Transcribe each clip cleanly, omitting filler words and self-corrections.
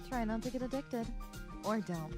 Try not to get addicted. Or don't.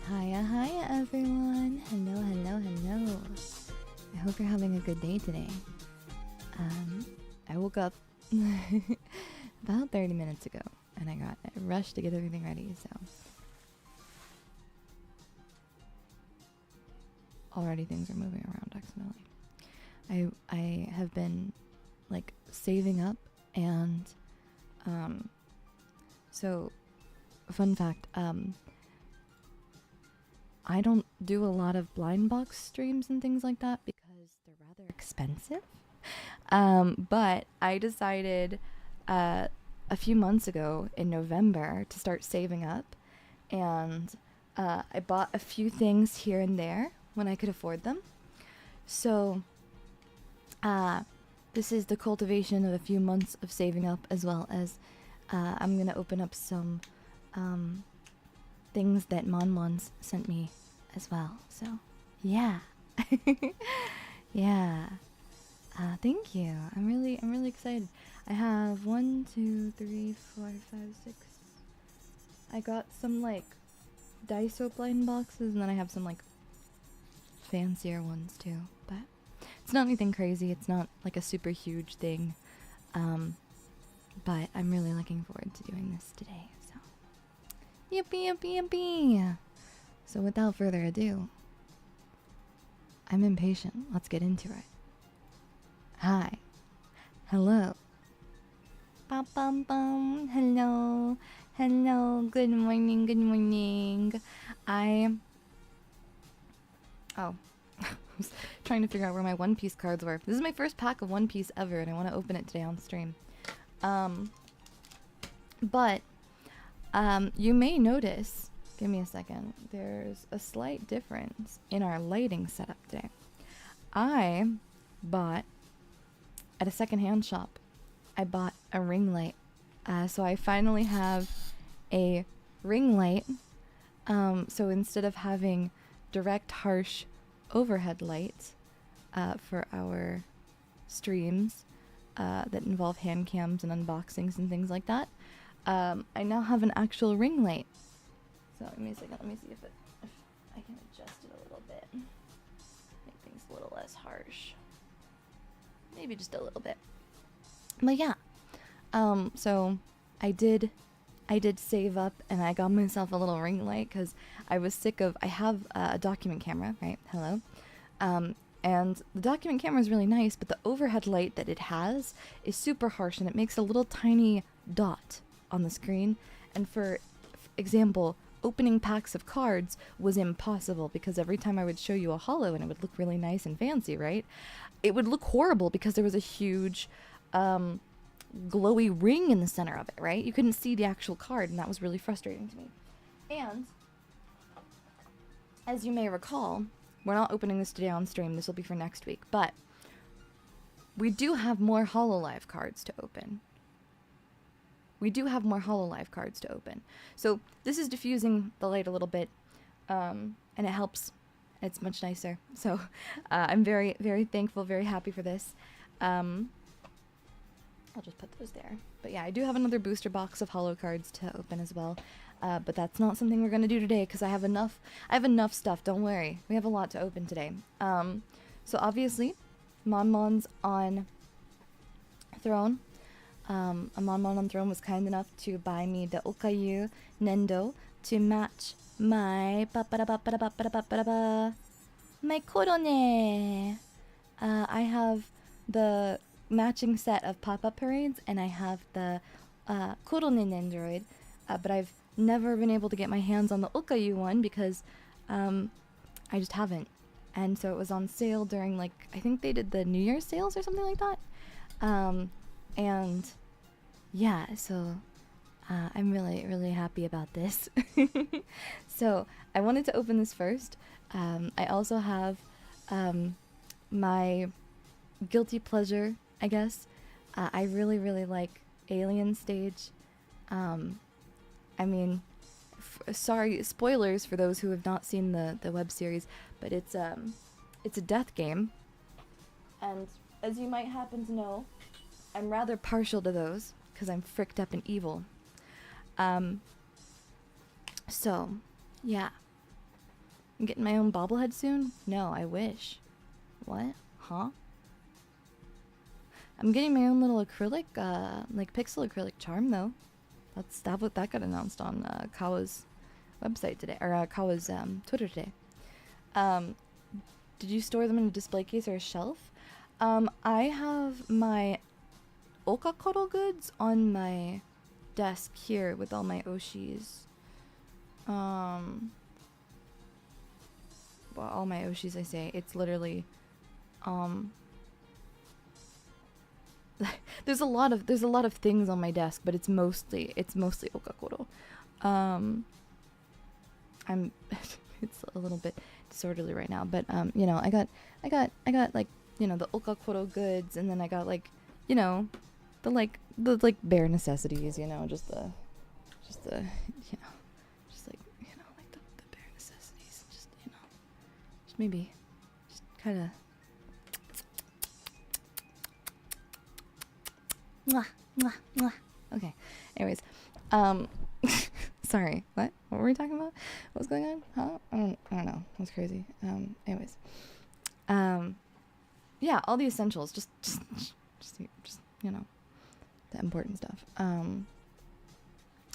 Hiya everyone. Hello. I hope you're having a good day today. I woke up about 30 minutes ago and I rushed to get everything ready, so already things are moving around accidentally. I have been like saving up and so fun fact, I don't do a lot of blind box streams and things like that because they're rather expensive. But I decided a few months ago in November to start saving up, and I bought a few things here and there when I could afford them. So this is the cultivation of a few months of saving up, as well as I'm gonna open up some things that Monmons sent me as well. So yeah. Yeah. Thank you. I'm really excited. I have 1, 2, 3, 4, 5, 6. I got some like Daiso blind boxes, and then I have some like fancier ones too. But it's not anything crazy. It's not like a super huge thing. But I'm really looking forward to doing this today. So yippee. So without further ado, I'm impatient. Let's get into it. Hi. Hello. Bum bum bum. Hello. Good morning. I was trying to figure out where my One Piece cards were. This is my first pack of One Piece ever, and I want to open it today on stream. But you may notice, give me a second, there's a slight difference in our lighting setup today. I bought, at a secondhand shop, I bought a ring light. So I finally have a ring light. So instead of having direct, harsh overhead lights for our streams that involve hand cams and unboxings and things like that, I now have an actual ring light. So give me a second, let me see if I can adjust it a little bit. Make things a little less harsh. Maybe just a little bit. But yeah. So I did save up and I got myself a little ring light because I was sick of, I have a document camera, right? Hello. And the document camera is really nice, but the overhead light that it has is super harsh and it makes a little tiny dot on the screen. And for example, opening packs of cards was impossible because every time I would show you a holo and it would look really nice and fancy, right? It would look horrible because there was a huge glowy ring in the center of it, right? You couldn't see the actual card, and that was really frustrating to me. And as you may recall, we're not opening this today on stream, this will be for next week, but we do have more HoloLive cards to open. So this is diffusing the light a little bit, and it helps. It's much nicer. So I'm very, very thankful, very happy for this. I'll just put those there. But yeah, I do have another booster box of holo cards to open as well. But that's not something we're gonna do today because I have enough stuff, don't worry. We have a lot to open today. So obviously, Monmon's on Throne. Monmon on Throne was kind enough to buy me the Okayu Nendo to match my my Korone. I have the matching set of pop-up parades, and I have the Korone Nendoroid, but I've never been able to get my hands on the Okayu one because I just haven't. And so it was on sale during, like, I think they did the New Year's sales or something like that. And yeah, so I'm really happy about this. So I wanted to open this first. I also have my guilty pleasure, I guess. I really like Alien Stage. I mean, sorry, spoilers for those who have not seen the web series, but it's a death game, and as you might happen to know, I'm rather partial to those because I'm fricked up and evil. So yeah, I'm getting my own bobblehead soon. No, I wish. What? Huh? I'm getting my own little acrylic, like pixel acrylic charm though. That got announced on Kawa's website today, or Kawa's Twitter today. Did you store them in a display case or a shelf? I have my Okakoro goods on my desk here with all my Oshis. Well, all my Oshis, I say. It's literally, there's a lot of things on my desk, but it's mostly Okakoro. I'm it's a little bit disorderly right now, but you know, I got like, you know, the Okakoro goods, and then I got, like, you know, the bare necessities, you know, just the you know, just like, you know, like the bare necessities, just, you know, just maybe just kind of mwah, mwah, mwah. Okay. Anyways, sorry. What were we talking about? What was going on? Huh? I don't know. It was crazy. Anyways, yeah, all the essentials. Just you know, the important stuff.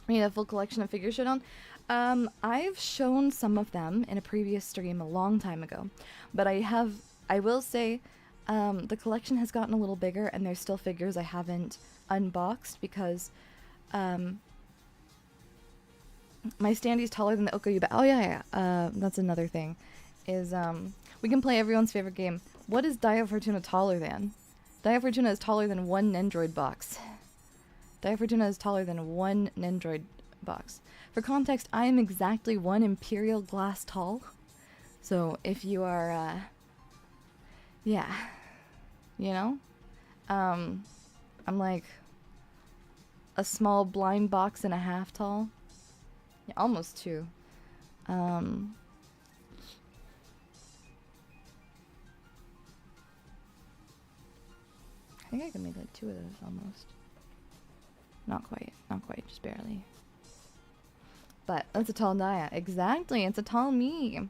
We need a full collection of figures shown on. I've shown some of them in a previous stream a long time ago, but I will say, the collection has gotten a little bigger, and there's still figures I haven't unboxed because my standee's taller than the Okayu. But oh yeah, that's another thing, is we can play everyone's favorite game. What is DaiyaFortuna taller than? DaiyaFortuna is taller than one Nendoroid box. DaiyaFortuna is taller than one Nendoroid box. For context, I am exactly one Imperial glass tall. So if you are, yeah, you know, I'm like a small blind box and a half tall. Yeah, almost two. I think I can make like two of those almost. Not quite, just barely. But that's a tall Daiya. Exactly, it's a tall me.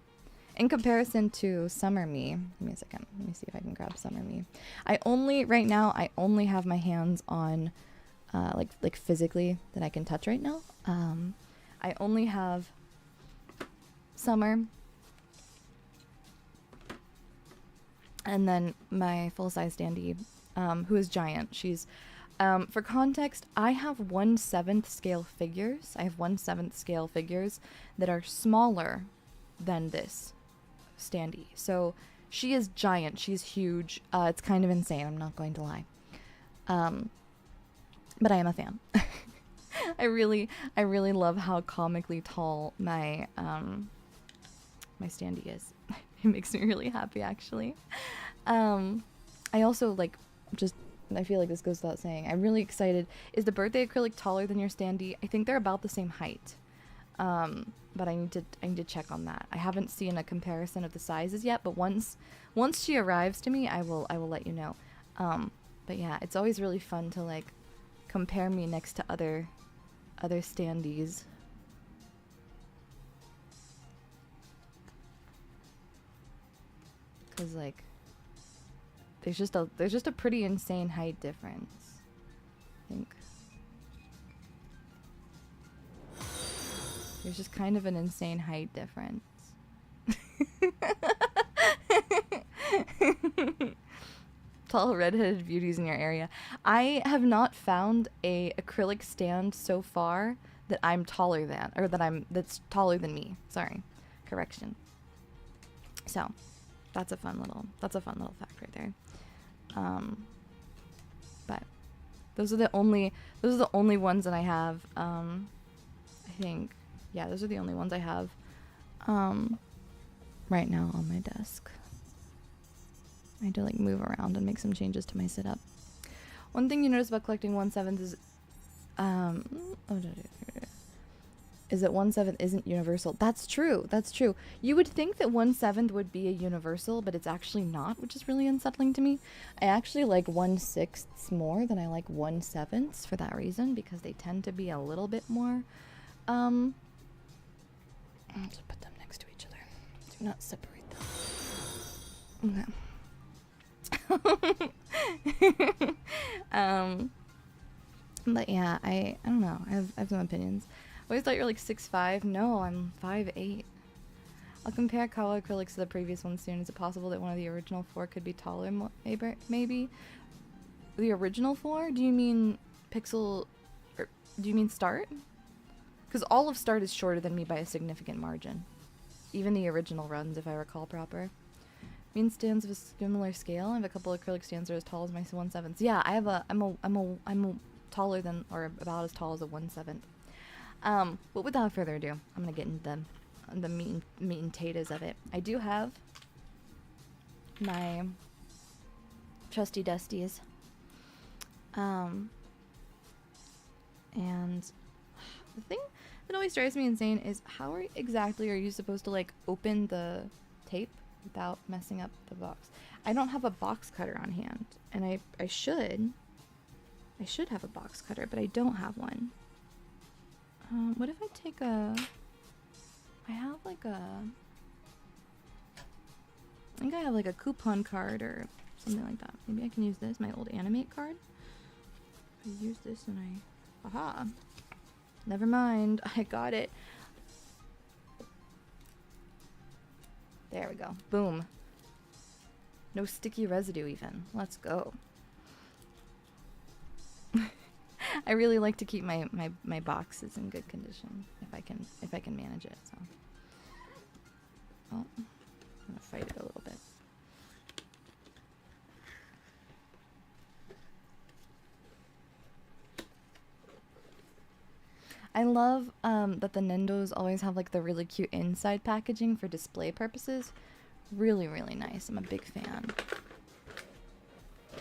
In comparison to Summer Me. Give me a second. Let me see if I can grab Summer Me. Right now, I only have my hands on, like physically that I can touch right now. I only have Summer. And then my full-size standee, who is giant. She's, for context, I have 1/7 scale figures. I have 1/7 scale figures that are smaller than this standee. So she is giant. She's huge. It's kind of insane. I'm not going to lie. But I am a fan. I really love how comically tall my my standee is. It makes me really happy, actually. I also I feel like this goes without saying, I'm really excited. Is the birthday acrylic taller than your standee? I think they're about the same height. But I need to check on that. I haven't seen a comparison of the sizes yet, but once she arrives to me, I will let you know. But yeah, it's always really fun to like compare me next to other standees. Cause like, there's just a pretty insane height difference. I think there's just kind of an insane height difference. Tall redheaded beauties in your area. I have not found a acrylic stand so far that I'm taller than, or that's taller than me. Sorry, correction. So, that's a fun little fact right there. But those are the only ones that I have. I think, yeah, those are the only ones I have right now on my desk. I had to like move around and make some changes to my setup. One thing you notice about collecting 1/7 is is that 1/7 isn't universal. That's true. That's true. You would think that 1/7 would be a universal, but it's actually not, which is really unsettling to me. I actually like 1/6 more than I like 1/7 for that reason, because they tend to be a little bit more. I'll just put them next to each other. Do not separate them. Okay. But yeah, I don't know. I have some opinions. I always thought you were like 6'5". No, I'm 5'8". I'll compare color acrylics to the previous one soon. Is it possible that one of the original 4 could be taller? Maybe. The original 4? Do you mean pixel? Or do you mean start? Because all of start is shorter than me by a significant margin. Even the original runs, if I recall proper. Mean stands of a similar scale. I have a couple of acrylic stands that are as tall as my 1/7. Yeah, I'm taller than, or about as tall as a 1/7. But without further ado, I'm gonna get into the meat and taters of it. I do have my trusty dusties. And the thing that always drives me insane is how exactly are you supposed to like open the tape without messing up the box? I don't have a box cutter on hand, and I should have a box cutter, but I don't have one. What if I take I have like I think I have like a coupon card or something like that. Maybe I can use this, my old animate card. I use this and aha. Never mind, I got it. There we go. Boom. No sticky residue even. Let's go. I really like to keep my boxes in good condition if I can manage it. So, oh, I'm gonna fight it a little bit. I love that the Nendos always have like the really cute inside packaging for display purposes. Really, really nice. I'm a big fan.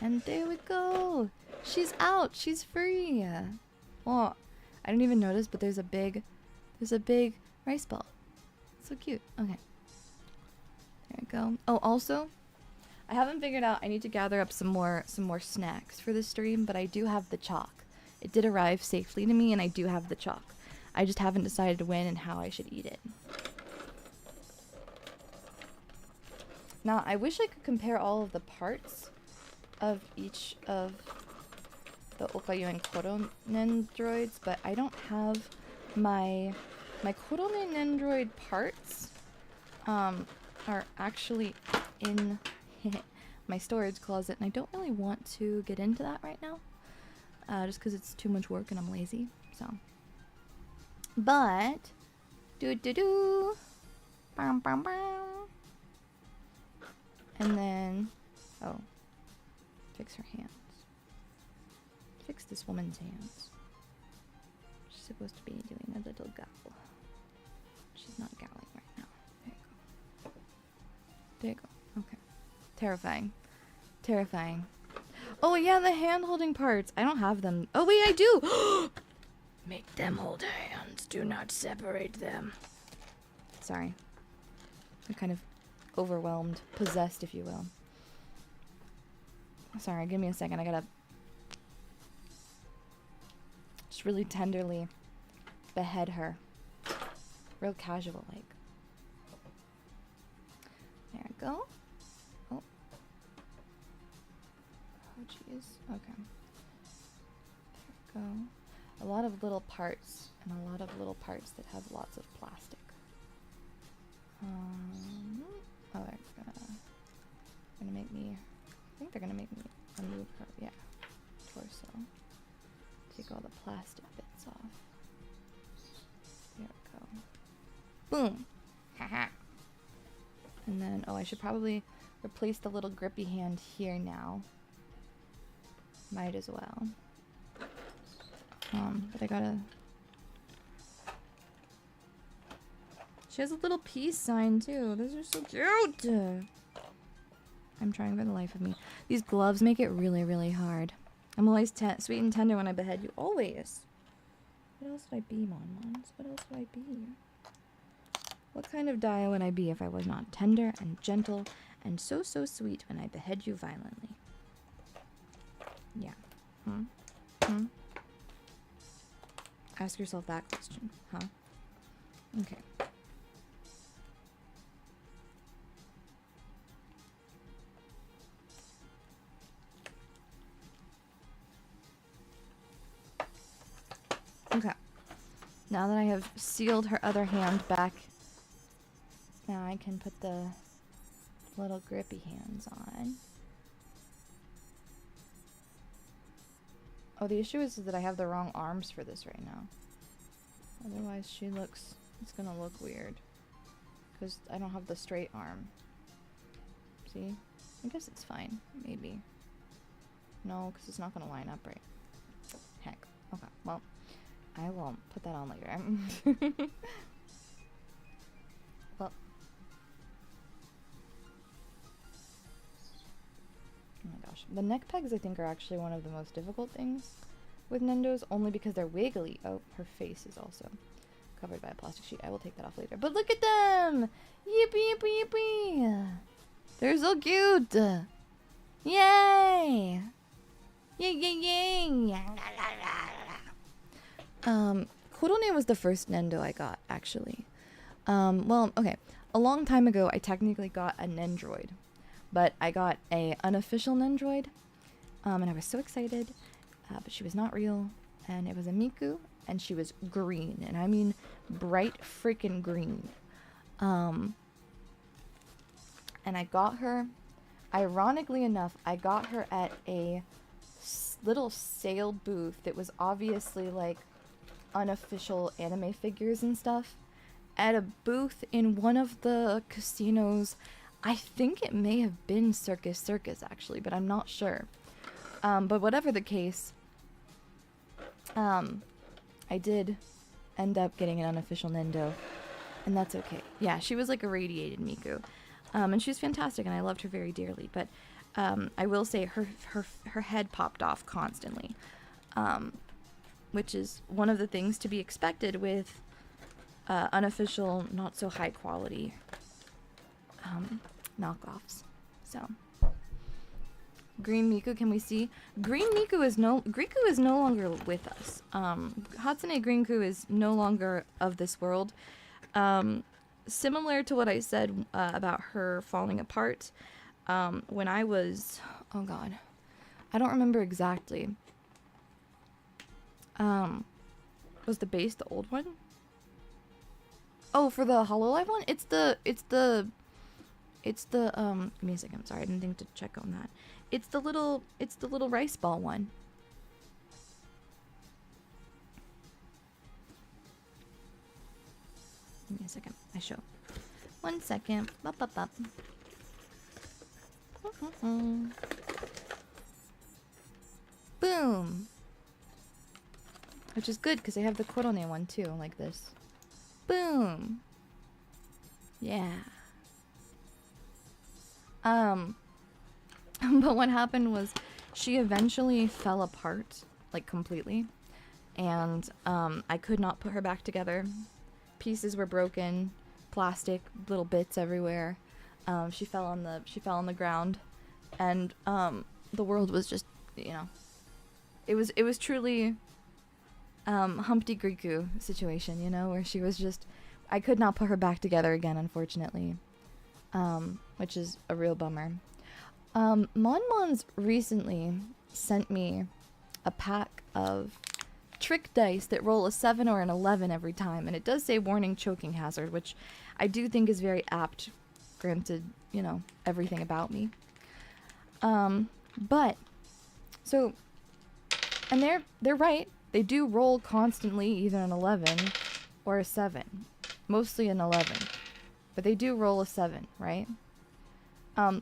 And there we go. She's out. She's free. Oh, I didn't even notice, but there's a big rice ball. So cute. Okay. There we go. Oh, also, I haven't figured out. I need to gather up some more snacks for this stream, but I do have the chalk. It did arrive safely to me, and I do have the chalk. I just haven't decided when and how I should eat it. Now, I wish I could compare all of the parts of each of the Okayu and Koro Nendoroids, but I don't have my Koro Nendoroid parts are actually in my storage closet, and I don't really want to get into that right now. Just because it's too much work and I'm lazy, so. But, bam, bam, bam. And then, oh, fix her hands. Fix this woman's hands. She's supposed to be doing a little growl. She's not growling right now. There you go. There you go. Okay. Terrifying. Terrifying. Oh yeah, the hand-holding parts. I don't have them. Oh wait, I do! Make them hold hands. Do not separate them. Sorry. I'm kind of overwhelmed. Possessed, if you will. Sorry, give me a second. I gotta just really tenderly behead her. Real casual, like. There we go. Oh. pieces. Okay. There we go. A lot of little parts, and a lot of little parts that have lots of plastic. Oh, they're gonna make me, I think they're gonna make me remove her, yeah, torso. Take all the plastic bits off. There we go. Boom! Haha! And then, oh, I should probably replace the little grippy hand here now. Might as well. But I gotta... She has a little peace sign too. Those are so cute! I'm trying for the life of me. These gloves make it really, really hard. I'm always sweet and tender when I behead you. Always! What else would I be, Mon-Mons? What else would I be? What kind of Daiya would I be if I was not tender and gentle and so, so sweet when I behead you violently? Yeah. Ask yourself that question, huh? Okay. Okay. Now that I have sealed her other hand back, now I can put the little grippy hands on. Oh, the issue is that I have the wrong arms for this right now. Otherwise she looks, it's gonna look weird. Because I don't have the straight arm. See? I guess it's fine, maybe. No, because it's not gonna line up right. Heck. Okay, well, I will put that on later. Well. Oh my gosh. The neck pegs, I think, are actually one of the most difficult things with Nendos, only because they're wiggly. Oh, her face is also covered by a plastic sheet. I will take that off later. But look at them! Yippee, yippee, yippee! They're so cute! Yay! Yay, yay, yay! Korone was the first Nendo I got, actually. Well, okay. A long time ago, I technically got a Nendoroid. But I got a unofficial Nendoroid, and I was so excited, but she was not real, and it was a Miku, and she was green, and I mean bright freaking green. And I got her, ironically enough, I got her at a little sale booth that was obviously like unofficial anime figures and stuff, at a booth in one of the casinos. I think it may have been Circus actually, but I'm not sure. But whatever the case, I did end up getting an unofficial Nendo, and that's okay. Yeah, she was like a radiated Miku, and she was fantastic, and I loved her very dearly. But I will say her head popped off constantly, which is one of the things to be expected with unofficial, not so high quality knockoffs. So Green Miku, can we see? Griku is no longer with us. Hatsune Grinku is no longer of this world. Similar to what I said about her falling apart, when I was, oh god, I don't remember exactly. Was the base the old one? Oh, for the Hololive one? It's the give me a second, I'm sorry, I didn't think to check on that. It's the little rice ball one. Give me a second, I show. 1 second. Bop, bop, bop. Boom! Which is good, because I have the Korone one too, like this. Boom! Yeah. But what happened was she eventually fell apart, like completely, and I could not put her back together. Pieces were broken, plastic, little bits everywhere. She fell on the ground, and the world was just, you know, it was truly Humpty Griku situation, you know, where she was just, I could not put her back together again, unfortunately. Which is a real bummer. Mon's recently, sent me a pack of trick dice that roll a 7 or an 11 every time, and it does say warning choking hazard, which I do think is very apt, granted, you know, everything about me. But so, and they're right, they do roll constantly either an 11 or a 7, mostly an 11, but they do roll a 7, right?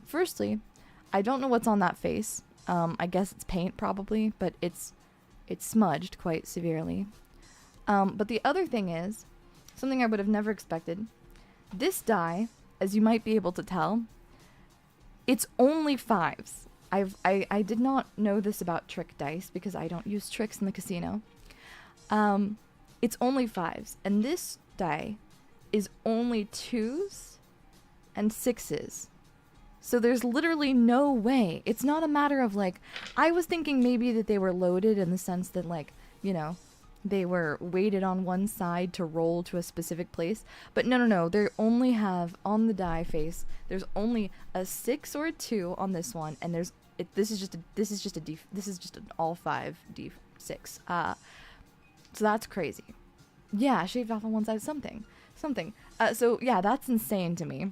Firstly, I don't know what's on that face. I guess it's paint probably, but it's smudged quite severely. But the other thing is, something I would have never expected. This die, as you might be able to tell, it's only 5s. I did not know this about trick dice because I don't use tricks in the casino. It's only 5s, and this die is only 2s and 6s. So there's literally no way. It's not a matter of like, I was thinking maybe that they were loaded in the sense that, like, you know, they were weighted on one side to roll to a specific place. But no, they only have on the die face, there's only a 6 or a 2 on this one, and this is just an all 5 D6. So that's crazy. Yeah, shaved off on one side, something. So yeah, that's insane to me.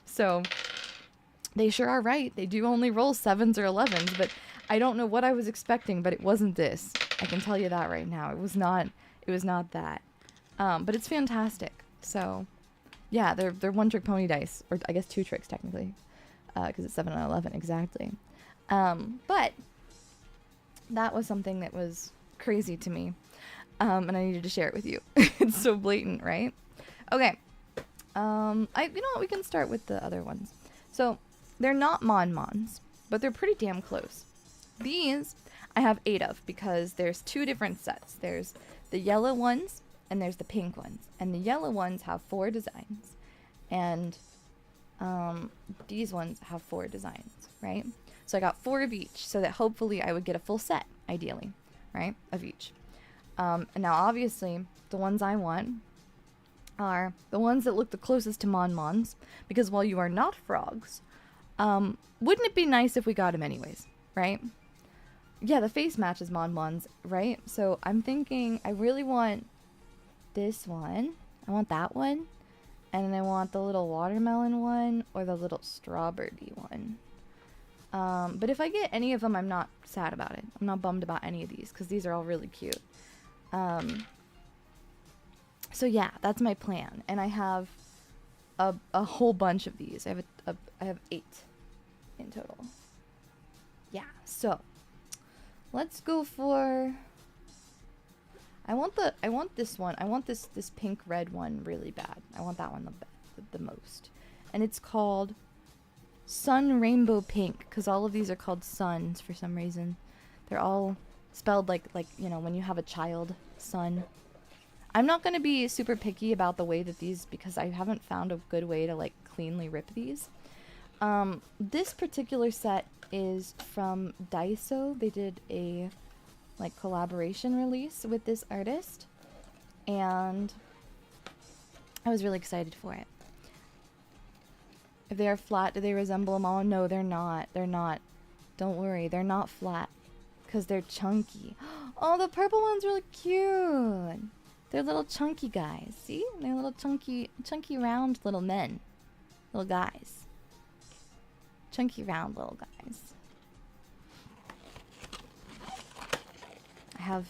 So they sure are right. They do only roll 7s or 11s, but I don't know what I was expecting, but it wasn't this. I can tell you that right now. It was not that. But it's fantastic. So yeah, they're one trick pony dice, or I guess 2 tricks technically, because it's 7 and 11 exactly. But that was something that was crazy to me. And I needed to share it with you. It's so blatant, right? Okay. You know what, we can start with the other ones. So, they're not Mon-Mons, but they're pretty damn close. These, I have 8 of, because there's 2 different sets. There's the yellow ones, and there's the pink ones. And the yellow ones have 4 designs, and these ones have 4 designs, right? So I got 4 of each, so that hopefully I would get a full set, ideally, right, of each. And now, obviously, the ones I want are the ones that look the closest to Mon-Mons, because while you are not frogs, wouldn't it be nice if we got them anyways, right? Yeah, the face matches Mon-Mons, right? So I'm thinking I really want this one. I want that one. And then I want the little watermelon one or the little strawberry one. But if I get any of them, I'm not sad about it. I'm not bummed about any of these, because these are all really cute. So yeah, that's my plan, and I have a whole bunch of these. I have 8 in total. Yeah, so let's go for. I want this one. I want this pink red one really bad. I want that one the most, and it's called Sun Rainbow Pink, because all of these are called suns for some reason. They're all spelled like you know, when you have a child, sun. I'm not going to be super picky about the way that these, because I haven't found a good way to like cleanly rip these. This particular set is from Daiso. They did a like collaboration release with this artist, and I was really excited for it. If they are flat, do they resemble them all? No, they're not. They're not. Don't worry, they're not flat, because they're chunky. Oh, the purple one's really cute. They're little chunky guys. See? They're little chunky round little men. Little guys. Chunky round little guys. I have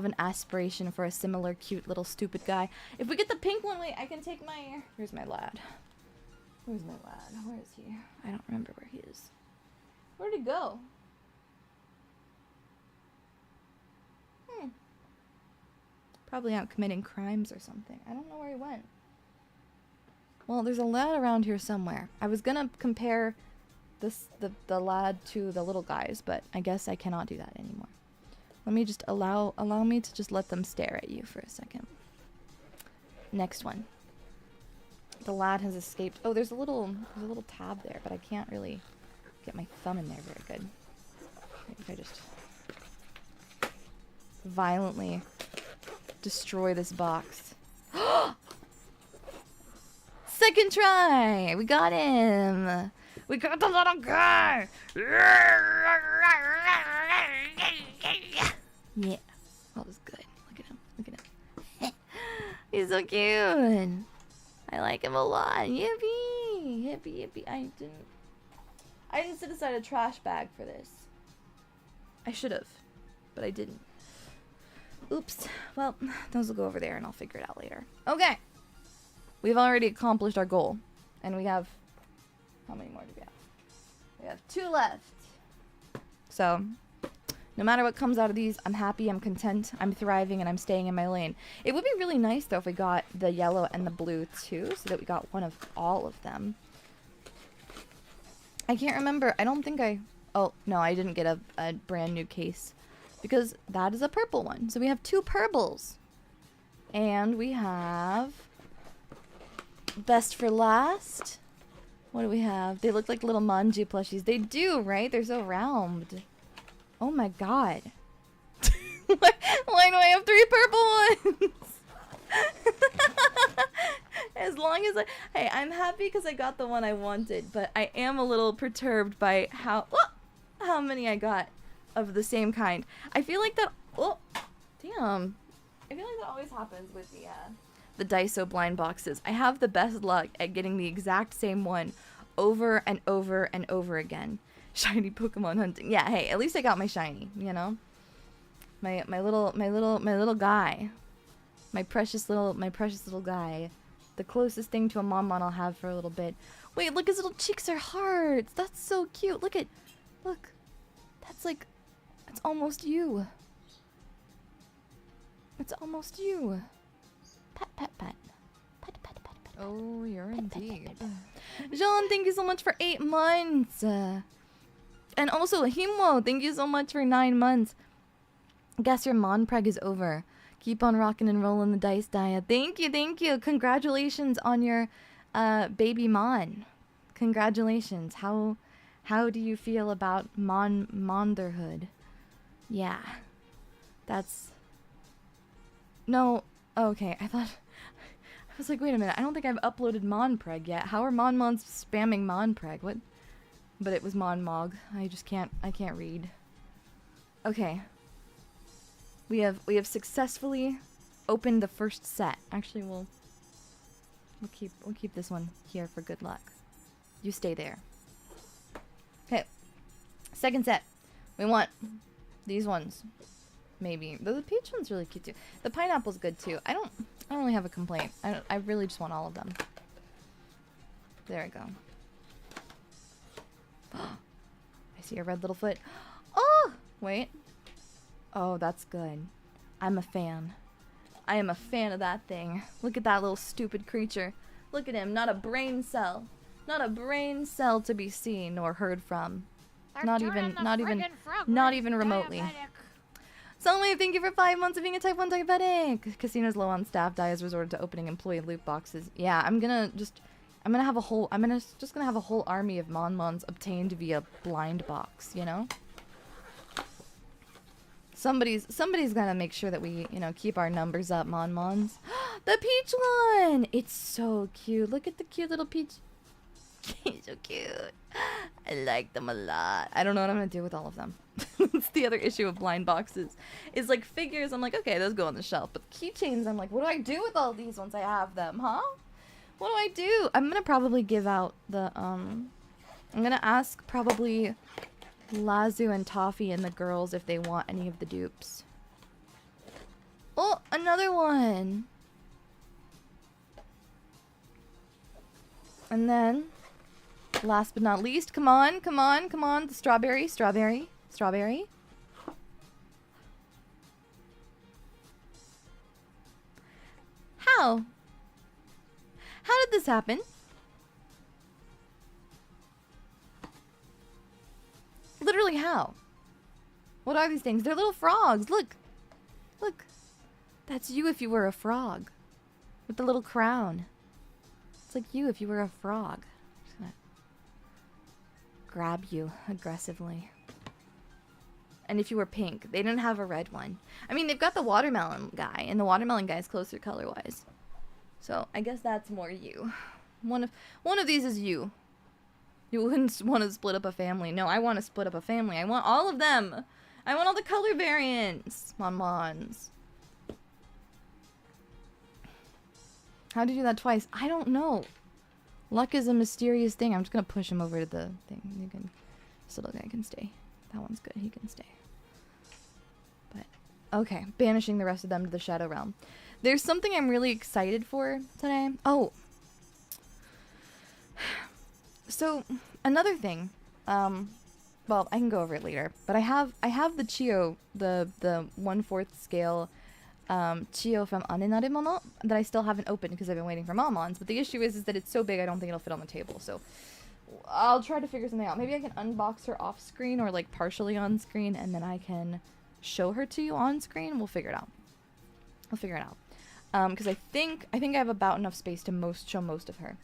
an aspiration for a similar cute little stupid guy. If we get the pink one, wait, I can take my... Where's my lad? Where's my lad? Where is he? I don't remember where he is. Where'd he go? Probably out committing crimes or something. I don't know where he went. Well, there's a lad around here somewhere. I was gonna compare the lad to the little guys, but I guess I cannot do that anymore. Let me just allow me to just let them stare at you for a second. Next one. The lad has escaped. Oh, there's a little tab there, but I can't really get my thumb in there very good. Maybe if I just violently destroy this box. Second try! We got him! We got the little guy. Yeah. That was good. Look at him. Look at him. He's so cute. I like him a lot. Yippee. Yippee, yippee. I didn't set aside a trash bag for this. I should have, but I didn't. Oops. Well, those will go over there and I'll figure it out later. Okay. We've already accomplished our goal. And we have... How many more do we have? We have 2 left. So, no matter what comes out of these, I'm happy, I'm content, I'm thriving, and I'm staying in my lane. It would be really nice, though, if we got the yellow and the blue, too, so that we got one of all of them. I can't remember. I don't think I... Oh, no, I didn't get a brand new case. Because that is a purple one. So we have 2 purples. And we have... Best for last. What do we have? They look like little manji plushies. They do, right? They're so round. Oh my god. Why do I have 3 purple ones? As long as Hey, I'm happy because I got the one I wanted, but I am a little perturbed by how many I got of the same kind. I feel like that... Oh, damn. I feel like that always happens with the Daiso blind boxes. I have the best luck at getting the exact same one over and over and over again. Shiny Pokemon hunting. Yeah, hey, at least I got my shiny, you know? My little guy. My precious little guy. The closest thing to a Mon I'll have for a little bit. Wait, look, his little cheeks are hearts. That's so cute. Look. That's like, it's almost you. It's almost you. Pat, pat, pat. Pat, pat, pat, pat. Oh, you're indeed. Jean, thank you so much for 8 months. And also, Himo, thank you so much for 9 months. Guess your Mon Preg is over. Keep on rocking and rolling the dice, Daiya. Thank you, thank you. Congratulations on your baby Mon. Congratulations. How do you feel about Monderhood? Yeah. That's... No... Okay, I was like, wait a minute, I don't think I've uploaded Mon Preg yet. How are Mons spamming Mon Preg? What? But it was Mon Mog. I can't read. Okay. We have successfully opened the first set. Actually, we'll keep this one here for good luck. You stay there. Okay. Second set. We want these ones. Maybe. The peach one's really cute too. The pineapple's good too. I don't really have a complaint. I really just want all of them. There we go. I see a red little foot. Oh! Wait. Oh, that's good. I'm a fan. I am a fan of that thing. Look at that little stupid creature. Look at him. Not a brain cell. Not a brain cell to be seen or heard from. Not even remotely. Soulmate, thank you for 5 months of being a type 1 diabetic. Casino's low on staff. Daiya's resorted to opening employee loot boxes. Yeah, I'm gonna have a whole army of Mons obtained via blind box, you know? Somebody's gotta make sure that we, you know, keep our numbers up, Mons. The peach one! It's so cute. Look at the cute little peach. He's so cute. I like them a lot. I don't know what I'm gonna do with all of them. That's the other issue of blind boxes. Is like figures, I'm like, okay, those go on the shelf. But keychains, I'm like, what do I do with all these once I have them, huh? What do I do? I'm gonna probably give out the, I'm gonna ask probably Lazu and Toffee and the girls if they want any of the dupes. Oh, another one! And then, last but not least, come on, the strawberry. How? How did this happen? Literally how? What are these things? They're little frogs. Look. Look. That's you if you were a frog. With the little crown. It's like you if you were a frog. Just gonna grab you aggressively. And if you were pink. They didn't have a red one. I mean, they've got the watermelon guy. And the watermelon guy is closer color-wise. So, I guess that's more you. One of these is you. You wouldn't want to split up a family. No, I want to split up a family. I want all of them. I want all the color variants. Mons. How'd you do that twice? I don't know. Luck is a mysterious thing. I'm just gonna push him over to the thing. You can, this little guy can stay. That one's good. He can stay. But okay, banishing the rest of them to the Shadow Realm. There's something I'm really excited for today. Oh, so another thing. Well, I can go over it later. But I have the Chio, the 1/4 scale. Chio from Anenaremono that I still haven't opened because I've been waiting for Momons, but the issue is that it's so big I don't think it'll fit on the table, so I'll try to figure something out. Maybe I can unbox her off screen or like partially on screen and then I can show her to you on screen. We'll figure it out. Because I think I have about enough space to show most of her.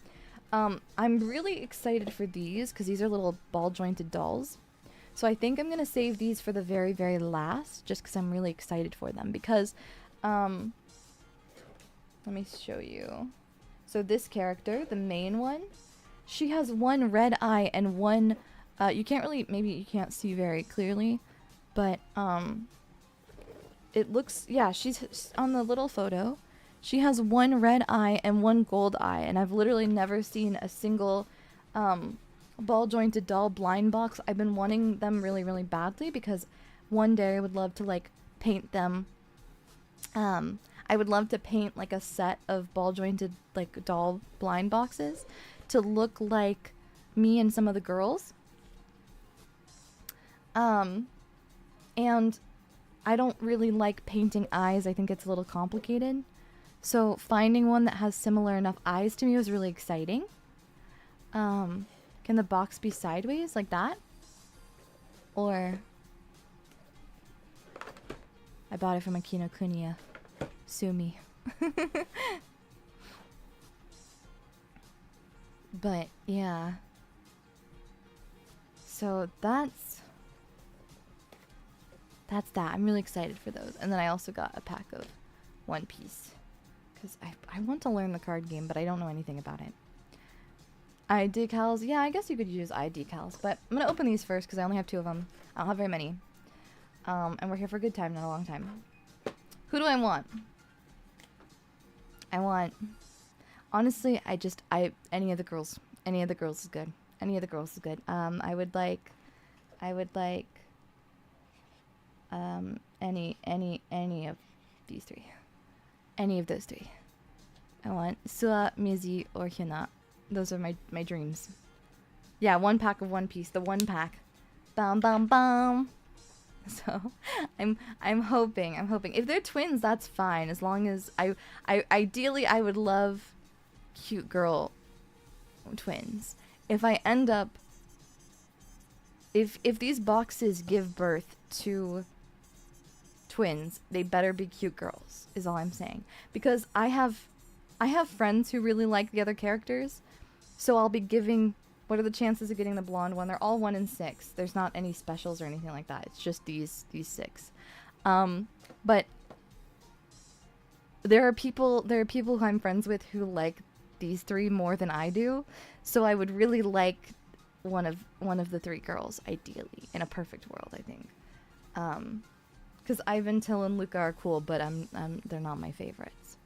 I'm really excited for these because these are little ball jointed dolls. So I think I'm going to save these for the very, very last just because I'm really excited for them because let me show you. So this character, the main one, she has one red eye and one, you can't really, maybe you can't see very clearly, but, it looks, yeah, she's on the little photo. She has one red eye and one gold eye, and I've literally never seen a single, ball jointed doll blind box. I've been wanting them really, really badly because one day I would love to, like, paint them. I would love to paint like a set of ball jointed like doll blind boxes to look like me and some of the girls. And I don't really like painting eyes. I think it's a little complicated. So finding one that has similar enough eyes to me was really exciting. Can the box be sideways like that? Or I bought it from Kinokuniya. Sue me. But yeah. So that's that. I'm really excited for those. And then I also got a pack of One Piece. Because I want to learn the card game, but I don't know anything about it. Eye decals. Yeah, I guess you could use eye decals. But I'm going to open these first because I only have 2 of them. I don't have very many. And we're here for a good time, not a long time. Who do I want? Honestly, any of the girls is good. I would like, any of these 3. Any of those 3. I want Sua, Mizi, or Hyuna. Those are my dreams. Yeah, 1 pack of One Piece, the 1 pack. Bam, bam, bam. So, I'm hoping. If they're twins, that's fine. As long as ideally, I would love cute girl twins. If I end up, if these boxes give birth to twins, they better be cute girls, is all I'm saying. Because I have friends who really like the other characters, so I'll be giving. What are the chances of getting the blonde one? They're all 1 in 6. There's not any specials or anything like that. It's just these 6. But there are people who I'm friends with who like these 3 more than I do. So I would really like one of the 3 girls, ideally, in a perfect world, I think. Because Ivan, Till, and Luca are cool, but they're not my favorites.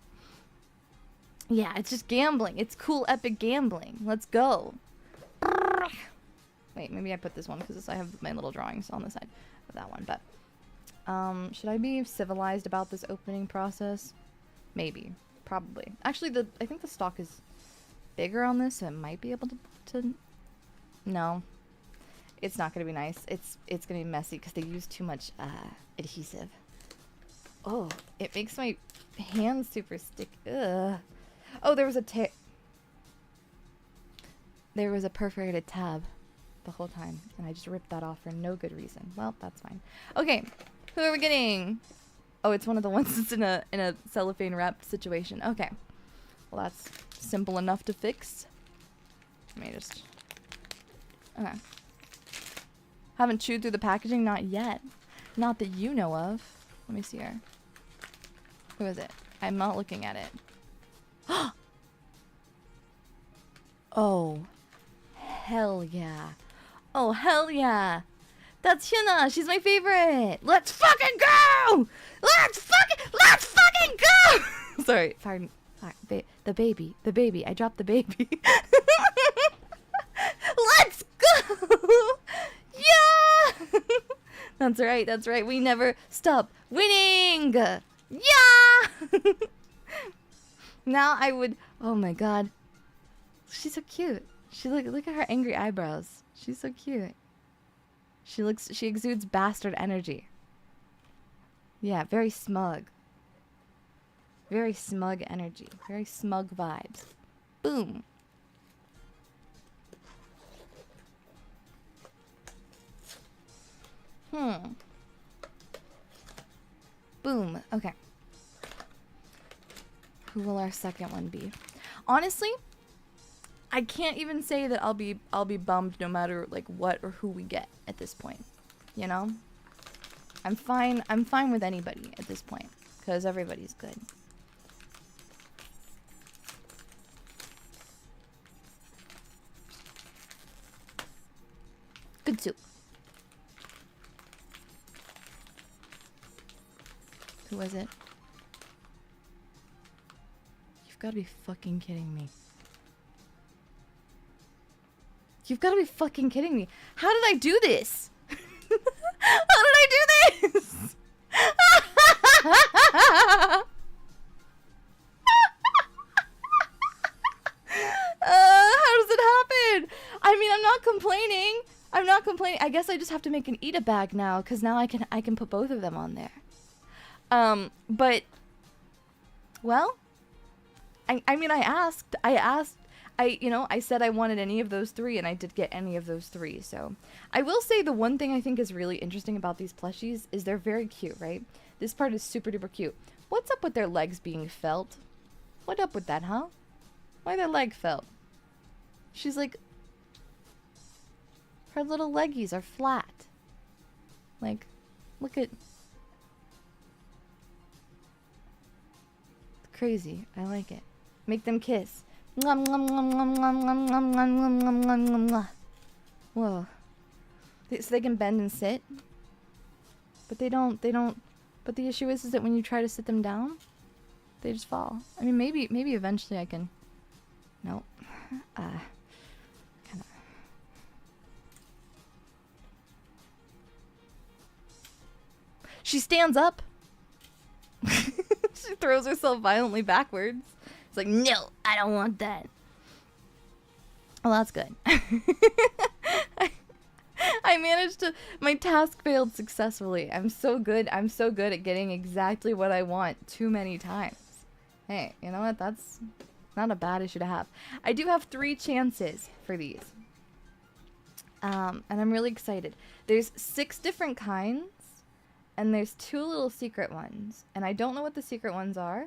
Yeah, it's just gambling. It's cool, epic gambling. Let's go. Wait, maybe I put this one because I have my little drawings on the side of that one. But should I be civilized about this opening process? Maybe, probably. Actually, I think the stock is bigger on this, so it might be able to. No, it's not gonna be nice. It's gonna be messy because they use too much adhesive. Oh, it makes my hands super sticky. Ugh. Oh, there was a perforated tab the whole time, and I just ripped that off for no good reason. Well, that's fine. Okay, who are we getting? Oh, it's one of the ones that's in a cellophane wrap situation. Okay, well that's simple enough to fix. Let me just. Okay. Haven't chewed through the packaging, not yet. Not that you know of. Let me see here. Who is it? I'm not looking at it. Oh. hell yeah. Oh, hell yeah. That's Hyuna. She's my favorite. Let's fucking go! Let's fucking go! Sorry, pardon. The baby. I dropped the baby. Let's go! Yeah! That's right. We never stop winning! Yeah! Now I would... Oh my god. She's so cute. Look at her angry eyebrows. She's so cute. She exudes bastard energy. Yeah, very smug. Very smug energy. Very smug vibes. Boom. Boom. Okay. Who will our second one be? Honestly, I can't even say that I'll be bummed no matter like what or who we get at this point. You know? I'm fine with anybody at this point cuz everybody's good. Good soup. Who was it? You've got to be fucking kidding me. You've got to be fucking kidding me. How did I do this? How did I do this? How does it happen? I mean, I'm not complaining. I guess I just have to make an eat a bag now, because now I can put both of them on there. But, well, I mean, I asked, I said I wanted any of those three, and I did get any of those three, so. I will say the one thing I think is really interesting about these plushies is they're very cute, right? This part is super duper cute. What's up with their legs being felt? What up with that, huh? Why their leg felt? She's like, her little leggies are flat. Like, look at... Crazy. I like it. Make them kiss. Whoa. So they can bend and sit. But they don't, but the issue is that when you try to sit them down, they just fall. I mean, maybe eventually I can, no. Kinda. She stands up. She throws herself violently backwards. It's like, no, I don't want that. Well, that's good. I managed to... My task failed successfully. I'm so good at getting exactly what I want too many times. Hey, you know what? That's not a bad issue to have. I do have 3 chances for these. And I'm really excited. There's 6 different kinds. And there's 2 little secret ones. And I don't know what the secret ones are.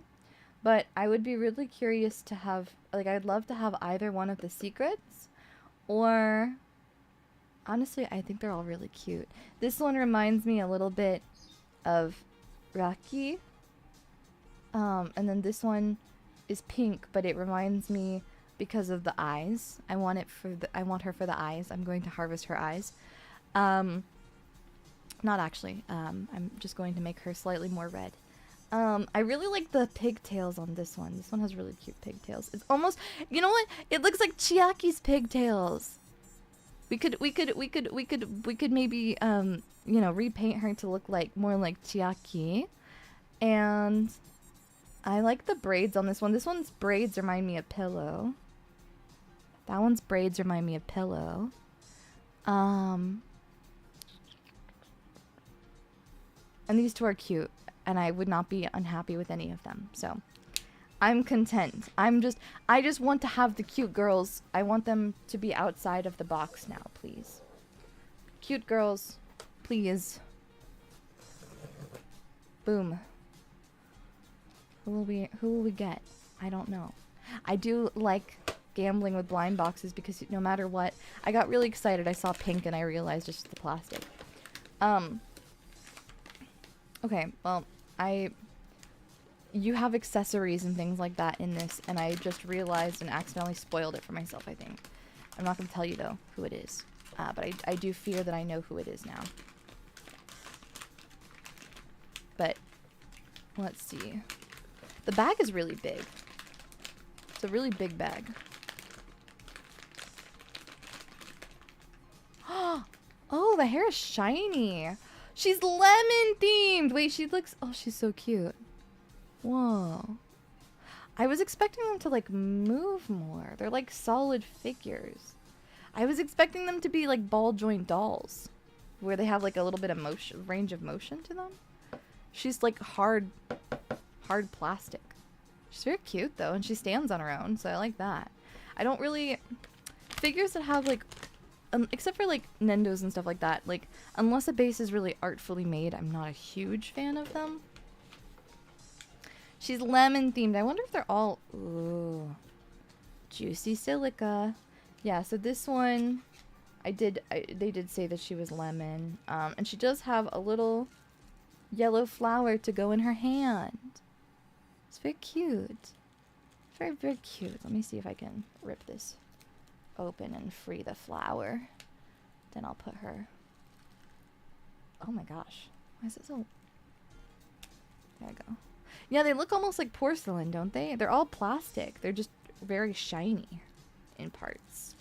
But I would be really curious to have... Like, I'd love to have either one of the secrets. Or... Honestly, I think they're all really cute. This one reminds me a little bit of Raki. And then this one is pink, but it reminds me because of the eyes. I want her for the eyes. I'm going to harvest her eyes. Not actually. I'm just going to make her slightly more red. I really like the pigtails on this one. This one has really cute pigtails. It's almost, you know what? It looks like Chiaki's pigtails. We could maybe, you know, repaint her to look like more like Chiaki. And I like the braids on this one. This one's braids remind me of Pillow. That one's braids remind me of Pillow. And these 2 are cute, and I would not be unhappy with any of them. So, I'm content. I just want to have the cute girls. I want them to be outside of the box now, please. Cute girls, please. Boom. Who will we get? I don't know. I do like gambling with blind boxes because no matter what, I got really excited. I saw pink and I realized it's just the plastic. Okay, well, you have accessories and things like that in this, and I just realized and accidentally spoiled it for myself, I think. I'm not going to tell you, though, who it is. But I do fear that I know who it is now. But, let's see. The bag is really big. It's a really big bag. Oh, the hair is shiny. She's lemon themed. Wait, she looks... Oh, she's so cute. Whoa. I was expecting them to, like, move more. They're, like, solid figures. I was expecting them to be, like, ball joint dolls. Where they have, like, a little bit of motion, range of motion to them. She's, like, hard plastic. She's very cute, though, and she stands on her own, so I like that. I don't really... Figures that have, like... except for, like, Nendos and stuff like that, like, unless a base is really artfully made, I'm not a huge fan of them. She's lemon themed. I wonder if they're all... Ooh. Juicy silica. Yeah, so this one, they did say that she was lemon. And she does have a little yellow flower to go in her hand. It's very cute. Very, very cute. Let me see if I can rip this open and free the flower. Then I'll put her... Oh my gosh. Why is it so... There I go. Yeah, they look almost like porcelain, don't they? They're all plastic. They're just very shiny in parts.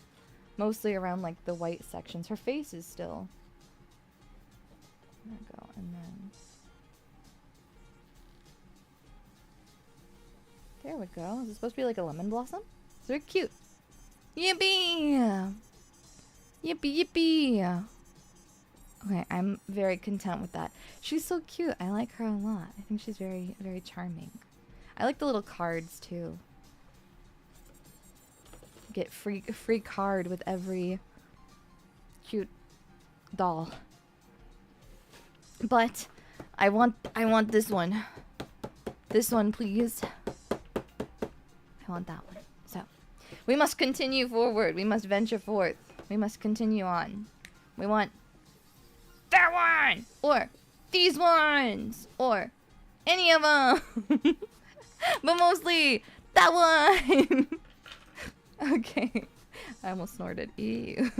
Mostly around, like, the white sections. Her face is still... There we go. And then... There we go. Is it supposed to be like a lemon blossom? It's very cute. Yippee! Yippee, yippee! Okay, I'm very content with that. She's so cute. I like her a lot. I think she's very, very charming. I like the little cards, too. Get a free card with every cute doll. But I want this one. This one, please. I want that one. So, we must continue forward. We must venture forth. We must continue on. We want that one! Or these ones! Or any of them! But mostly that one! Okay. I almost snorted. Ew.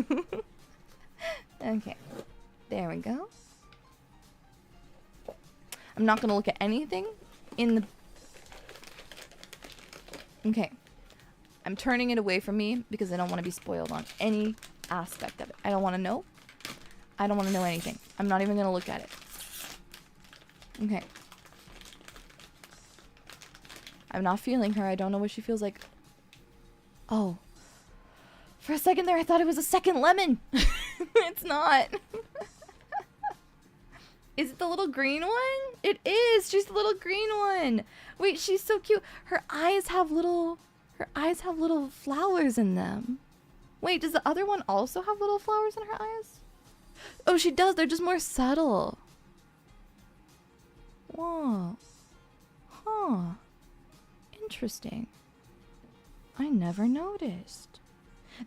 Okay. There we go. I'm not gonna look at anything in the... Okay. I'm turning it away from me because I don't want to be spoiled on any aspect of it. I don't want to know. I don't want to know anything. I'm not even going to look at it. Okay. I'm not feeling her. I don't know what she feels like. Oh. For a second there, I thought it was a second lemon. It's not. Is it the little green one? It is. She's the little green one. Wait, she's so cute. Her eyes have little flowers in them. Wait, does the other one also have little flowers in her eyes? Oh, she does. They're just more subtle. Whoa. Huh. Interesting. I never noticed.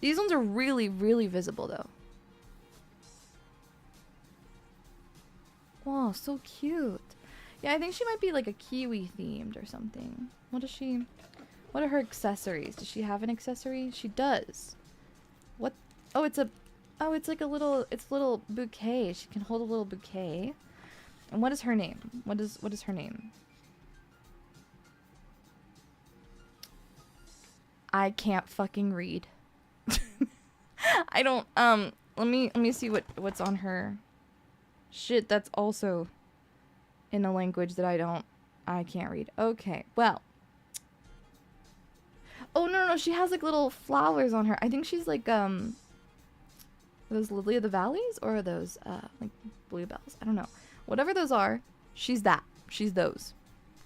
These ones are really, really visible, though. Whoa, so cute. Yeah, I think she might be like a kiwi themed or something. What are her accessories? Does she have an accessory? She does. What? Oh, it's like a little bouquet. She can hold a little bouquet. And what is her name? What is her name? I can't fucking read. I don't, let me see what's on her. Shit, that's also in a language that I can't read. Okay, well. Oh, no, she has, like, little flowers on her. I think she's, like, are those Lily of the Valleys? Or are those, like, bluebells? I don't know. Whatever those are, she's that. She's those.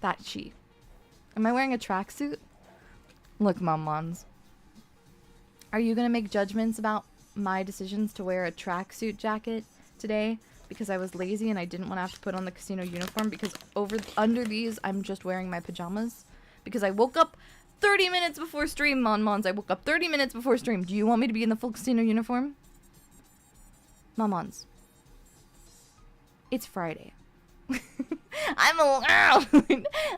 That she. Am I wearing a tracksuit? Look, Mom-Mons. Are you gonna make judgments about my decisions to wear a tracksuit jacket today? Because I was lazy and I didn't want to have to put on the casino uniform, because under these, I'm just wearing my pajamas. Because I woke up 30 minutes before stream, Mon-Mons. I woke up 30 minutes before stream. Do you want me to be in the full casino uniform? Mon-Mons. It's Friday. I'm allowed.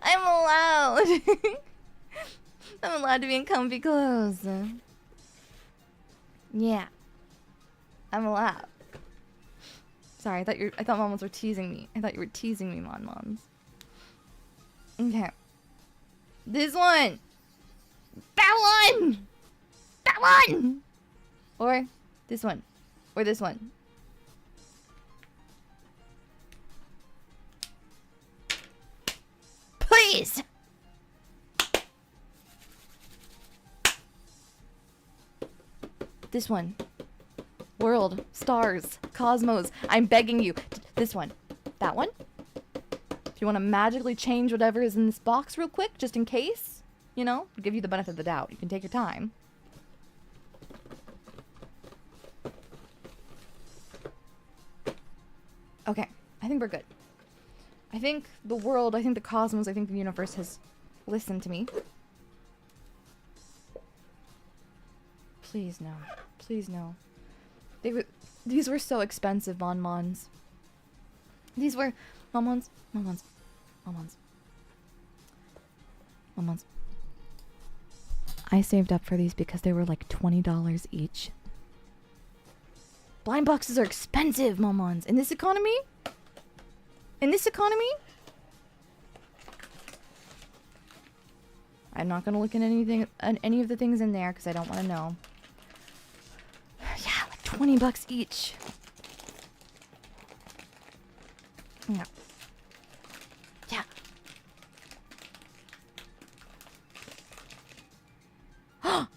I'm allowed. I'm allowed to be in comfy clothes. Yeah. I'm allowed. Sorry, I thought Mon-Mons were teasing me. I thought you were teasing me, Mon-Mons. Okay. This one! That one! That one! Or this one. Or this one. Please! This one. World. Stars. Cosmos. I'm begging you. This one. That one? If you want to magically change whatever is in this box real quick, just in case, you know, I'll give you the benefit of the doubt. You can take your time. Okay. I think we're good. I think the world, I think the cosmos, I think the universe has listened to me. Please no. Please no. These were so expensive, Mon-Mons. These were Mon-Mons. I saved up for these because they were like $20 each. Blind boxes are expensive, Mon-Mons. In this economy? In this economy? I'm not gonna look at any of the things in there because I don't want to know. Yeah, like $20 each. Yeah. Yeah. Ah!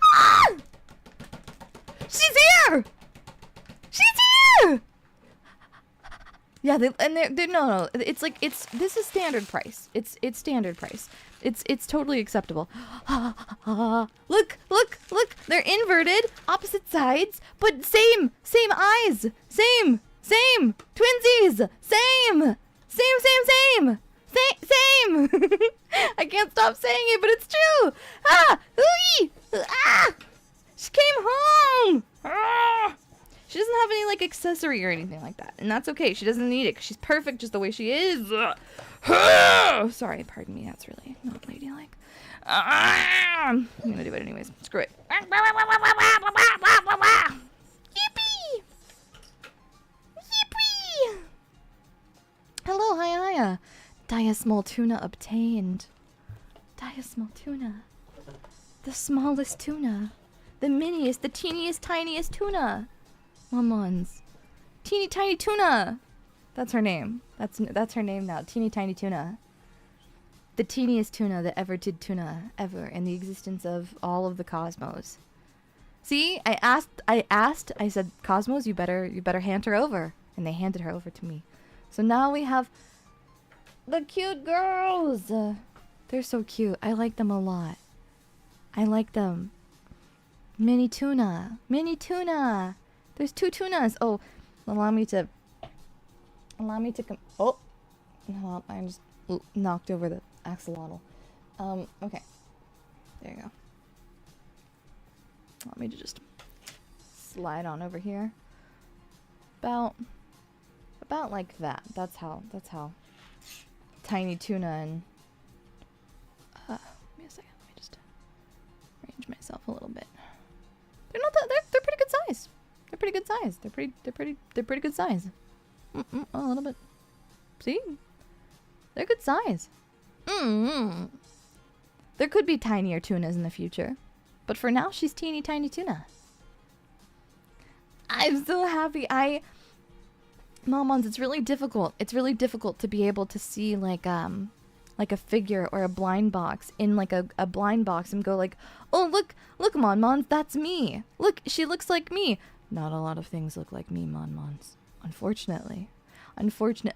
Ah! She's here! She's here! Yeah, they're no, it's like, this is standard price. It's standard price. It's totally acceptable. Look, they're inverted, opposite sides, but same eyes, same, twinsies, same. I can't stop saying it, but it's true. She came home. She doesn't have any, like, accessory or anything like that. And that's okay. She doesn't need it because she's perfect just the way she is. Sorry, pardon me. That's really not ladylike. I'm gonna do it anyways. Screw it. Yippee! Yippee! Hello, hiya. DaiyaSmall obtained. DaiyaSmall. The smallest tuna. The miniest, the teeniest, tiniest tuna. Mon-Mons. Teeny tiny tuna. That's her name. That's her name now. Teeny tiny tuna. The teeniest tuna that ever did tuna ever in the existence of all of the cosmos. See, I said, Cosmos, you better hand her over, and they handed her over to me. So now we have the cute girls. They're so cute. I like them a lot. I like them. Mini tuna. There's 2 tunas. Oh, allow me to come. Oh, no, I just knocked over the axolotl. Okay. There you go. Let me just slide on over here. About like that. That's how tiny tuna and give me a second. Let me just arrange myself a little bit. They're not that. They're pretty good size. They're pretty good size. They're pretty good size. A little bit. See? They're good size. There could be tinier tunas in the future, but for now, she's teeny tiny tuna. I'm so happy. Mon-Mons, it's really difficult. It's really difficult to be able to see like a figure or a blind box in like a blind box and go like, oh look Mon-Mons, that's me. Look, she looks like me. Not a lot of things look like me, Mon-Mons. Unfortunately.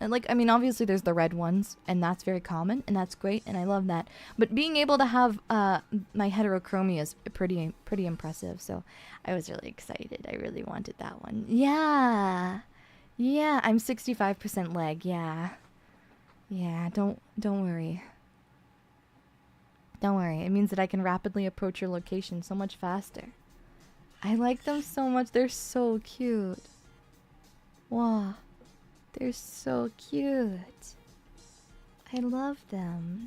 Like, I mean, obviously there's the red ones, and that's very common, and that's great, and I love that. But being able to have my heterochromia is pretty impressive, so I was really excited. I really wanted that one. Yeah, I'm 65% leg, yeah. Don't worry. Don't worry, it means that I can rapidly approach your location so much faster. I like them so much. They're so cute. Wow. They're so cute. I love them.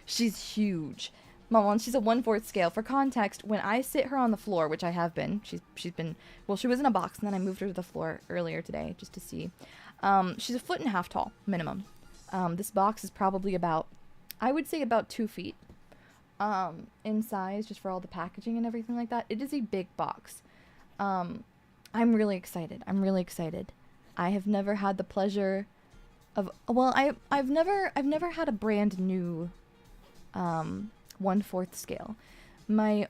She's huge. Mom, she's a 1/4 scale. For context, when I sit her on the floor, which I have been, she's been, well, she was in a box, and then I moved her to the floor earlier today just to see. She's 1.5 feet tall, minimum. This box is probably about, I would say about 2 feet in size, just for all the packaging and everything like that. It is a big box. I'm really excited. I'm really excited. I have never had the pleasure of, well, I've never had a brand new 1/4 scale. My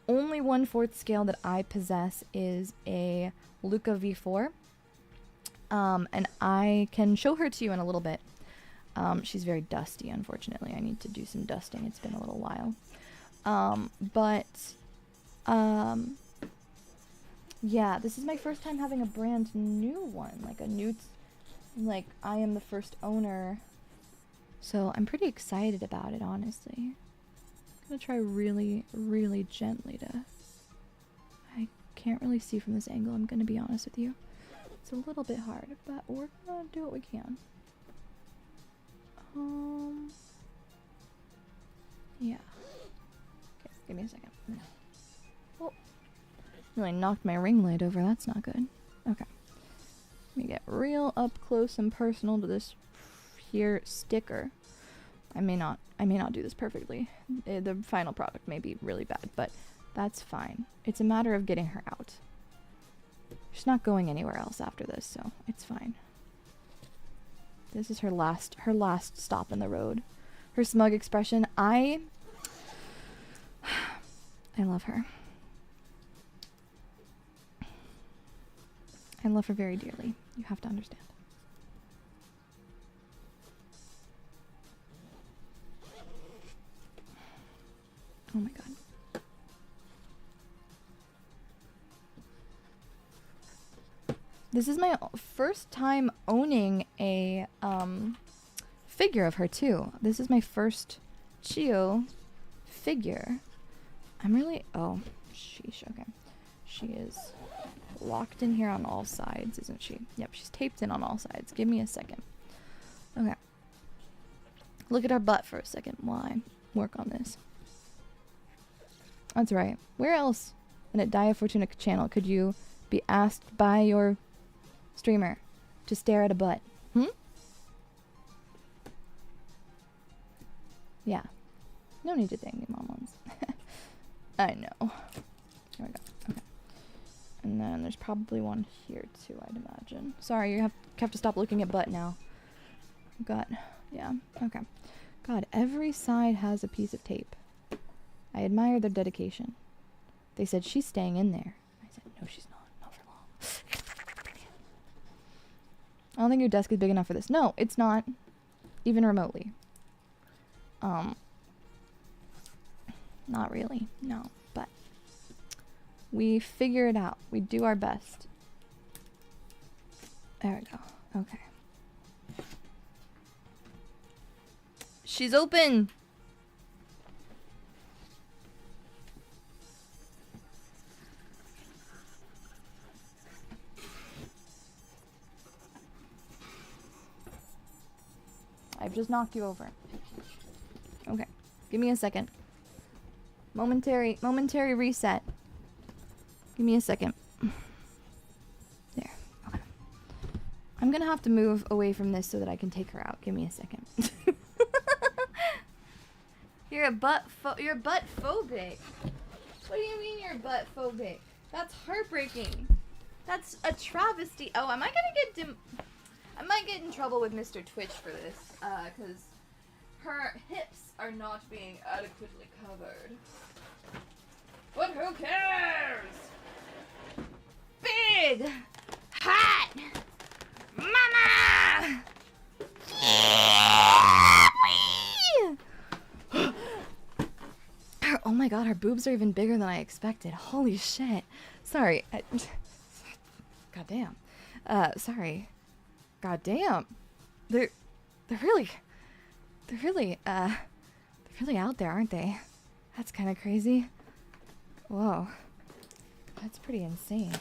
only 1/4 scale that I possess is a Luca V4, and I can show her to you in a little bit. She's very dusty, unfortunately. I need to do some dusting. It's been a little while. Yeah, this is my first time having a brand new one, like a new, like I am the first owner. So I'm pretty excited about it, honestly. I'm gonna try really, really gently to, I can't really see from this angle, I'm gonna be honest with you. It's a little bit hard, but we're gonna do what we can. Yeah. Okay, give me a second. Oh, really knocked my ring light over, that's not good. Okay. Let me get real up close and personal to this here sticker. I may not do this perfectly. The final product may be really bad, but that's fine. It's a matter of getting her out. She's not going anywhere else after this, so it's fine. This is her last stop in the road. Her smug expression. I love her. I love her very dearly. You have to understand. Oh my god. This is my first time owning a figure of her too. This is my first Chio figure. I'm really, oh, sheesh, okay. She is locked in here on all sides, isn't she? Yep, she's taped in on all sides. Give me a second. Okay. Look at her butt for a second while I work on this. That's right. Where else in a DaiyaFortuna channel could you be asked by your streamer to stare at a butt? Yeah. No need to thank me, Momons. I know. Here we go. Okay. And then there's probably one here too, I'd imagine. Sorry, you have to stop looking at butt now. Got, yeah, okay. God, every side has a piece of tape. I admire their dedication. They said, she's staying in there. I said, no, she's not. Not for long. I don't think your desk is big enough for this. No, it's not. Even remotely. Not really. No, but we figure it out. We do our best. There we go. Okay. She's open! I've just knocked you over. Okay. Give me a second. Momentary reset. Give me a second. There. Okay. I'm gonna have to move away from this so that I can take her out. Give me a second. You're butt phobic. What do you mean you're butt phobic? That's heartbreaking. That's a travesty. Oh, I might get in trouble with Mr. Twitch for this, because her hips are not being adequately covered. But who cares? Big! Hot! Mama! Oh my god, her boobs are even bigger than I expected. Holy shit. Sorry. Goddamn. Sorry. Goddamn. They're really out there, aren't they? That's kind of crazy. Whoa. That's pretty insane.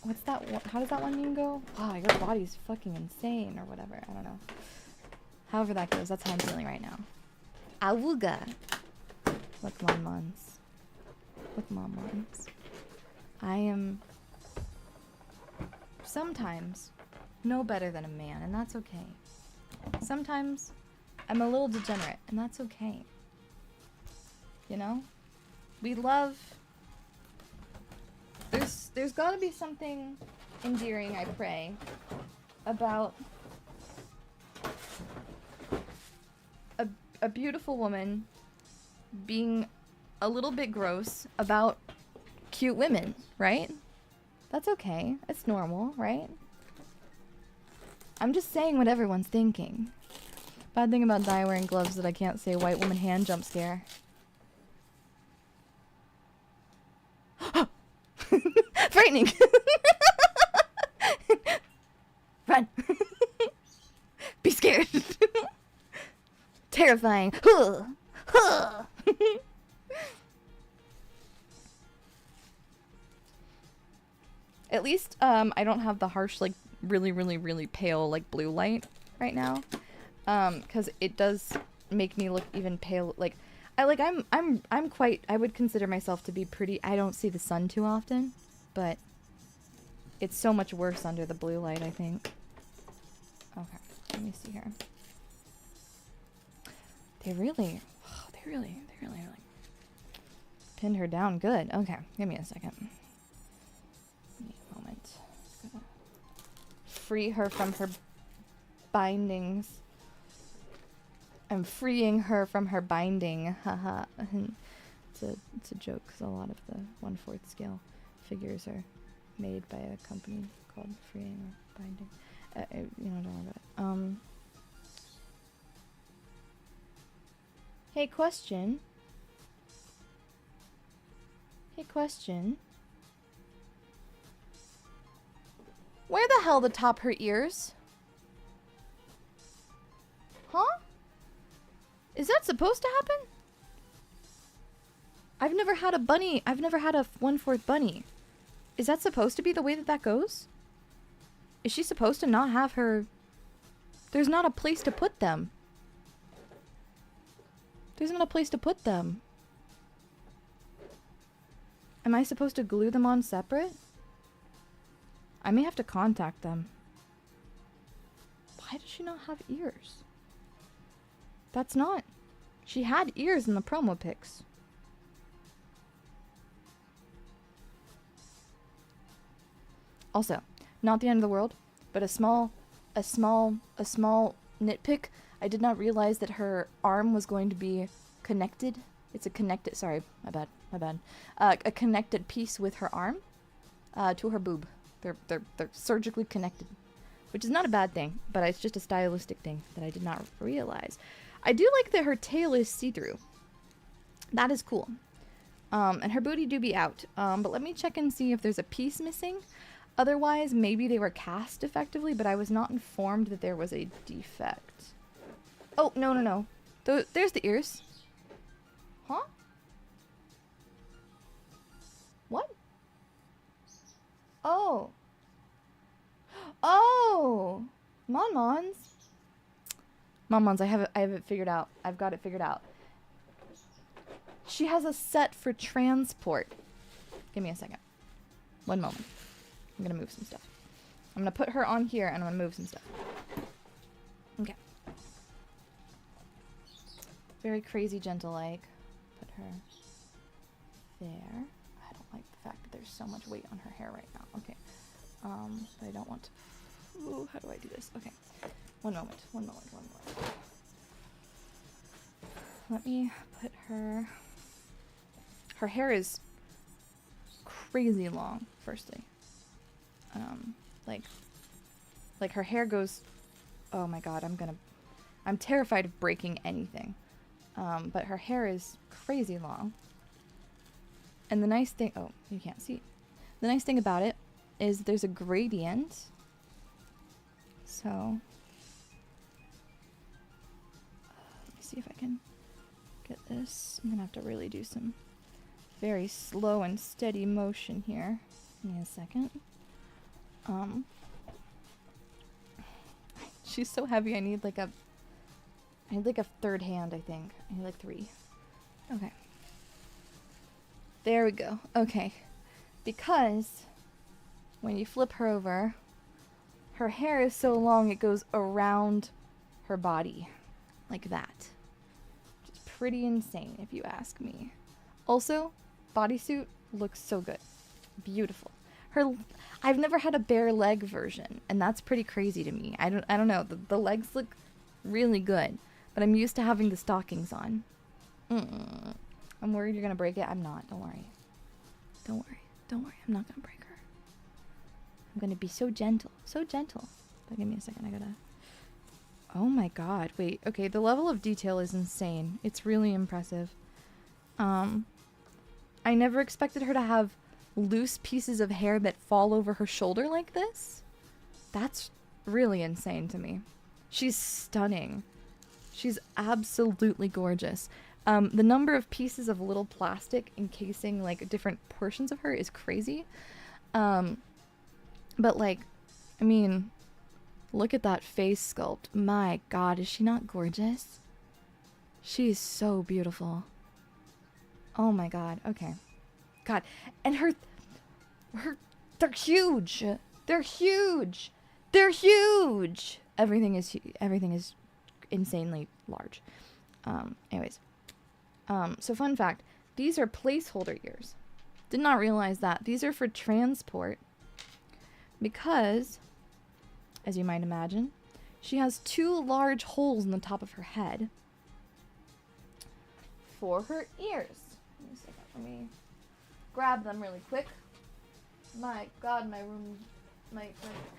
what's that one, how does that one meme go? Wow, your body's fucking insane or whatever. I don't know. However that goes, that's how I'm feeling right now. Awooga. Look, Mon-Mons. Look, Mon-Mons. I am sometimes no better than a man, and that's okay. Sometimes I'm a little degenerate, and that's okay. You know? We love... There's gotta be something endearing, I pray, about a beautiful woman being a little bit gross about cute women, right? That's okay. It's normal, right? I'm just saying what everyone's thinking. Bad thing about Daiya wearing gloves that I can't say white woman hand jump scare. Frightening! Run! Be scared! Terrifying! At least, I don't have the harsh, like, really pale, like, blue light right now. 'Cause it does make me look even pale, like, I'm quite, I would consider myself to be pretty, I don't see the sun too often, but it's so much worse under the blue light, I think. Okay, let me see here. They really, like, pinned her down good. Okay, give me a second. Give me a moment. Just gonna free her from her bindings. I'm freeing her from her binding. Haha. It's a joke because a lot of the 1/4 scale figures are made by a company called Freeing or Binding. You know, don't worry about it. Hey, question. Hey, question. Where the hell to top her ears? Huh? Is that supposed to happen? I've never had a bunny. I've never had a 1/4 bunny. Is that supposed to be the way that that goes? Is she supposed to not have her... There's not a place to put them. There's not a place to put them. Am I supposed to glue them on separate? I may have to contact them. Why does she not have ears? That's not... She had ears in the promo pics. Also, not the end of the world, but a small nitpick. I did not realize that her arm was going to be connected. It's a connected, sorry, my bad. A connected piece with her arm, to her boob. They're surgically connected, which is not a bad thing, but it's just a stylistic thing that I did not realize. I do like that her tail is see-through. That is cool. And her booty do be out. But let me check and see if there's a piece missing. Otherwise, maybe they were cast effectively, but I was not informed that there was a defect. Oh, no. There's the ears. Huh? What? Oh. Oh! Mon-Mons. Mon-Mons, I have it figured out. I've got it figured out. She has a set for transport. Give me a second. One moment. I'm gonna move some stuff. I'm gonna put her on here and I'm gonna move some stuff. Okay. Very crazy gentle-like. Put her there. I don't like the fact that there's so much weight on her hair right now. Okay. But I don't want to... Ooh, how do I do this? Okay. One moment. Let me put her... Her hair is crazy long, firstly. Like her hair goes... Oh my god, I'm terrified of breaking anything. But her hair is crazy long. And the nice thing... Oh, you can't see. The nice thing about it is there's a gradient. So... let me see if I can get this. I'm gonna have to really do some very slow and steady motion here. Give me a second. Um, she's so heavy. I need like a third hand, I think. I need like 3. Okay. There we go. Okay. Because when you flip her over, her hair is so long it goes around her body. Like that. Which is pretty insane if you ask me. Also, bodysuit looks so good. Beautiful. I've never had a bare leg version, and that's pretty crazy to me. I don't know. The legs look really good, but I'm used to having the stockings on. I'm worried you're gonna break it. I'm not. Don't worry. Don't worry. Don't worry. I'm not gonna break her. I'm gonna be so gentle. So gentle. But give me a second. I gotta... Oh my god. Wait. Okay, the level of detail is insane. It's really impressive. I never expected her to have loose pieces of hair that fall over her shoulder like this. That's really insane to me. She's stunning. She's absolutely gorgeous. The number of pieces of little plastic encasing like different portions of her is crazy. But like, I mean, look at that face sculpt. My god, is she not gorgeous? She's so beautiful. Oh my god. Okay. God, and they're huge. They're huge. They're huge. Everything is insanely large. Anyways, so fun fact: these are placeholder ears. Did not realize that these are for transport because, as you might imagine, she has 2 large holes in the top of her head for her ears. Give me a second. Let me grab them really quick. My god, my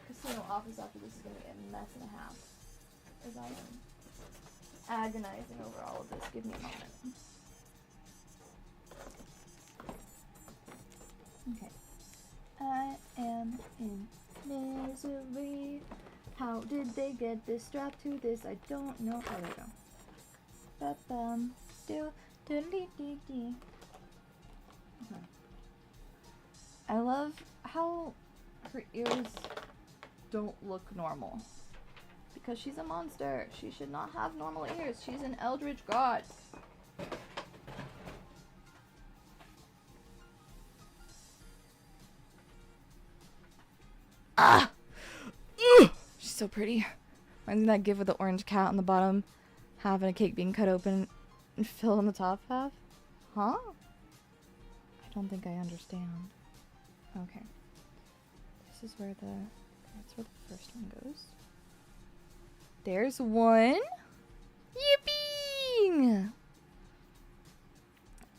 casino office after this is going to be a mess and a half. As I am agonizing over all of this. Give me a moment. Okay. I am in misery. How did they get this strap to this? I don't know. Oh, there we go. Ba-bum. Do-do-do-dee-dee. Okay. I love how her ears don't look normal. Because she's a monster. She should not have normal ears. She's an eldritch god. Ah! Ugh! She's so pretty. Reminds me of that gif with the orange cat on the bottom, having a cake being cut open and filled on the top half. Huh? I don't think I understand. Okay. This is where that's where the first one goes. There's one. Yippee!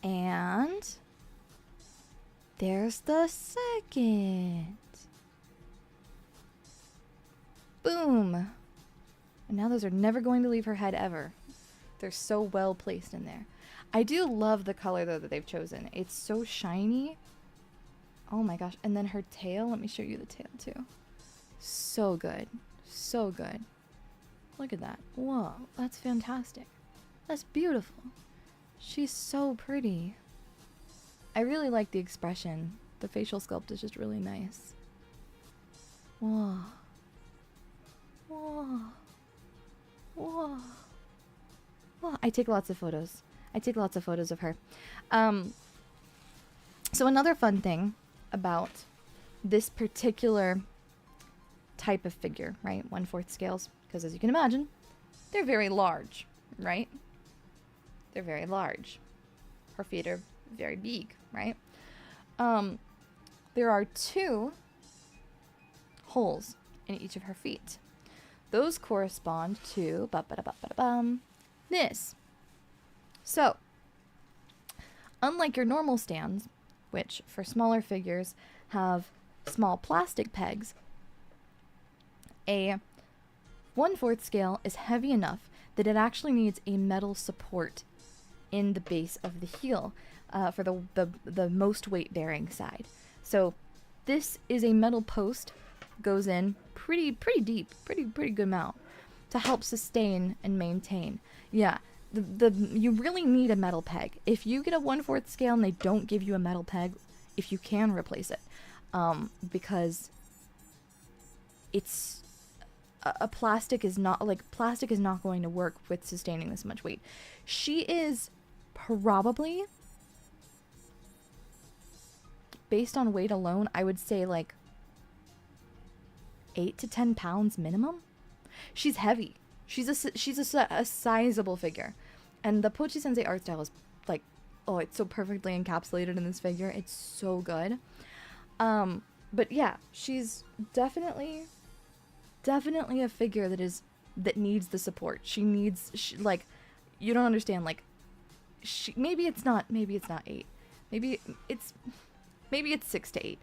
And there's the second. Boom. And now those are never going to leave her head ever. They're so well placed in there. I do love the color though that they've chosen. It's so shiny. Oh my gosh. And then her tail. Let me show you the tail too. So good. So good. Look at that. Whoa. That's fantastic. That's beautiful. She's so pretty. I really like the expression. The facial sculpt is just really nice. Whoa. Whoa. Whoa. Whoa. I take lots of photos. I take lots of photos of her. So another fun thing about this particular type of figure, right? 1/4 scales, because as you can imagine, they're very large, right? They're very large. Her feet are very big, right? There are 2 holes in each of her feet. Those correspond to this. So, unlike your normal stands, which for smaller figures have small plastic pegs, a 1/4 scale is heavy enough that it actually needs a metal support in the base of the heel for the most weight bearing side. So this is a metal post, goes in pretty deep, pretty good amount to help sustain and maintain. Yeah, you really need a metal peg. If you get a 1/4 scale and they don't give you a metal peg, if you can replace it, because it's a plastic is not going to work with sustaining this much weight. She is probably, based on weight alone, I would say like 8 to 10 pounds minimum. She's heavy. She's a sizable figure. And the Pochi Sensei art style is like, oh, it's so perfectly encapsulated in this figure. It's so good. But yeah, she's definitely a figure that needs the support. Like, you don't understand, like, maybe it's not 8. Maybe it's 6 to 8.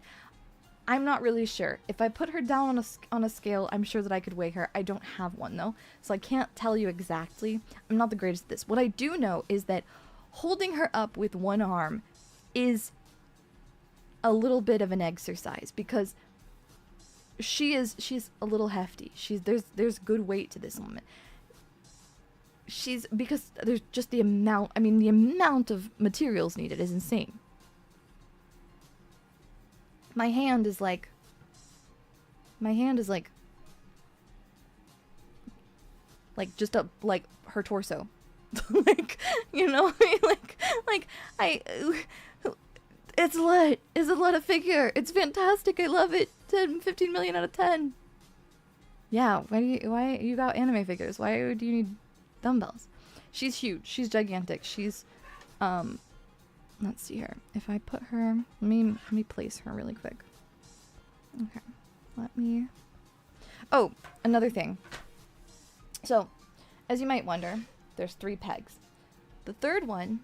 I'm not really sure. If I put her down on a scale, I'm sure that I could weigh her. I don't have one though, so I can't tell you exactly. I'm not the greatest at this. What I do know is that holding her up with one arm is a little bit of an exercise, because she's a little hefty. There's good weight to this woman. Because there's just the amount of materials needed is insane. My hand is like just her torso. Like, you know, it's a lot of figure. It's fantastic. I love it. 15 million out of 10. Yeah, why you got anime figures? Why do you need dumbbells? She's huge. She's gigantic. She's let's see here. If I put her, let me place her really quick. Okay. Oh, another thing. So, as you might wonder, there's 3 pegs. The third one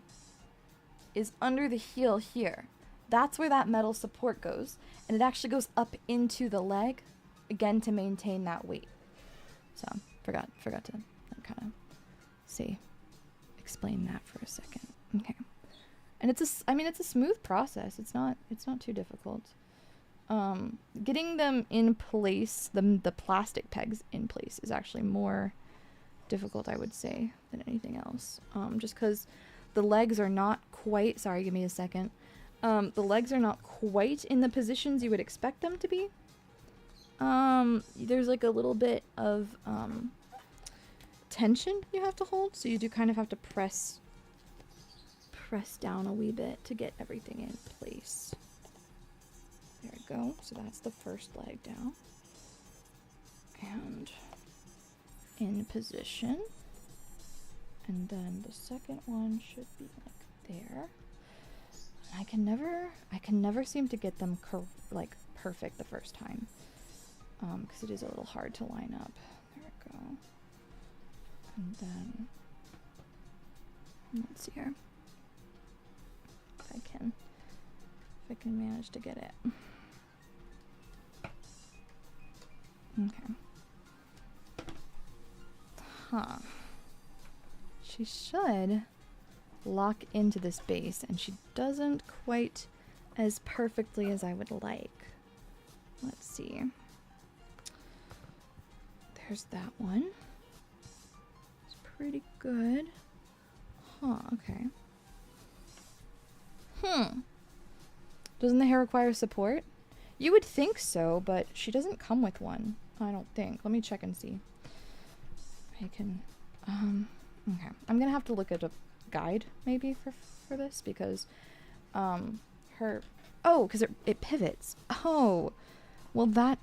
is under the heel here. That's where that metal support goes, and it actually goes up into the leg, again, to maintain that weight. So, forgot to kind of explain that for a second. Okay. And it's a smooth process. It's not too difficult. Getting them in place, the plastic pegs in place, is actually more difficult, I would say, than anything else. Just because the legs are not quite, sorry, give me a second. The legs are not quite in the positions you would expect them to be. There's like a little bit of tension you have to hold, so you do kind of have to press down a wee bit to get everything in place. There we go. So that's the first leg down. And in position. And then the second one should be like there. I can never seem to get them perfect the first time. Because it is a little hard to line up. There we go. And then let's see here. If I can manage to get it. Okay. Huh. She should lock into this base, and she doesn't quite as perfectly as I would like. Let's see. There's that one. It's pretty good. Huh, okay. Doesn't the hair require support? You would think so, but she doesn't come with one. I don't think. Let me check and see. I can, okay. I'm gonna have to look at a guide, maybe, for this, because, because it pivots. Oh! Well,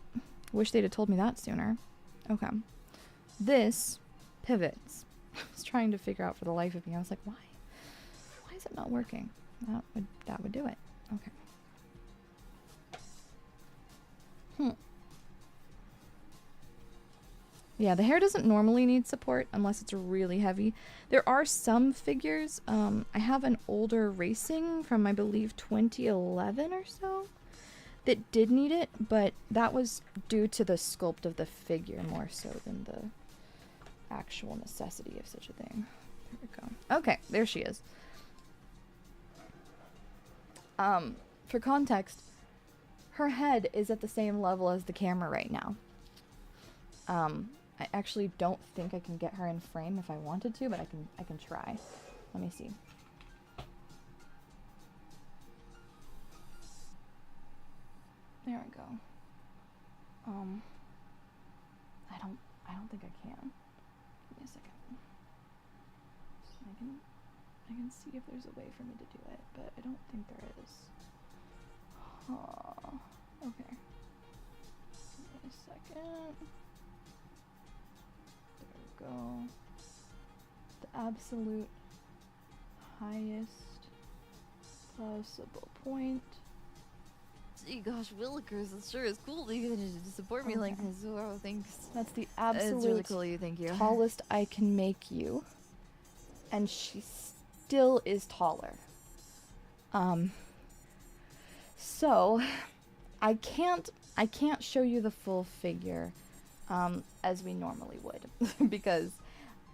wish they'd have told me that sooner. Okay. This pivots. I was trying to figure out for the life of me. I was like, why is it not working? That would do it. Okay. Yeah, the hair doesn't normally need support unless it's really heavy. There are some figures. I have an older racing from, I believe, 2011 or so that did need it, but that was due to the sculpt of the figure more so than the actual necessity of such a thing. There we go. Okay, there she is. For context, her head is at the same level as the camera right now. I actually don't think I can get her in frame if I wanted to, but I can try. Let me see. There we go. I don't think I can. Give me a second. I can see if there's a way for me to do it, but I don't think there is. Okay. Give me a second. There we go. The absolute highest possible point. Gee gosh, Willikers, it sure is cool that you're gonna support me like this. Oh, thanks. That's the absolute It's really cool of you, thank you. tallest I can make you. And she still is taller. So I can't show you the full figure as we normally would because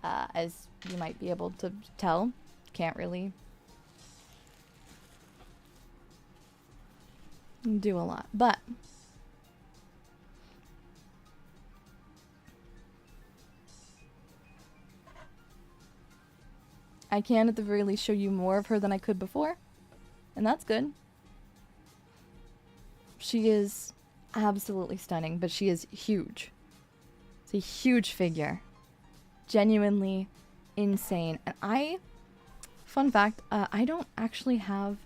as you might be able to tell, can't really do a lot, but I can at the very least show you more of her than I could before, and that's good. She is absolutely stunning, but she is huge. It's a huge figure. Genuinely insane. And fun fact, I don't actually have,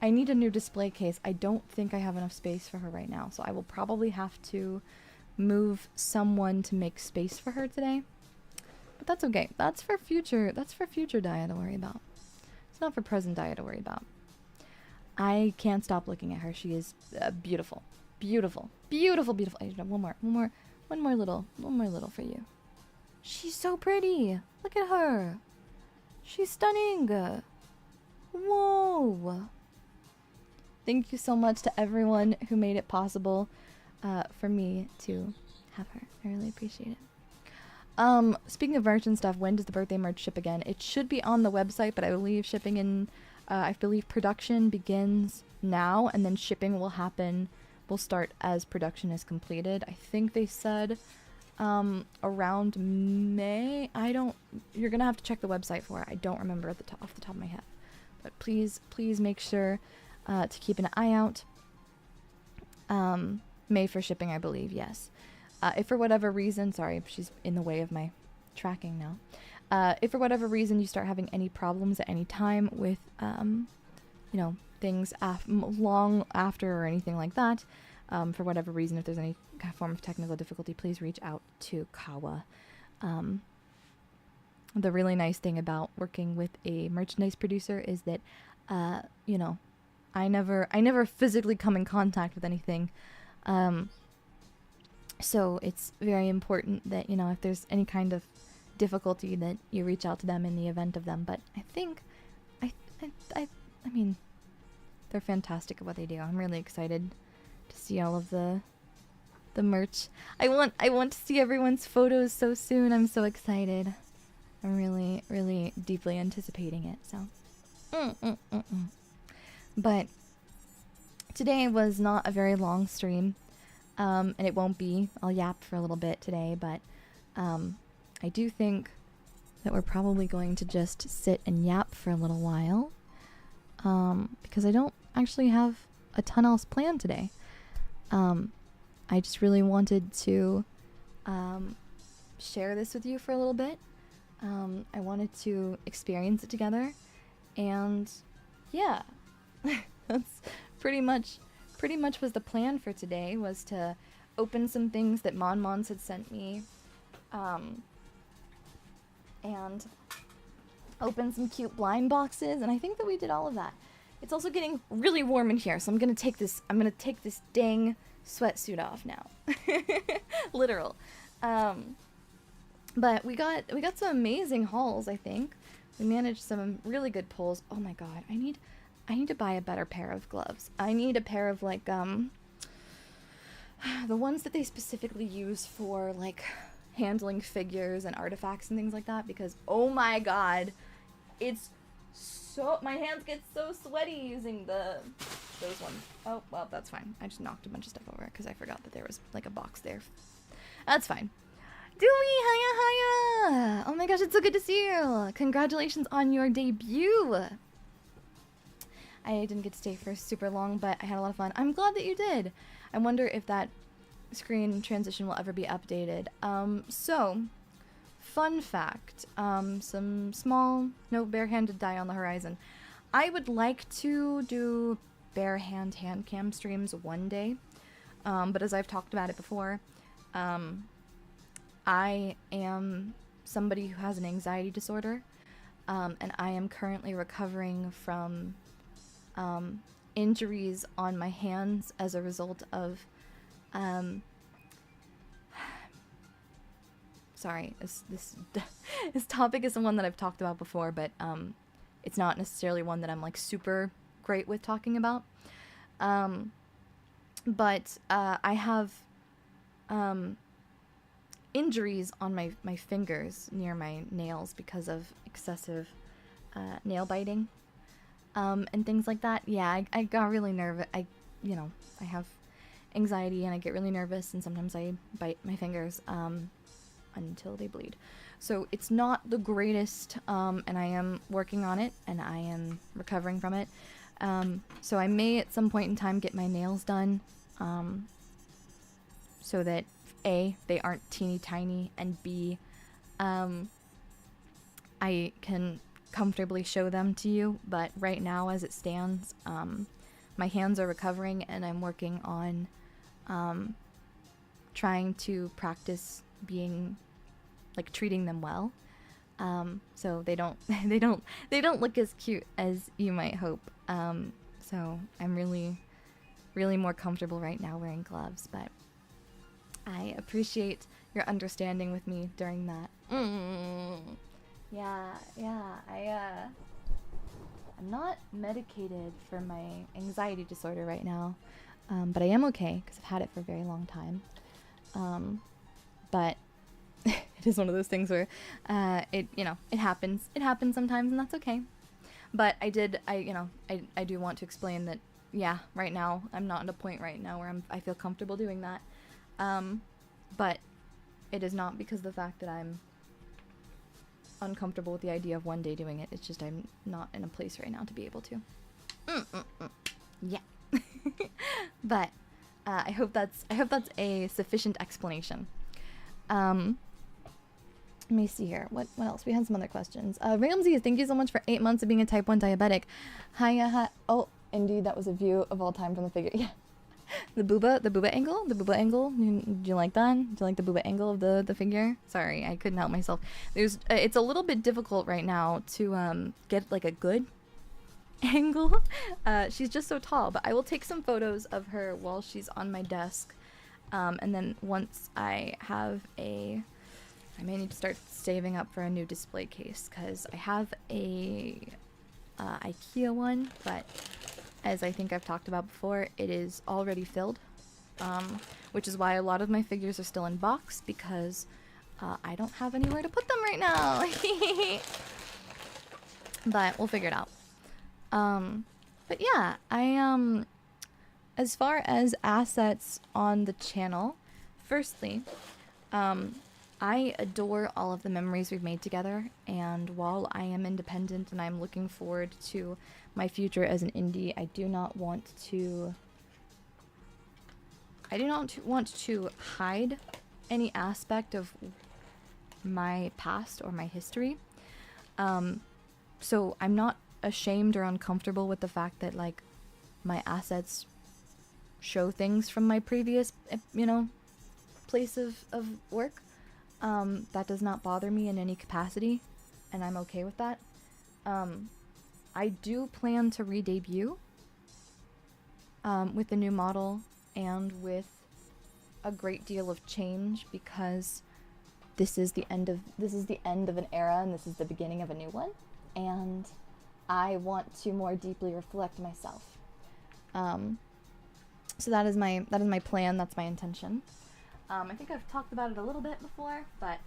I need a new display case. I don't think I have enough space for her right now, so I will probably have to move someone to make space for her today. But that's okay. That's for future Daiya to worry about. It's not for present Daiya to worry about. I can't stop looking at her. She is beautiful. Beautiful. Beautiful, beautiful. I just have one more little for you. She's so pretty. Look at her. She's stunning. Whoa. Thank you so much to everyone who made it possible for me to have her. I really appreciate it. Speaking of merch and stuff, when does the birthday merch ship again? It should be on the website, but I believe shipping in, I believe production begins now, and then shipping will start as production is completed. I think they said, around May. You're gonna have to check the website for it. I don't remember off the top of my head. But please make sure, to keep an eye out. May for shipping, I believe, yes. If for whatever reason, sorry, she's in the way of my tracking now. If for whatever reason you start having any problems at any time with, things long after or anything like that, for whatever reason, if there's any form of technical difficulty, please reach out to Kawa. The really nice thing about working with a merchandise producer is that, I never physically come in contact with anything. So it's very important that, if there's any kind of difficulty that you reach out to them in the event of them. But I think, I mean, they're fantastic at what they do. I'm really excited to see all of the merch. I want to see everyone's photos so soon. I'm so excited. I'm really, really deeply anticipating it. So, But today was not a very long stream. And it won't be. I'll yap for a little bit today, but I do think that we're probably going to just sit and yap for a little while, because I don't actually have a ton else planned today. I just really wanted to share this with you for a little bit. I wanted to experience it together, and yeah, that's pretty much was the plan for today, was to open some things that Mons had sent me, and open some cute blind boxes, and I think that we did all of that. It's also getting really warm in here, so I'm gonna take this dang sweatsuit off now. Literal. But we got some amazing hauls, I think. We managed some really good pulls. Oh my god, I need to buy a better pair of gloves. I need a pair of, like, the ones that they specifically use for, like, handling figures and artifacts and things like that, because, oh my god, it's so, my hands get so sweaty using those ones. Oh, well, that's fine. I just knocked a bunch of stuff over because I forgot that there was, like, a box there. That's fine. Dewey, hiya! Oh my gosh, it's so good to see you! Congratulations on your debut! I didn't get to stay for super long, but I had a lot of fun. I'm glad that you did. I wonder if that screen transition will ever be updated. So, fun fact, some small, no barehanded Daiya on the horizon. I would like to do bare-hand handcam streams one day, but as I've talked about it before, I am somebody who has an anxiety disorder, and I am currently recovering from injuries on my hands as a result of sorry, this topic is the one that I've talked about before, but it's not necessarily one that I'm like super great with talking about. But I have injuries on my fingers near my nails because of excessive nail biting and things like that. Yeah, I got really nervous. I have anxiety and I get really nervous, and sometimes I bite my fingers until they bleed. So it's not the greatest, and I am working on it, and I am recovering from it. So I may at some point in time get my nails done, so that A, they aren't teeny tiny, and B, I can comfortably show them to you. But right now, as it stands, my hands are recovering, and I'm working on trying to practice being like treating them well, so they don't they don't look as cute as you might hope. So I'm really more comfortable right now wearing gloves, but I appreciate your understanding with me during that. Yeah, I'm not medicated for my anxiety disorder right now, but I am okay because I've had it for a very long time. But it is one of those things where it happens sometimes, and that's okay. But I do want to explain that, yeah, right now I'm not at a point right now where I feel comfortable doing that. But it is not because of the fact that I'm uncomfortable with the idea of one day doing it. It's just I'm not in a place right now to be able to. Yeah. But I hope that's a sufficient explanation. Let me see here. What else? We had some other questions. Ramsey, thank you so much for 8 months of being a type 1 diabetic. Hi. Oh, indeed, that was a view of all time from the figure. Yeah. The booba angle? Do you like that? Do you like the booba angle of the figure? Sorry, I couldn't help myself. It's a little bit difficult right now to get like a good angle. She's just so tall, but I will take some photos of her while she's on my desk. And then once I have I may need to start saving up for a new display case, because I have a IKEA one, but as I think I've talked about before, it is already filled, which is why a lot of my figures are still in box, because I don't have anywhere to put them right now. But we'll figure it out. But yeah, as far as assets on the channel, firstly, I adore all of the memories we've made together, and while I am independent and I'm looking forward to my future as an indie, I do not want to hide any aspect of my past or my history. So I'm not ashamed or uncomfortable with the fact that, like, my assets show things from my previous, place of work. That does not bother me in any capacity, and I'm okay with that. I do plan to re-debut with a new model and with a great deal of change, because this is the end of an era, and this is the beginning of a new one, and I want to more deeply reflect myself. So that is my plan. That's my intention. I think I've talked about it a little bit before, but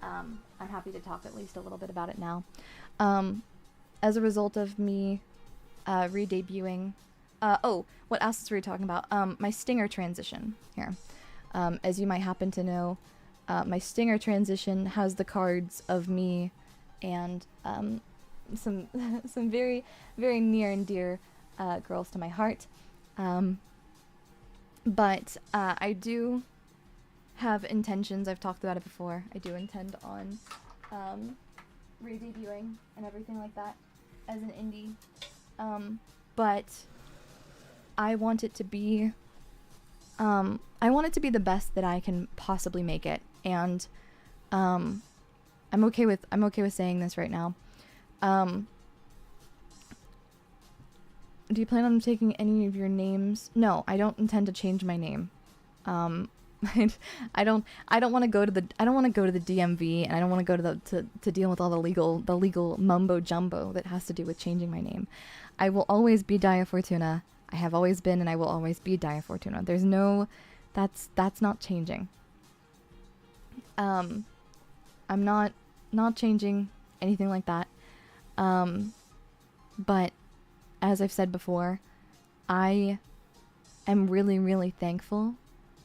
I'm happy to talk at least a little bit about it now. As a result of me re-debuting, what assets were we talking about? My stinger transition here. As you might happen to know, my stinger transition has the cards of me and some very, very near and dear girls to my heart. But I do have intentions. I've talked about it before. I do intend on re-debuting and everything like that as an indie. But I want it to be the best that I can possibly make it, and I'm okay with saying this right now. Do you plan on taking any of your names? No, I don't intend to change my name. I don't want to go to the DMV, and I don't want to go to deal with all the legal mumbo jumbo that has to do with changing my name. I will always be DaiyaFortuna. I have always been, and I will always be DaiyaFortuna. There's no, that's not changing. I'm not changing anything like that. But as I've said before, I am really, really thankful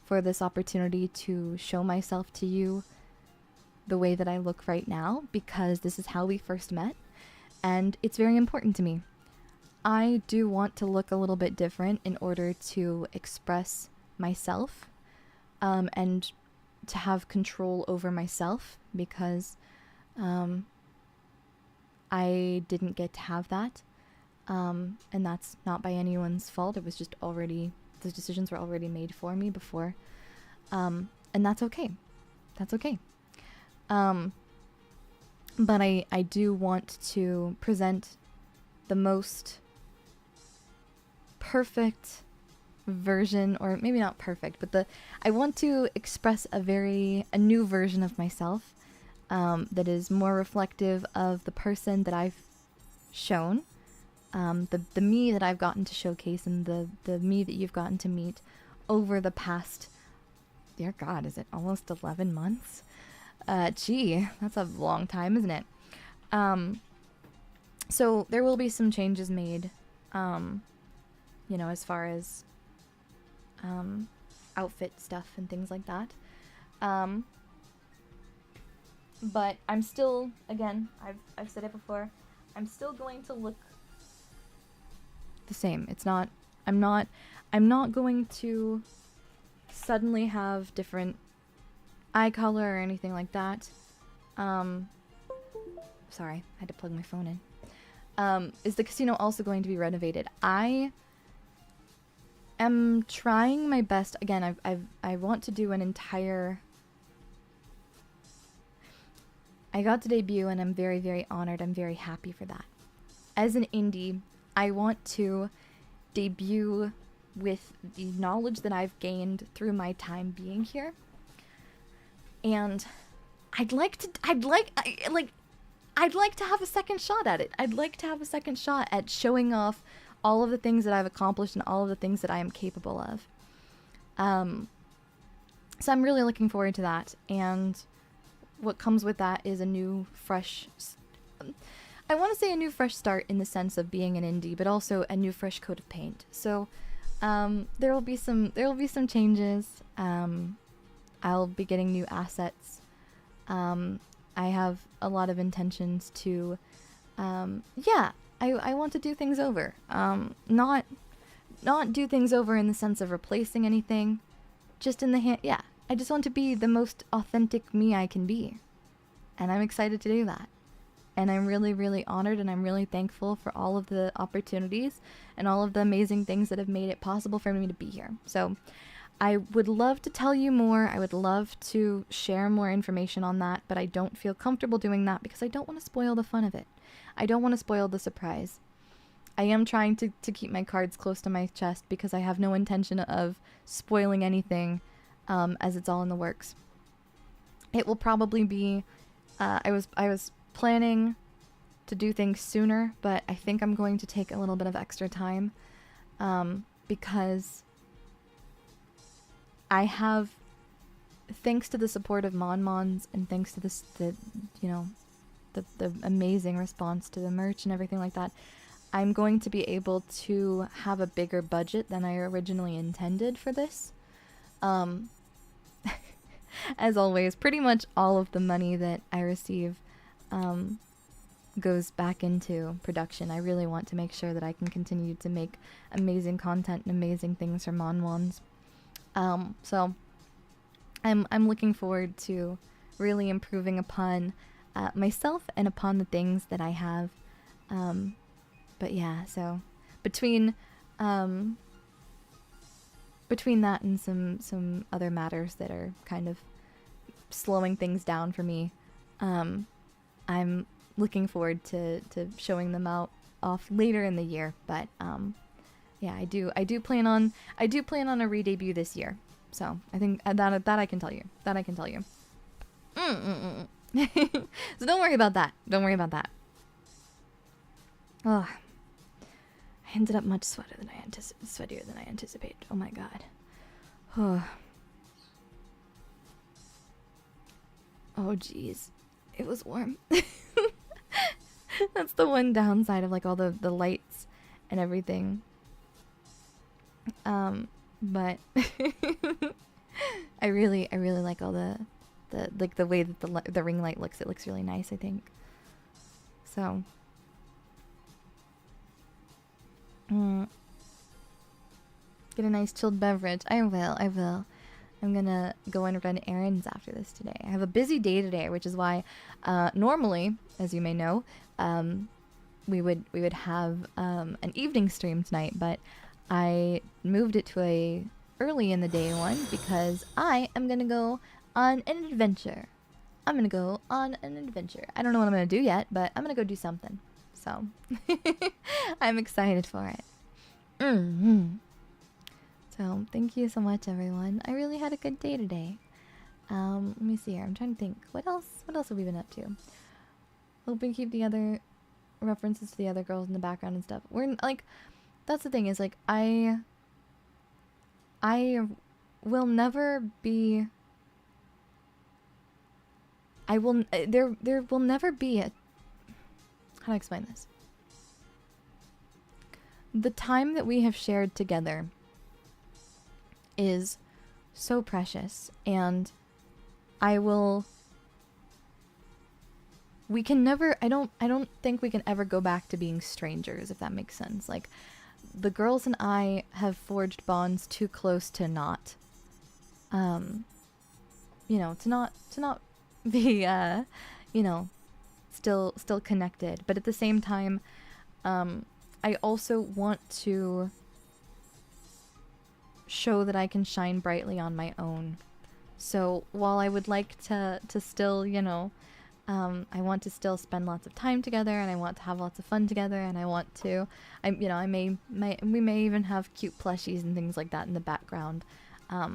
for this opportunity to show myself to you the way that I look right now, because this is how we first met, and it's very important to me. I do want to look a little bit different in order to express myself, and to have control over myself, because I didn't get to have that, and that's not by anyone's fault. It was just already, the decisions were already made for me before, and that's okay. That's okay. But I do want to present the most perfect version, or maybe not perfect, but I want to express a new version of myself, that is more reflective of the person that I've shown, the me that I've gotten to showcase, and the me that you've gotten to meet over the past, dear God, is it almost 11 months? Gee, that's a long time, isn't it? So there will be some changes made, you know, as far as outfit stuff and things like that. But I'm still, again, I've said it before, I'm still going to look the same. It's not, I'm not going to suddenly have different eye color or anything like that. Sorry, I had to plug my phone in. Is the casino also going to be renovated? I am trying my best. Again, I want to do an entire... I got to debut, and I'm very, very honored. I'm very happy for that. As an indie, I want to debut with the knowledge that I've gained through my time being here. And I'd like to have a second shot at it. I'd like to have a second shot at showing off all of the things that I've accomplished and all of the things that I am capable of. So I'm really looking forward to that, and what comes with that is a new, fresh... I want to say a new, fresh start in the sense of being an indie, but also a new, fresh coat of paint. So there will be some changes. I'll be getting new assets. I have a lot of intentions to, I want to do things over. Not do things over in the sense of replacing anything, just in the I just want to be the most authentic me I can be. And I'm excited to do that. And I'm really, really honored, and I'm really thankful for all of the opportunities and all of the amazing things that have made it possible for me to be here. So I would love to tell you more. I would love to share more information on that, but I don't feel comfortable doing that because I don't want to spoil the fun of it. I don't want to spoil the surprise. I am trying to keep my cards close to my chest because I have no intention of spoiling anything, as it's all in the works. It will probably be, I was planning to do things sooner, but I think I'm going to take a little bit of extra time, because I have, thanks to the support of Mon-Mons and thanks to the amazing response to the merch and everything like that, I'm going to be able to have a bigger budget than I originally intended for this. As always, pretty much all of the money that I receive goes back into production. I really want to make sure that I can continue to make amazing content and amazing things for Mon-Mons. So I'm looking forward to really improving upon myself and upon the things that I have. But yeah, so between that and some other matters that are kind of slowing things down for me, I'm looking forward to showing them off later in the year. But yeah, I do plan on a re-debut this year. So I think that I can tell you. That I can tell you. So don't worry about that. Don't worry about that. Oh, I ended up much sweatier than I anticipated. Oh my god. Oh. Oh jeez. It was warm. That's the one downside of like all the lights and everything. But I really like all the like the way that the ring light looks. It looks really nice, I think. So get a nice chilled beverage. I will. I'm gonna go and run errands after this today. I have a busy day today, which is why normally, as you may know, we would have an evening stream tonight, but I moved it to a early in the day one because I am gonna go on an adventure. I don't know what I'm gonna do yet, but I'm gonna go do something. So I'm excited for it. So thank you so much, everyone. I really had a good day today. Let me see here. I'm trying to think. What else have we been up to? Hoping to keep the other references to the other girls in the background and stuff. We're like, that's the thing is like I will never be. There will never be a. How do I explain this? The time that we have shared together is so precious, and we can never, I don't think we can ever go back to being strangers, if that makes sense. Like, the girls and I have forged bonds too close to not, you know, to not be, you know, still connected. But at the same time, I also want to show that I can shine brightly on my own. So while I would like to still, you know, I want to still spend lots of time together, and I want to have lots of fun together, and I want to, we may even have cute plushies and things like that in the background. I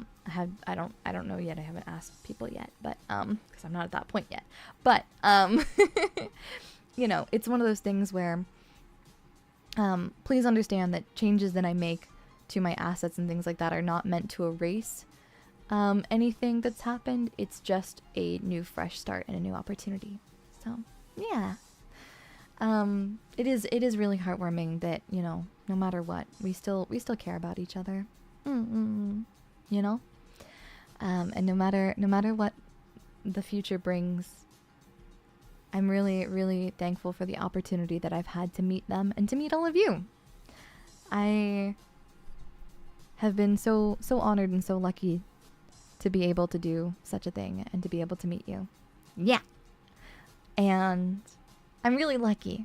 don't know yet. I haven't asked people yet, but because I'm not at that point yet. But you know, it's one of those things where please understand that changes that I make to my assets and things like that are not meant to erase anything that's happened. It's just a new fresh start and a new opportunity. So yeah, it is really heartwarming that, you know, no matter what, we still care about each other. You know, and no matter what the future brings, I'm really thankful for the opportunity that I've had to meet them and to meet all of you. I have been so honored and so lucky to be able to do such a thing and to be able to meet you. Yeah. And I'm really lucky.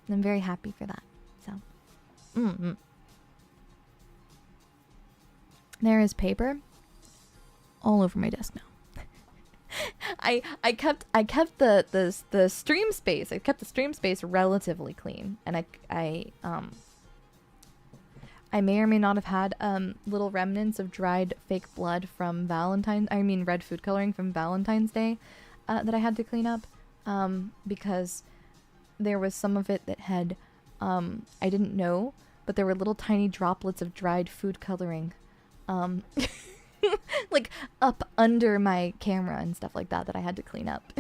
And I'm very happy for that. So, there is paper all over my desk now. I kept the stream space. I kept the stream space relatively clean, and I may or may not have had little remnants of dried fake blood from red food coloring from Valentine's Day that I had to clean up because there was some of it that had I didn't know, but there were little tiny droplets of dried food coloring like up under my camera and stuff like that I had to clean up.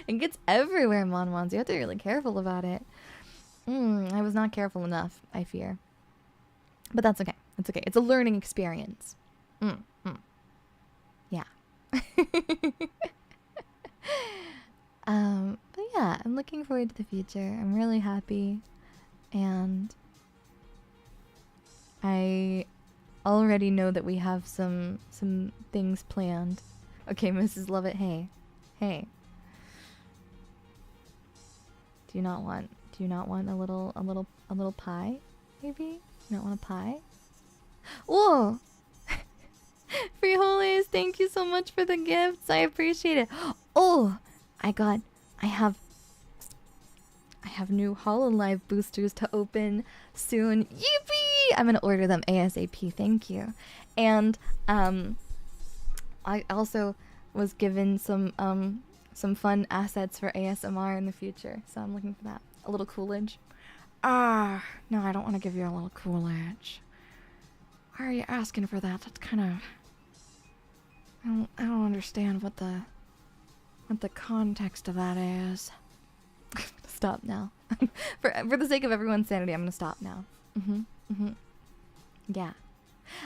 It gets everywhere, Monmons. You have to be really careful about it. I was not careful enough, I fear. But that's okay. It's okay. It's a learning experience. Yeah. But yeah, I'm looking forward to the future. I'm really happy. And I already know that we have some things planned. Okay, Mrs. Lovett, hey. Hey. Do you not want a little pie? Maybe? You don't want a pie? Whoa! Frijoles, thank you so much for the gifts. I appreciate it. Oh, I have new HoloLive boosters to open soon. Yippee! I'm gonna order them ASAP. Thank you. And I also was given some fun assets for ASMR in the future, so I'm looking for that. A little Coolidge. No, I don't want to give you a little Coolidge. Why are you asking for that? That's kind of... I don't understand what the context of that is. I'm gonna stop now. for the sake of everyone's sanity, I'm gonna stop now. Yeah.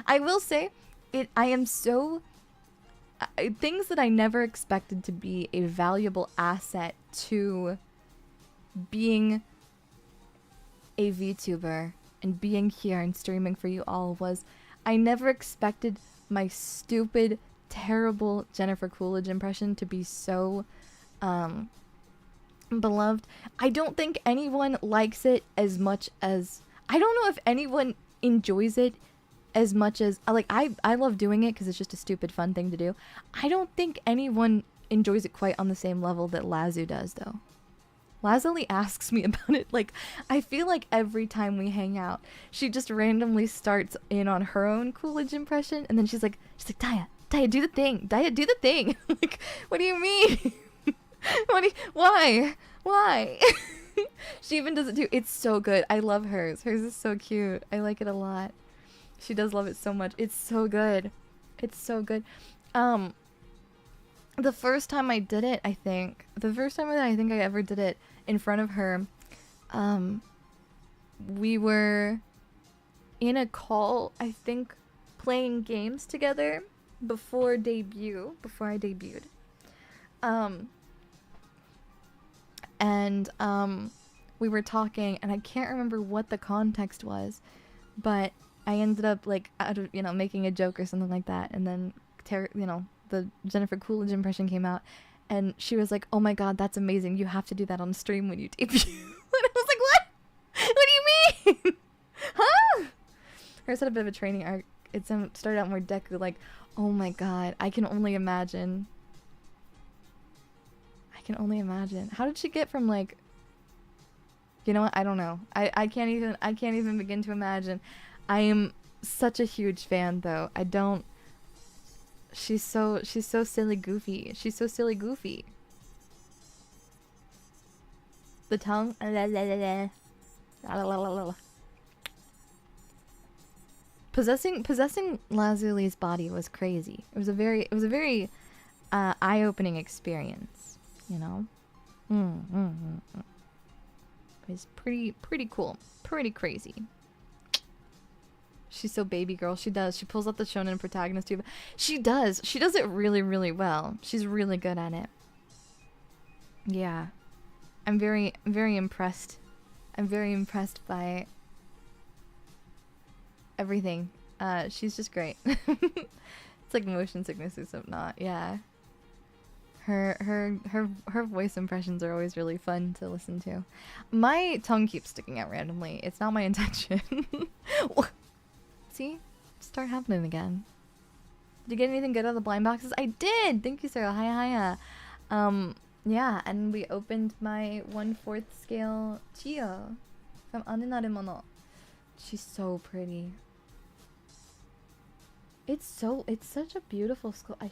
I will say, I am so... things that I never expected to be a valuable asset to being a VTuber and being here and streaming for you all was I never expected my stupid, terrible Jennifer Coolidge impression to be so beloved. I don't think anyone likes it as much as... I don't know if anyone enjoys it as much as... Like, I love doing it because it's just a stupid fun thing to do. I don't think anyone enjoys it quite on the same level that Lazu does, though. Lazuli asks me about it. Like, I feel like every time we hang out, she just randomly starts in on her own Coolidge impression, and then she's like, Daiya, do the thing. Daiya, do the thing. Like, what do you mean? Why? She even does it too. It's so good. I love hers. Hers is so cute. I like it a lot. She does love it so much. It's so good. It's so good. The first time I did it, I think I ever did it in front of her, we were in a call, I think, playing games together before I debuted. We were talking, and I can't remember what the context was, but I ended up, like, making a joke or something like that, and then, the Jennifer Coolidge impression came out, and she was like, oh my god, that's amazing, you have to do that on stream when you debut. And I was like, what do you mean? Huh? Hers had a bit of a training arc. It started out more Deku, like, oh my god, I can only imagine. How did she get from, like, you know what, I don't know. I can't even begin to imagine. I am such a huge fan, though. She's so silly goofy. The tongue. Possessing Lazuli's body was crazy. It was a very eye-opening experience, you know? It was pretty cool. Pretty crazy. She's so baby girl. She pulls out the shonen protagonist too. She does it really, really well. She's really good at it. Yeah. I'm very impressed. I'm very impressed by everything. She's just great. It's like motion sickness or something. Yeah. Her voice impressions are always really fun to listen to. My tongue keeps sticking out randomly. It's not my intention. See? Start happening again. Did you get anything good out of the blind boxes? I did! Thank you, Sarah. Hiya. Yeah, and we opened my 1/4 scale Chiyo from Anenarumono. She's so pretty. It's such a beautiful skull. I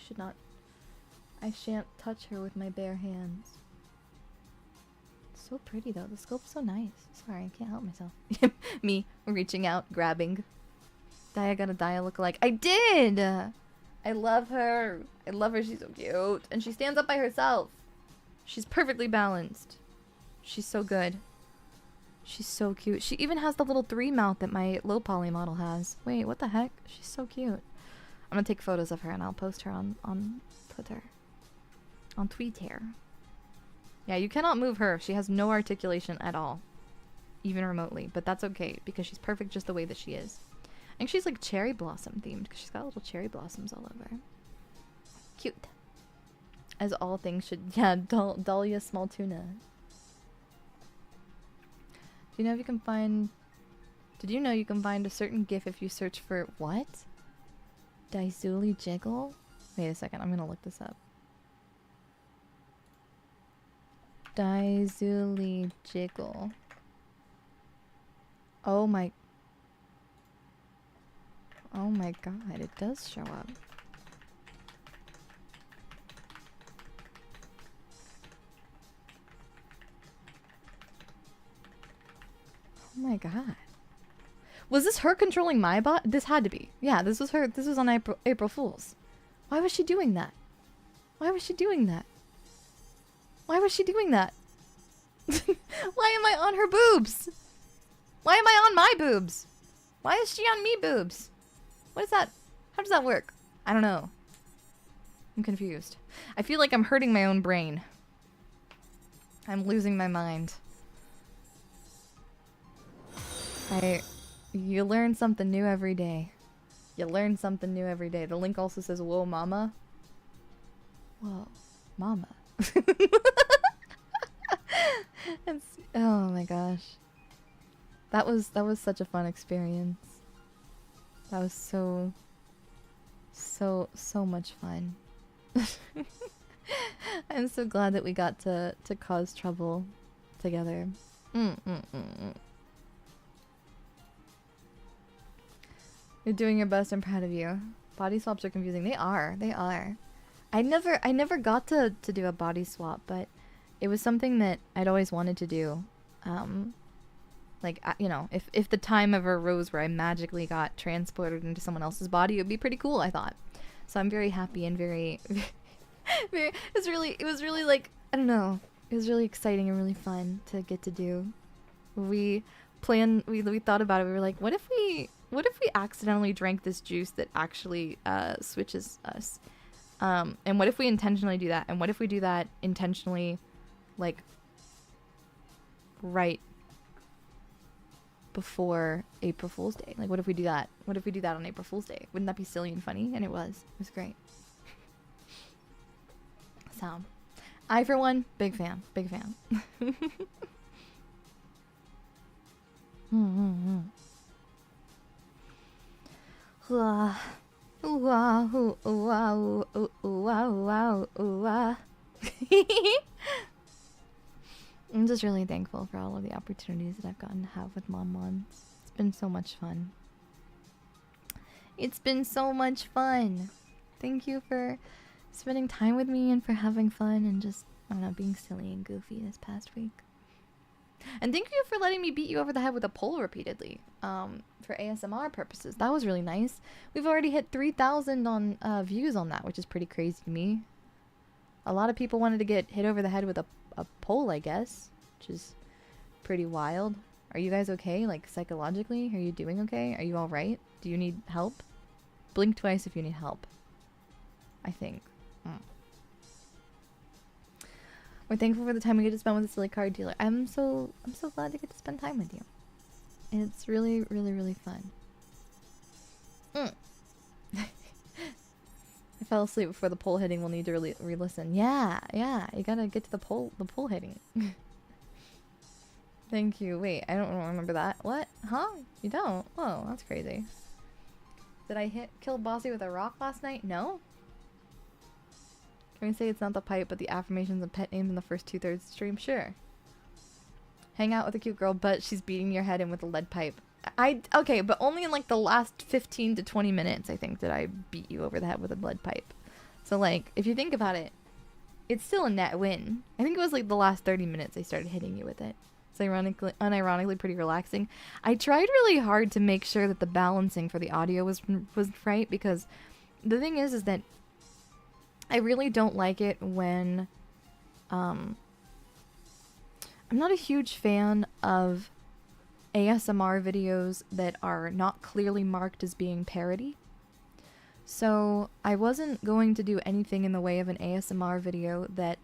shan't touch her with my bare hands. So pretty though. The sculpt's so nice. Sorry, I can't help myself. Me reaching out, grabbing. Daiya got a Daiya lookalike. I did! I love her. She's so cute. And she stands up by herself. She's perfectly balanced. She's so good. She's so cute. She even has the little 3 mouth that my low poly model has. Wait, what the heck? She's so cute. I'm gonna take photos of her and I'll post her on Twitter. On Twitter. Yeah, you cannot move her. She has no articulation at all. Even remotely. But that's okay, because she's perfect just the way that she is. think she's like cherry blossom themed because she's got little cherry blossoms all over. Cute. As all things should. Yeah, Dahlia small tuna. Do you know if you can find... Did you know you can find a certain GIF if you search for... What? Daiyabolical? Wait a second, I'm gonna look this up. Daiyabolical. Oh my... Oh my god, it does show up. Oh my god. Was this her controlling my bot? This had to be. Yeah, this was her. This was on April Fool's. Why was she doing that? Why was she doing that? Why was she doing that? Why am I on her boobs? Why am I on my boobs? Why is she on me boobs? What is that? How does that work? I don't know. I'm confused. I feel like I'm hurting my own brain. I'm losing my mind. You learn something new every day. You learn something new every day. The link also says, "Whoa, mama." Whoa, mama. Oh my gosh. That was such a fun experience. That was so much fun. I'm so glad that we got to cause trouble together. You're doing your best. I'm proud of you. Body swaps are confusing. They are. They are. I never got to do a body swap, but it was something that I'd always wanted to do. Like, you know, if the time ever arose where I magically got transported into someone else's body, it would be pretty cool, I thought. So I'm very happy and very, very, it was really like, I don't know, it was really exciting and really fun to get to do. We thought about it. We were like, what if we accidentally drank this juice that actually switches us? And what if we intentionally do that? And what if we do that intentionally, like, right before April Fool's Day? Like, what if we do that? What if we do that on April Fool's Day? Wouldn't that be silly and funny? And it was great. So, I, for one, big fan. Big fan. I'm just really thankful for all of the opportunities that I've gotten to have with Mons. It's been so much fun. It's been so much fun. Thank you for spending time with me and for having fun and just, I don't know, being silly and goofy this past week. And thank you for letting me beat you over the head with a pole repeatedly, for ASMR purposes. That was really nice. We've already hit 3,000 on views on that, which is pretty crazy to me. A lot of people wanted to get hit over the head with a pole, I guess, which is pretty wild. Are you guys okay? Like, psychologically? Are you doing okay? Are you alright? Do you need help? Blink twice if you need help. I think. We're thankful for the time we get to spend with a silly card dealer. I'm so glad to get to spend time with you. It's really, really, really fun. I fell asleep before the pole hitting. We'll need to re-listen. Yeah, you gotta get to the pole hitting. Thank you. Wait, I don't remember that. What? Huh? You don't? Whoa, that's crazy. Did I kill Bossy with a rock last night? No? Can we say it's not the pipe, but the affirmations and pet names in the first 2/3 of the stream? Sure. Hang out with a cute girl, but she's beating your head in with a lead pipe. Okay, but only in like the last 15 to 20 minutes, I think, did I beat you over the head with a lead pipe. So like, if you think about it, it's still a net win. I think it was like the last 30 minutes I started hitting you with it. It's unironically pretty relaxing. I tried really hard to make sure that the balancing for the audio was right, because the thing is that I really don't like it when, I'm not a huge fan of ASMR videos that are not clearly marked as being parody. So I wasn't going to do anything in the way of an ASMR video that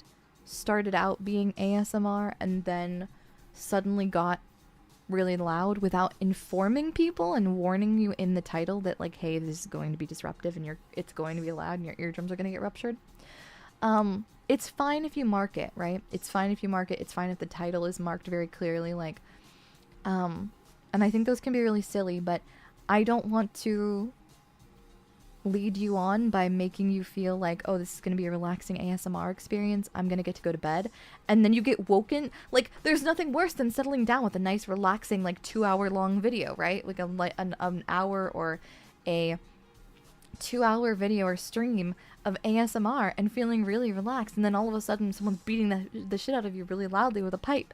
started out being ASMR and then suddenly got really loud without informing people and warning you in the title that like, hey, this is going to be disruptive and it's going to be loud and your eardrums are going to get ruptured. It's fine if you mark it, right? It's fine if you mark it. It's fine if the title is marked very clearly, like, and I think those can be really silly, but I don't want to lead you on by making you feel like, oh, this is going to be a relaxing ASMR experience. I'm going to get to go to bed. And then you get woken. Like, there's nothing worse than settling down with a nice, relaxing, like, 2-hour long video, right? Like, an hour or a 2-hour video or stream of ASMR and feeling really relaxed. And then all of a sudden, someone's beating the shit out of you really loudly with a pipe.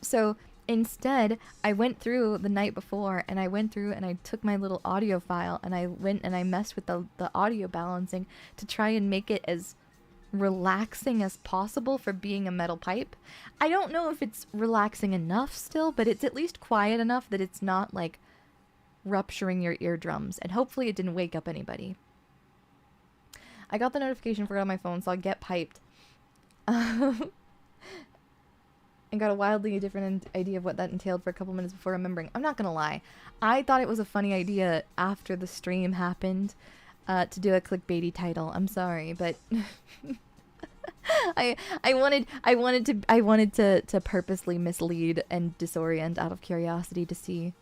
So instead, I went through the night before and I went through and I took my little audio file and I went and I messed with the audio balancing to try and make it as relaxing as possible for being a metal pipe. I don't know if it's relaxing enough still, but it's at least quiet enough that it's not like rupturing your eardrums, and hopefully it didn't wake up anybody. I got the notification for it on my phone, so I'll get piped. And got a wildly different idea of what that entailed for a couple minutes before remembering. I'm not gonna lie, I thought it was a funny idea after the stream happened to do a clickbaity title. I'm sorry, but I wanted to purposely mislead and disorient out of curiosity to see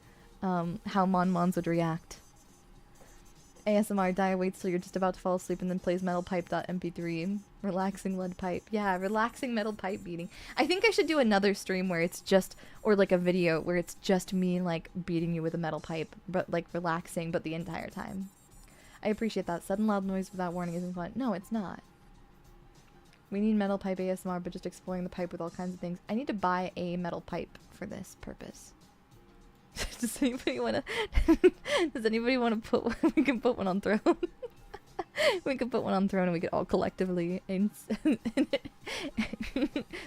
how Mons would react. ASMR, Daiya waits till you're just about to fall asleep and then plays metal pipe.mp3. Relaxing lead pipe. Yeah, relaxing metal pipe beating. I think I should do another stream where it's just, or like a video where it's just me like beating you with a metal pipe, but like relaxing, but the entire time. I appreciate that. Sudden loud noise without warning isn't fun. No, it's not. We need metal pipe ASMR, but just exploring the pipe with all kinds of things. I need to buy a metal pipe for this purpose. Does anybody want to? Does anybody want to put one? We can put one on throne. We could put one on throne, and we could all collectively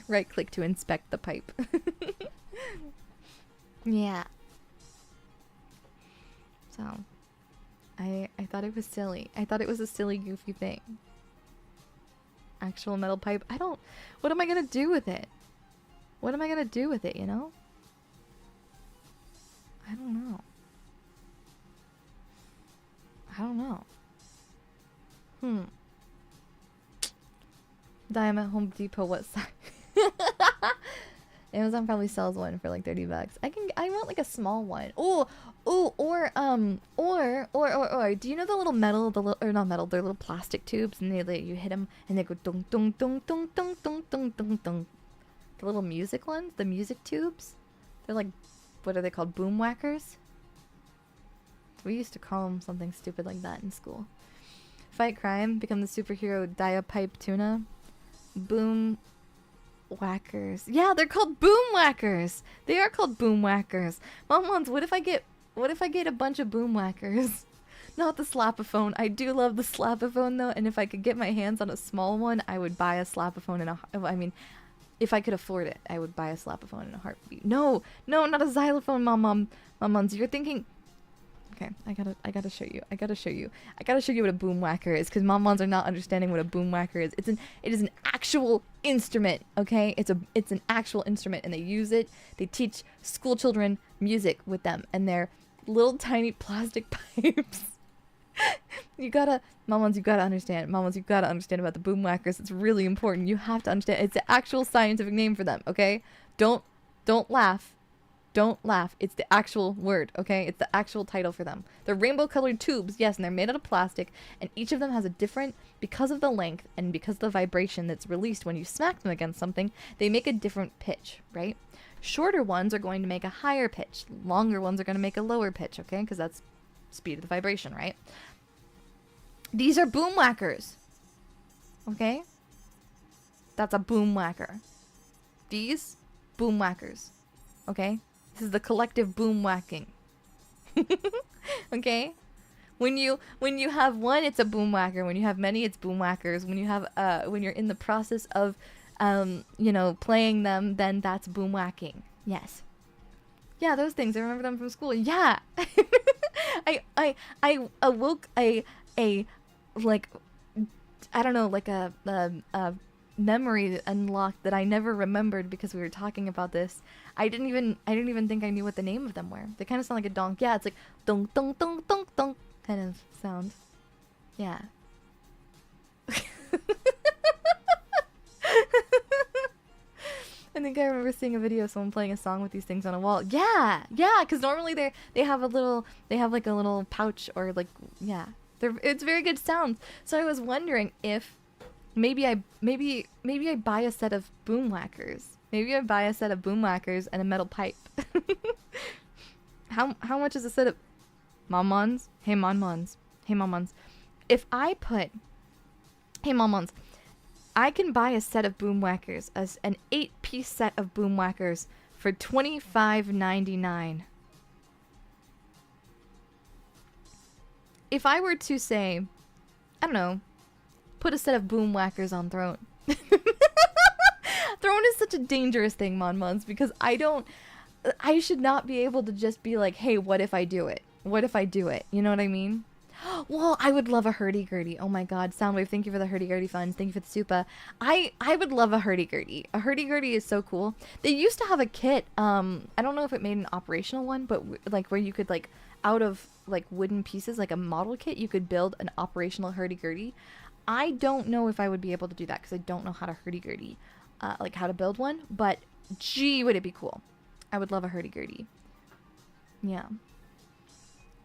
right click to inspect the pipe. Yeah. So, I thought it was silly. I thought it was a silly, goofy thing. Actual metal pipe. I don't. What am I gonna do with it? What am I gonna do with it? You know. I don't know. I don't know. Daiya at Home Depot, what size? Amazon probably sells one for like $30. I want like a small one. Or do you know the little metal, or not metal, they're little plastic tubes, and you hit them and they go dong dong dong dong dong dong dong dong dong. The little music ones, the music tubes. They're like, what are they called? Boom whackers? We used to call them something stupid like that in school. Fight crime, become the superhero DaiyaFortuna. Boom whackers. Yeah, they're called boom whackers. They are called boom whackers. Mons, what if I get a bunch of boom whackers? Not the slapaphone. I do love the slapaphone though, and if I could get my hands on a small one, I would buy a slapaphone if I could afford it, I would buy a slapaphone in a heartbeat. No, not a xylophone, Mons. You're thinking. Okay, I gotta show you. I gotta show you what a boom whacker is, because Mons are not understanding what a boom whacker is. It is an actual instrument. Okay, it's an actual instrument, and they use it. They teach school children music with them, and they're little tiny plastic pipes. Mons, you gotta understand. Mons, you gotta understand about the boom whackers. It's really important. You have to understand. It's the actual scientific name for them, okay? Don't laugh. Don't laugh. It's the actual word, okay? It's the actual title for them. They're rainbow colored tubes, yes, and they're made out of plastic, and each of them has a different, because of the length and because of the vibration that's released when you smack them against something, they make a different pitch, right? Shorter ones are going to make a higher pitch. Longer ones are going to make a lower pitch, okay? Because that's speed of the vibration, right? These are boom whackers. Okay? That's a boom whacker. These, boom whackers. Okay? This is the collective boom whacking. Okay? When you have one, it's a boom whacker. When you have many, it's boom whackers. When you have when you're in the process of playing them, then that's boom whacking. Yes. Yeah, those things. I remember them from school. Yeah. I awoke a like, I don't know, like a memory unlocked that I never remembered because we were talking about this. I didn't even think I knew what the name of them were. They kind of sound like a donk. Yeah, it's like donk donk donk donk donk kind of sound. Yeah. I think I remember seeing a video of someone playing a song with these things on a wall. Yeah, yeah, because normally they have like a little pouch or like, yeah, it's very good sounds. So I was wondering if maybe I buy a set of boom whackers. Maybe I buy a set of boom whackers and a metal pipe. How much is a set of monmons? Hey monmons. Hey monmons. If I put hey monmons, I can buy a set of boom whackers, as an 8-piece set of boom whackers for $25.99. If I were to say, I don't know, put a set of boom whackers on Throne. Throne is such a dangerous thing, Monmons, because I should not be able to just be like, hey, what if I do it? What if I do it? You know what I mean? Well, I would love a hurdy-gurdy. Oh my god, Soundwave, thank you for the hurdy-gurdy funds. Thank you for the super. I would love a hurdy-gurdy. A hurdy-gurdy is so cool. They used to have a kit, I don't know if it made an operational one, but like where you could like, out of like wooden pieces, like a model kit, you could build an operational hurdy-gurdy. I don't know if I would be able to do that because I don't know how to hurdy-gurdy, like how to build one, but gee, would it be cool. I would love a hurdy-gurdy. Yeah.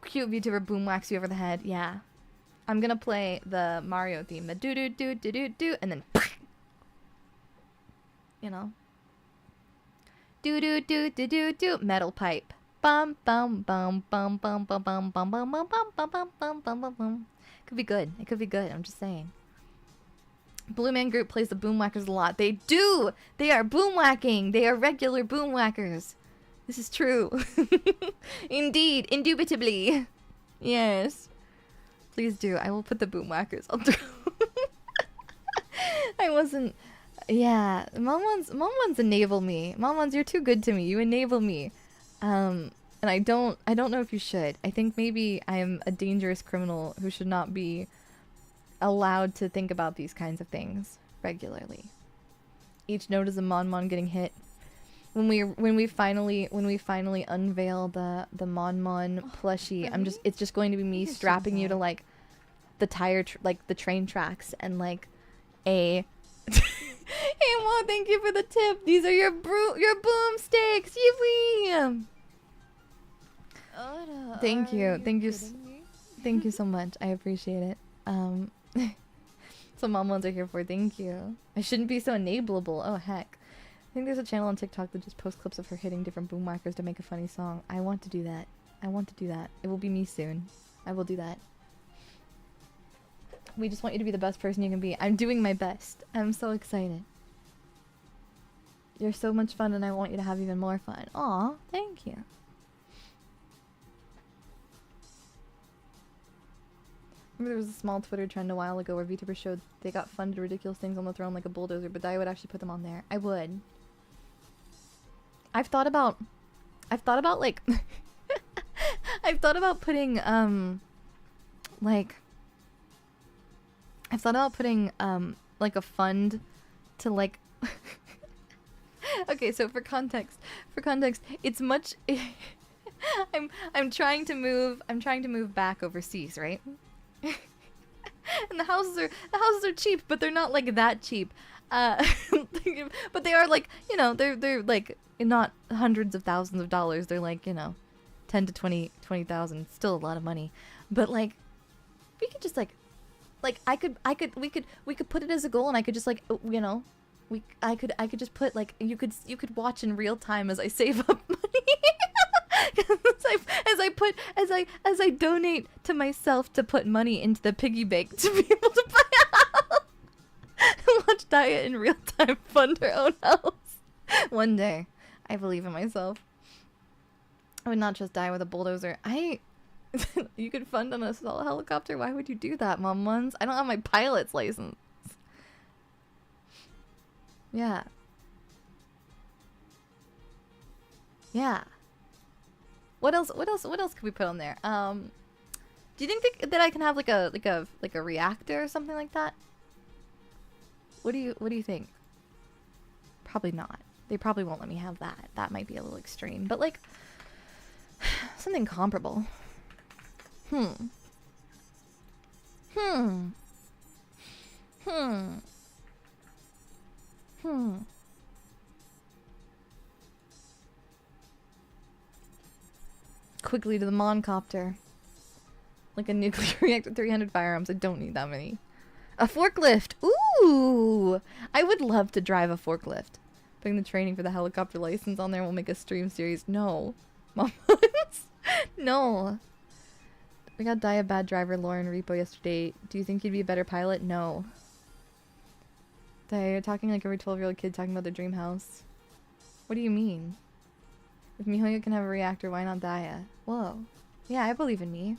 Cute VTuber boom whacks you over the head. Yeah. I'm gonna play the Mario theme. The do do do do do do and then you know. Do do do do do do metal pipe. Bum bum bum bum bum bum bum bum bum bum bum bum bum bum bum bum bum. Could be good. It could be good. I'm just saying. Blue Man Group plays the boom whackers a lot. They do! They are boom whacking! They are regular boom whackers. This is true. Indeed, indubitably. Yes. Please do. I will put the boom whackers on through. I wasn't. Yeah. Mom ones enable me. Mom ones, you're too good to me. You enable me. And I don't know if you should. I think maybe I'm a dangerous criminal who should not be allowed to think about these kinds of things regularly. Each note is a Mon getting hit. When we finally unveil the Mon plushie, it's just going to be me strapping you to like the the train tracks and like a hey Mo, thank you for the tip. These are your boomsticks. Yippee! Thank you so much. I appreciate it. So mom ones are here for. Thank you. I shouldn't be so enableable. Oh heck. I think there's a channel on TikTok that just posts clips of her hitting different boom whackers to make a funny song. I want to do that. I want to do that. It will be me soon. I will do that. We just want you to be the best person you can be. I'm doing my best. I'm so excited. You're so much fun and I want you to have even more fun. Aw, thank you. Remember there was a small Twitter trend a while ago where VTubers showed they got funded ridiculous things on the throne like a bulldozer, but Daiya would actually put them on there. I would. I've thought about like I've thought about putting like a fund to like okay, so for context, it's much I'm trying to move back overseas, right? And the houses are cheap, but they're not like that cheap. But they are like, you know, they're like not hundreds of thousands of dollars. They're like, you know, 10 to 20,000. Still a lot of money. But like, we could just like we could put it as a goal, and I could just like, you know, I could just put like, you could watch in real time as I save up money. as I donate to myself to put money into the piggy bank to be able to buy a house. Watch Daiya in real time fund her own house. One day. I believe in myself. I would not trust Daiya with a bulldozer. You could fund on a small helicopter? Why would you do that, Mom Ones? I don't have my pilot's license. Yeah. Yeah. What else could we put on there? Do you think that I can have like a reactor or something like that? What do you think? Probably not. They probably won't let me have that. That might be a little extreme, but like something comparable. Hmm. Quickly to the Moncopter. Like a nuclear reactor, 300 firearms. I don't need that many. A forklift! Ooh! I would love to drive a forklift. Putting the training for the helicopter license on there will make a stream series. No. Mom. No. We got Daiya bad driver Lauren repo yesterday. Do you think you'd be a better pilot? No. Daiya, you're talking like every 12-year-old kid talking about their dream house. What do you mean? If Mihoyo can have a reactor, why not Daiya? Whoa. Yeah, I believe in me.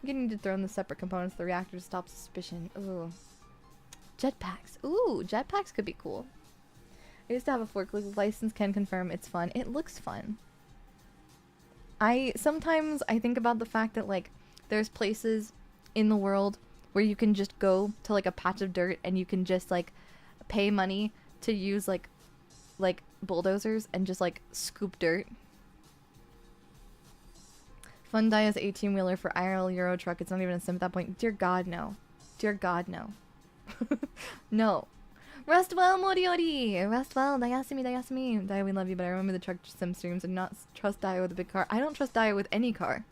I'm gonna need to throw in the separate components of the reactor to stop suspicion. Ooh. Jetpacks. Ooh, jetpacks could be cool. I used to have a forklift license, can confirm it's fun. It looks fun. Sometimes I think about the fact that like there's places in the world where you can just go to like a patch of dirt and you can just like pay money to use like bulldozers and just like scoop dirt. Fun Daiya's 18-wheeler for IRL Euro truck. It's not even a sim at that point. Dear God, no. Dear God, no. No. Rest well, Moriori! Rest well, Dayasumi, Dayasumi. Daiya, we love you, but I remember the truck sim streams and not trust Daiya with a big car. I don't trust Daiya with any car.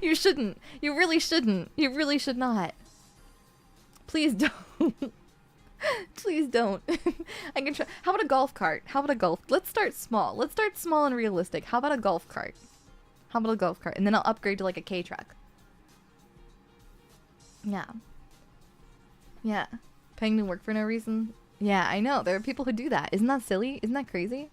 You shouldn't. You really shouldn't. You really should not. Please don't. Please don't. I can try. How about a golf cart? How about a golf? Let's start small. Let's start small and realistic. How about a golf cart? How about a golf cart? And then I'll upgrade to like a K truck. Yeah. Yeah. Paying to work for no reason. Yeah, I know. There are people who do that. Isn't that silly? Isn't that crazy?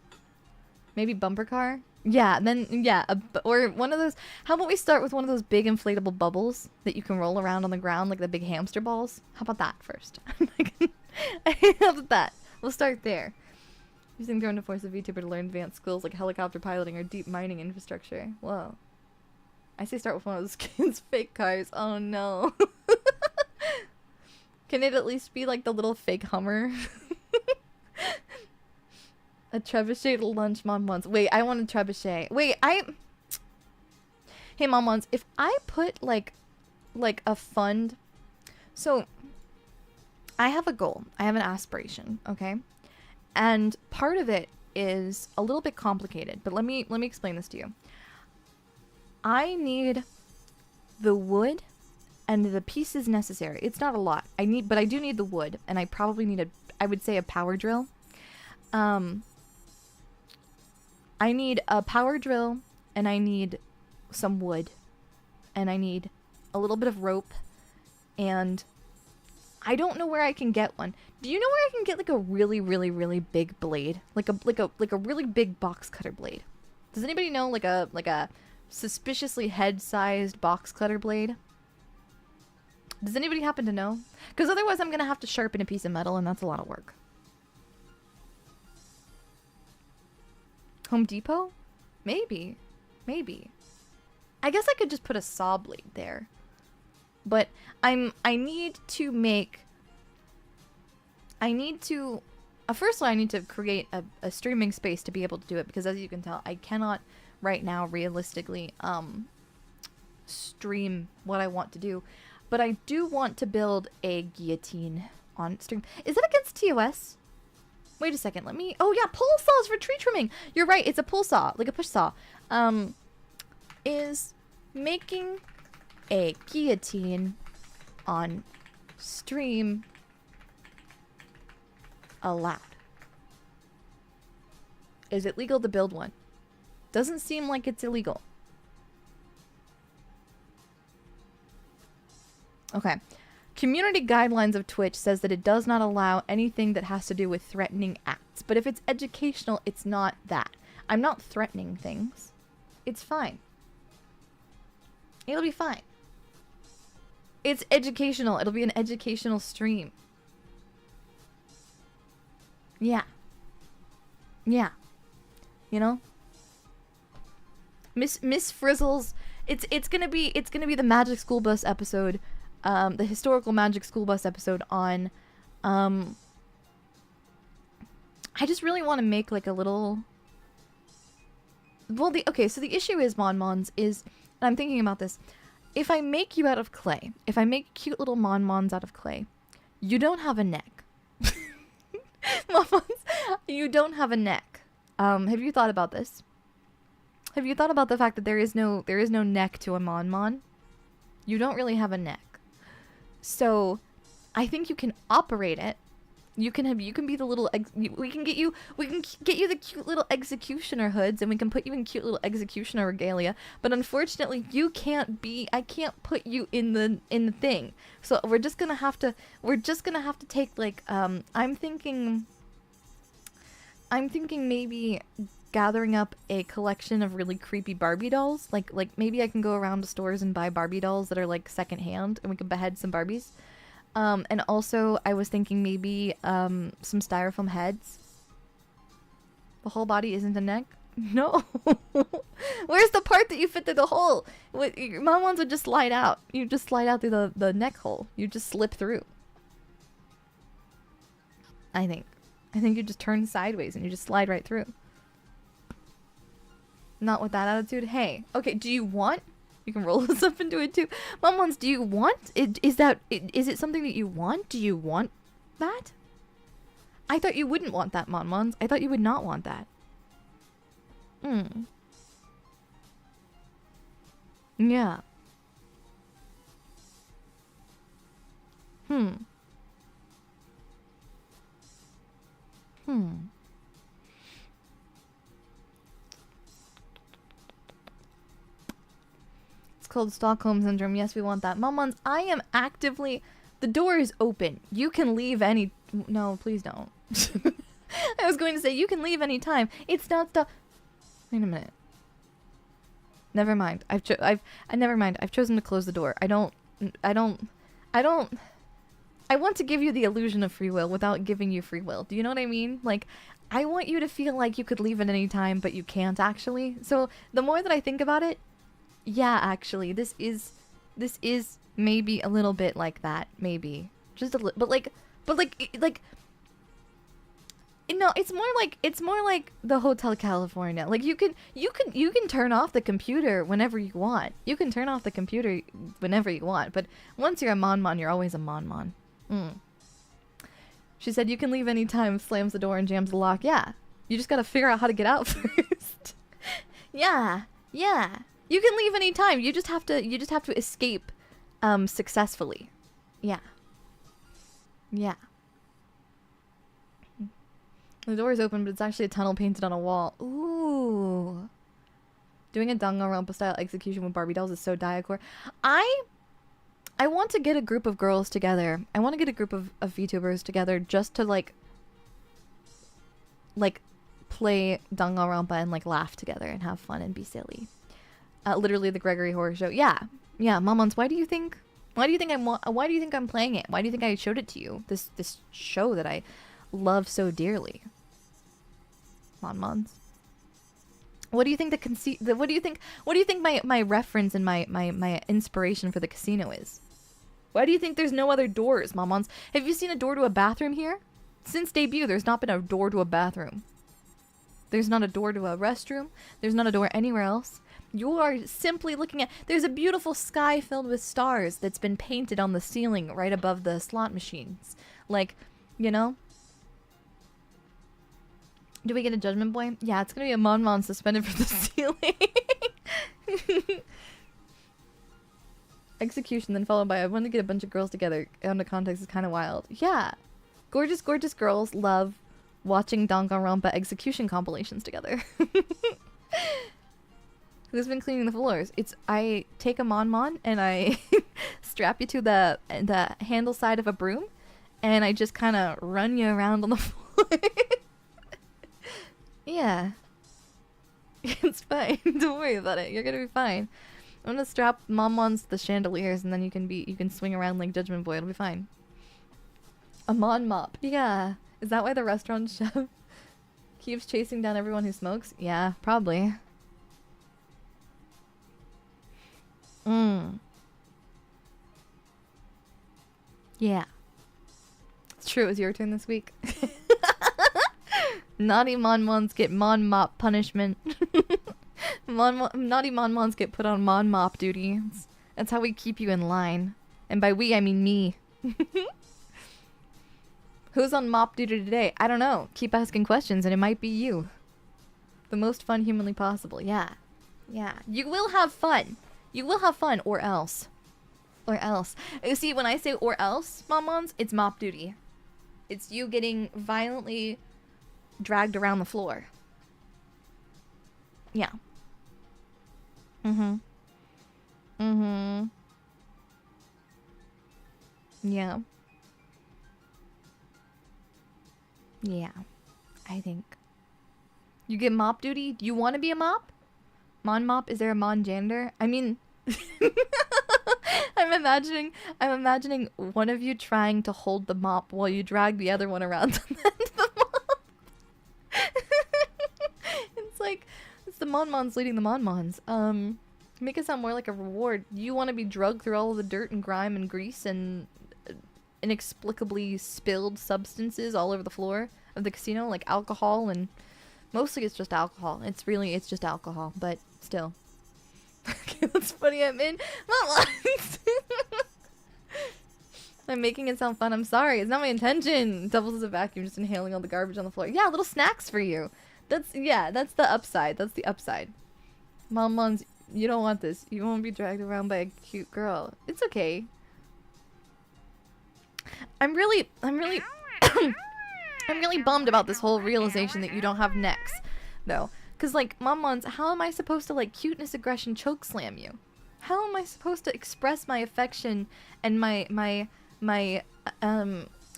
Maybe bumper car? Yeah, then, yeah. Or one of those... How about we start with one of those big inflatable bubbles that you can roll around on the ground, like the big hamster balls? How about that first? How about that? We'll start there. Using drone to force a VTuber to learn advanced skills like helicopter piloting or deep mining infrastructure. Whoa. I say start with one of those kids' fake cars. Oh no. Can it at least be like the little fake Hummer? A trebuchet to lunch Mom wants. Wait, I want a trebuchet. Wait, Hey Mom wants, if I put like a fund... So, I have a goal. I have an aspiration, okay? And part of it is a little bit complicated, but let me explain this to you. I need the wood and the pieces necessary. It's not a lot. But I do need the wood, and I probably need I would say a power drill. I need a power drill, and I need some wood, and I need a little bit of rope, and I don't know where I can get one. Do you know where I can get like a really, really, really big blade? Like a really big box cutter blade. Does anybody know like a suspiciously head-sized box cutter blade? Does anybody happen to know? Because otherwise I'm gonna have to sharpen a piece of metal, and that's a lot of work. Home Depot? Maybe. Maybe. I guess I could just put a saw blade there. But I need to make... first of all, I need to create a streaming space to be able to do it, because as you can tell, I cannot right now realistically stream what I want to do. But I do want to build a guillotine on stream. Is that against TOS? Wait a second, let me... Oh yeah, pull saws for tree trimming! You're right, it's a pull saw, like a push saw. Is making a guillotine on stream allowed? Is it legal to build one? Doesn't seem like it's illegal. Okay. Community guidelines of Twitch says that it does not allow anything that has to do with threatening acts. But if it's educational, it's not that. I'm not threatening things. It's fine. It'll be fine. It's educational. It'll be an educational stream. Yeah. Yeah. You know? Miss Frizzle's... It's gonna be the Magic School Bus episode. The historical Magic School Bus episode on I just really want to make like a little... Well, okay, so the issue is, Mon-Mons, is... And I'm thinking about this. If I make you out of clay, if I make cute little Mon-Mons out of clay, you don't have a neck. Mon-Mons, you don't have a neck. Have you thought about this? Have you thought about the fact that there is no neck to a Mon-Mon? You don't really have a neck. So, I think you can operate it. You can be the little we can get you the cute little executioner hoods, and we can put you in cute little executioner regalia, but unfortunately I can't put you in the thing. So we're just going to have to take like I'm thinking maybe gathering up a collection of really creepy Barbie dolls. Like maybe I can go around to stores and buy Barbie dolls that are like secondhand, and we can behead some Barbies. And also, I was thinking maybe some styrofoam heads. The whole body isn't a neck? No. Where's the part that you fit through the hole? Your Mon-Mons would just slide out. You just slide out through the neck hole. You just slip through. I think you just turn sideways and you just slide right through. Not with that attitude. Hey, okay, do you want... You can roll this up into it too. Mon-Mons, do you want it? Is it something that you want? Do you want that? I thought you wouldn't want that, Mon-Mons. I thought you would not want that. Yeah. Called Stockholm Syndrome. Yes, we want that. Mon-Mons, I am actively... The door is open. You can leave any... No, please don't. I was going to say, you can leave any time. It's not stuff... Wait a minute. Never mind. Never mind. I've chosen to close the door. I want to give you the illusion of free will without giving you free will. Do you know what I mean? Like, I want you to feel like you could leave at any time, but you can't actually. So, the more that I think about it, yeah, actually, this is maybe a little bit like that, maybe just a little, but like, no, it's more like the Hotel California. Like you can turn off the computer whenever you want. You can turn off the computer whenever you want, but once you're a Mon-Mon, you're always a Mon-Mon. She said you can leave anytime, slams the door and jams the lock. Yeah, you just gotta figure out how to get out first. Yeah. You can leave any time. You just have to escape successfully. Yeah. The door is open, but it's actually a tunnel painted on a wall. Ooh. Doing a Danganronpa style execution with Barbie dolls is so Daiyacore. I want to get a group of girls together. I want to get a group of VTubers together just to like play Danganronpa and like laugh together and have fun and be silly. Literally the Gregory Horror Show. Yeah, Mon-Mons, why do you think I'm playing it? Why do you think I showed it to you? This show that I love so dearly. Mon-Mons. What do you think what do you think my reference and my inspiration for the casino is? Why do you think there's no other doors, Mon-Mons? Have you seen a door to a bathroom here? Since debut, there's not been a door to a bathroom. There's not a door to a restroom. There's not a door anywhere else. You are simply looking at... There's a beautiful sky filled with stars that's been painted on the ceiling right above the slot machines. Like, you know? Do we get a judgment boy? Yeah, it's gonna be a Mon-Mon suspended from the ceiling. Execution, then followed by I want to get a bunch of girls together. Out of context is kind of wild. Yeah. Gorgeous, gorgeous girls love watching Danganronpa execution compilations together. Who's been cleaning the floors? I take a Mon-Mon and I strap you to the handle side of a broom, and I just kind of run you around on the floor. Yeah. It's fine. Don't worry about it. You're gonna be fine. I'm gonna strap Mon-Mons to the chandeliers, and then you can swing around like Judgment Boy. It'll be fine. A Mon Mop. Yeah. Is that why the restaurant chef keeps chasing down everyone who smokes? Yeah, probably. Yeah. It's true, it was your turn this week. Naughty Mon-Mons get Mon-Mop punishment. Naughty Mon-Mons get put on Mon-Mop duty. That's how we keep you in line. And by we, I mean me. Who's on mop duty today? I don't know. Keep asking questions and it might be you. The most fun humanly possible. Yeah. Yeah. You will have fun. You will have fun, or else. Or else. You see, when I say or else, Mon-Mons, it's mop duty. It's you getting violently dragged around the floor. Yeah. Mm-hmm. Mm-hmm. Yeah. Yeah. I think. You get mop duty? Do you want to be a mop? Mon mop? Is there a mon janitor? I mean... I'm imagining one of you trying to hold the mop while you drag the other one around to the mop. It's like, it's the Mon-Mons leading the Mon-Mons. Make it sound more like a reward. You want to be drugged through all of the dirt and grime and grease and inexplicably spilled substances all over the floor of the casino, like alcohol, and mostly it's just alcohol. It's just alcohol, but still. Okay, that's funny. I'm in Mon-Mons. I'm making it sound fun. I'm sorry. It's not my intention. Doubles as a vacuum, just inhaling all the garbage on the floor. Yeah, little snacks for you. That's the upside. That's the upside. Mon-Mons, you don't want this. You won't be dragged around by a cute girl. It's okay. I'm really I'm really bummed about this whole realization that you don't have necks, though. Cause like, Mon-Mons, how am I supposed to like cuteness aggression chokeslam you? How am I supposed to express my affection and my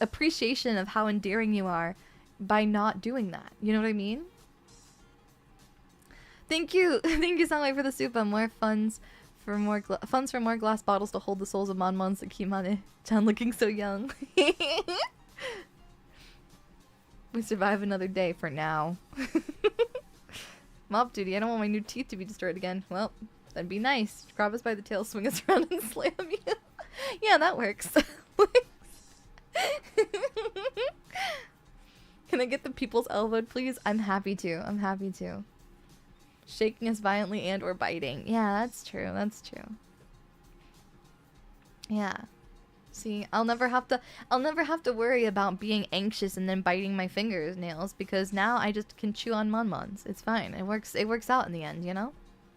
appreciation of how endearing you are by not doing that? You know what I mean? Thank you, Soundwave, for the super. More funds for more glass bottles to hold the souls of Mon-Mons that keep Mane-chan looking so young. We survive another day for now. Mop duty. I don't want my new teeth to be destroyed again. Well, that'd be nice. Grab us by the tail, swing us around, and slam you. Yeah, that works. Can I get the people's elbowed, please? I'm happy to. I'm happy to. Shaking us violently and or biting. Yeah, that's true. That's true. Yeah. See, I'll never have to worry about being anxious and then biting my fingernails, because now I just can chew on Mon-Mons. It's fine. It works out in the end, you know?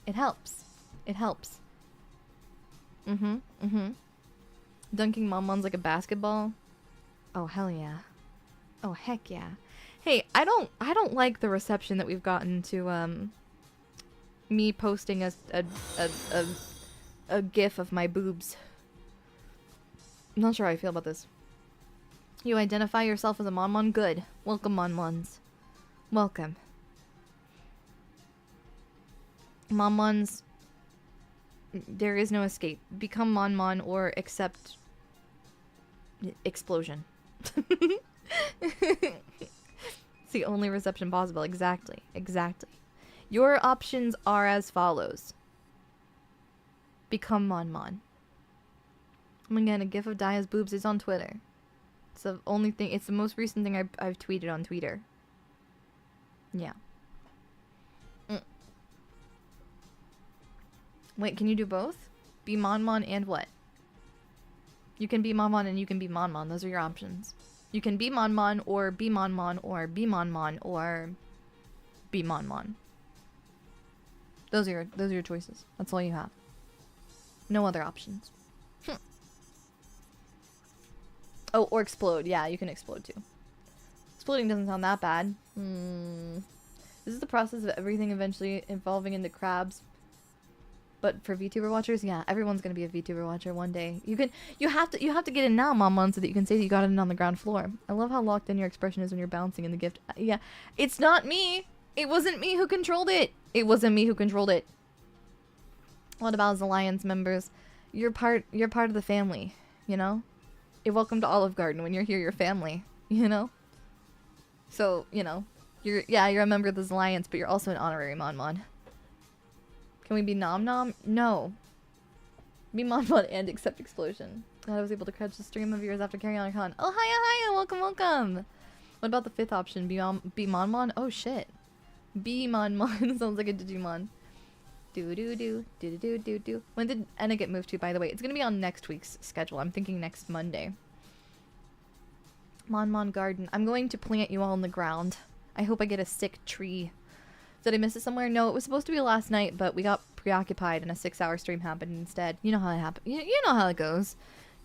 It helps. It helps. Dunking Mon-Mons like a basketball? Oh, hell yeah. Oh, heck yeah. Hey, I don't like the reception that we've gotten to me posting a gif of my boobs. I'm not sure how I feel about this. You identify yourself as a Mon-Mon? Good. Welcome, Mon-Mons. Welcome. Mon-Mons, there is no escape. Become Mon-Mon or accept explosion. It's the only reception possible. Exactly. Exactly. Your options are as follows. Become Mon-Mon. Again, a gif of Daiya's boobs is on Twitter. It's the only thing. It's the most recent thing I've tweeted on Twitter. Yeah. Wait, can you do both? Be Mon-Mon and what? You can be Mon-Mon and you can be Mon-Mon. Those are your options. You can be Mon-Mon or be Mon-Mon or be Mon-Mon or be Mon-Mon. Those are your choices. That's all you have. No other options. Oh, or explode. Yeah, you can explode too. Exploding doesn't sound that bad. This is the process of everything eventually evolving into crabs. But for VTuber watchers, yeah, everyone's gonna be a VTuber watcher one day. You have to get in now, Mon-Mon, so that you can say that you got in on the ground floor. I love how locked in your expression is when you're bouncing in the gift. Yeah, it's not me. It wasn't me who controlled it. It wasn't me who controlled it. What about as Alliance members? You're part of the family, you know? You're welcome to Olive Garden. When you're here, you're family, you know? So, you know, you're a member of this alliance, but you're also an honorary Mon-Mon. Can we be Nom Nom? No. Be Mon-Mon and accept explosion. Glad I was able to catch the stream of yours after carrying on a con. Oh, hiya, welcome. What about the fifth option? Be Mon? Oh shit. Be Mon sounds like a Digimon. Do. When did Enna get moved to, by the way? It's gonna be on next week's schedule. I'm thinking next Monday. Mon Garden. I'm going to plant you all in the ground. I hope I get a sick tree. Did I miss it somewhere? No, it was supposed to be last night, but we got preoccupied and a 6-hour stream happened instead. You know how it happened. You know how it goes.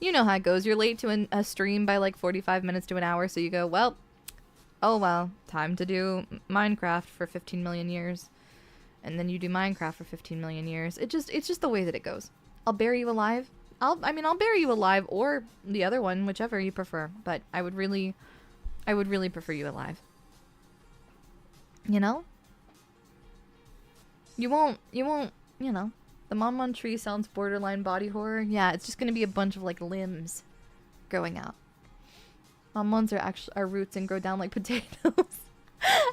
You know how it goes. You're late to a stream by like 45 minutes to an hour, so you go, well, oh well, time to do Minecraft for 15 million years. And then you do Minecraft for 15 million years. It's just the way that it goes. I'll bury you alive. I'll bury you alive or the other one, whichever you prefer. But I would really prefer you alive. You know? You won't, you know. The Mon tree sounds borderline body horror. Yeah, it's just gonna be a bunch of like limbs growing out. Mons are roots and grow down like potatoes.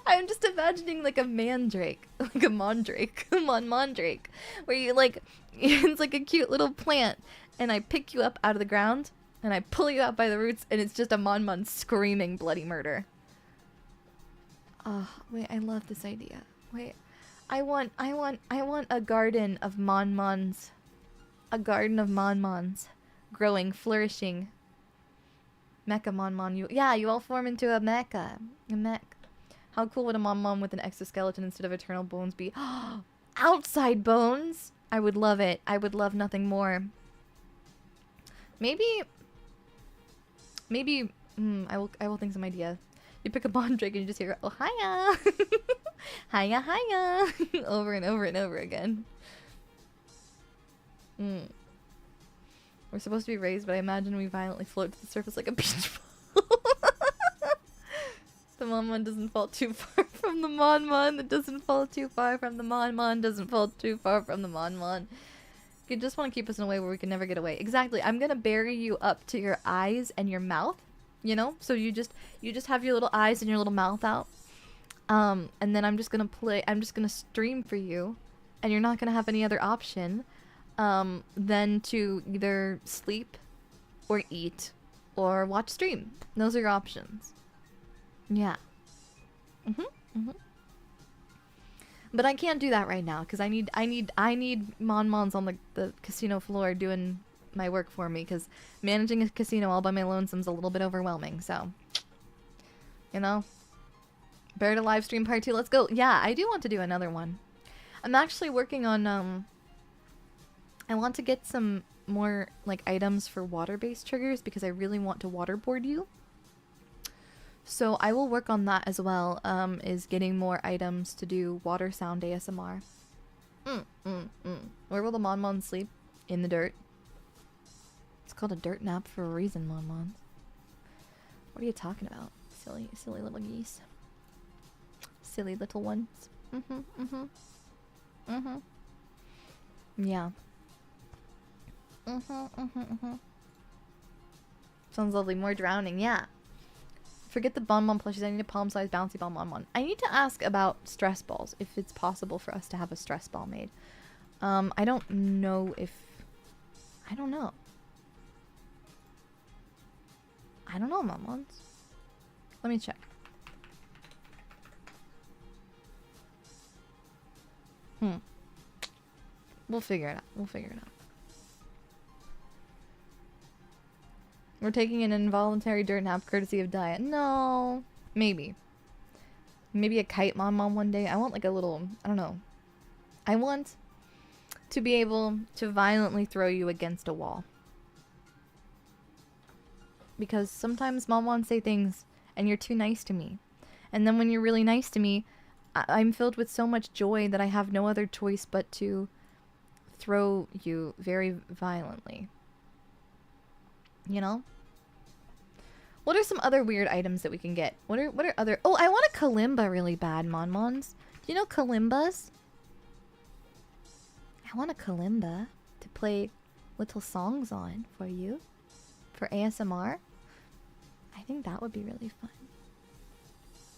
I'm just imagining like a mandrake, like a mondrake, mandrake, where you like, it's like a cute little plant, and I pick you up out of the ground, and I pull you out by the roots, and it's just a Mon screaming bloody murder. Oh, wait, I love this idea. Wait, I want a garden of Mons. A garden of Mons. Growing, flourishing. Mecha Mon. You all form into a mecha. A mech. How cool would a Mon with an exoskeleton instead of eternal bones be? Outside bones? I would love it. I would love nothing more. Maybe I will think some idea. You pick a Mondrake and you just hear, oh, hiya! hiya! Over and over and over again. We're supposed to be raised, but I imagine we violently float to the surface like a beach ball. The Mon doesn't fall too far from the Mon. That doesn't fall too far from the Mon. Doesn't fall too far from the Mon. You just want to keep us in a way where we can never get away. Exactly. I'm gonna bury you up to your eyes and your mouth. You know, so you just have your little eyes and your little mouth out. And then I'm just gonna stream for you, and you're not gonna have any other option than to either sleep or eat or watch stream. Those are your options. Yeah. But I can't do that right now because I need Mons on the casino floor doing my work for me, because managing a casino all by my lonesome's a little bit overwhelming. So, you know, bear to live stream part 2. Let's go. Yeah, I do want to do another one. I'm actually working on I want to get some more like items for water-based triggers because I really want to waterboard you. So I will work on that as well, is getting more items to do water sound ASMR. Where will the Mon sleep? In the dirt. It's called a dirt nap for a reason, Mon. What are you talking about? Silly little geese. Silly little ones. Yeah. Sounds lovely. More drowning, yeah. Forget the bonbon plushies. I need a palm-sized bouncy ball Mon. I need to ask about stress balls, if it's possible for us to have a stress ball made. I don't know if... I don't know. I don't know, Mons. Let me check. We'll figure it out. We're taking an involuntary dirt nap courtesy of Daiya. No. Maybe a kite Mon one day. I want like a little, I don't know. I want to be able to violently throw you against a wall. Because sometimes Mon say things and you're too nice to me. And then when you're really nice to me, I'm filled with so much joy that I have no other choice but to throw you very violently. You know? What are some other weird items that we can get? What are other... Oh, I want a kalimba really bad, Mons. Do you know kalimbas? I want a kalimba to play little songs on for you. For ASMR. I think that would be really fun.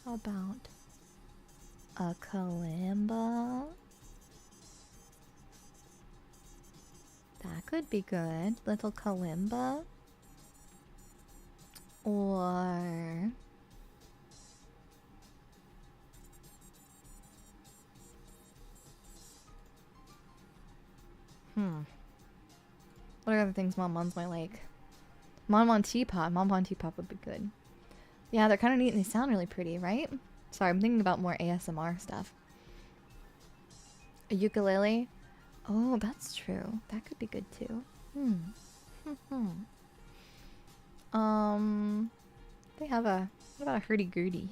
How about a kalimba? That could be good. Little kalimba. Or What are other things Mon-Mons might like? Mon-Mon Teapot. Mon-Mon Teapot would be good. Yeah, they're kind of neat and they sound really pretty, right? Sorry, I'm thinking about more ASMR stuff. A ukulele? Oh, that's true. That could be good too. They have a... What about a hurdy-gurdy?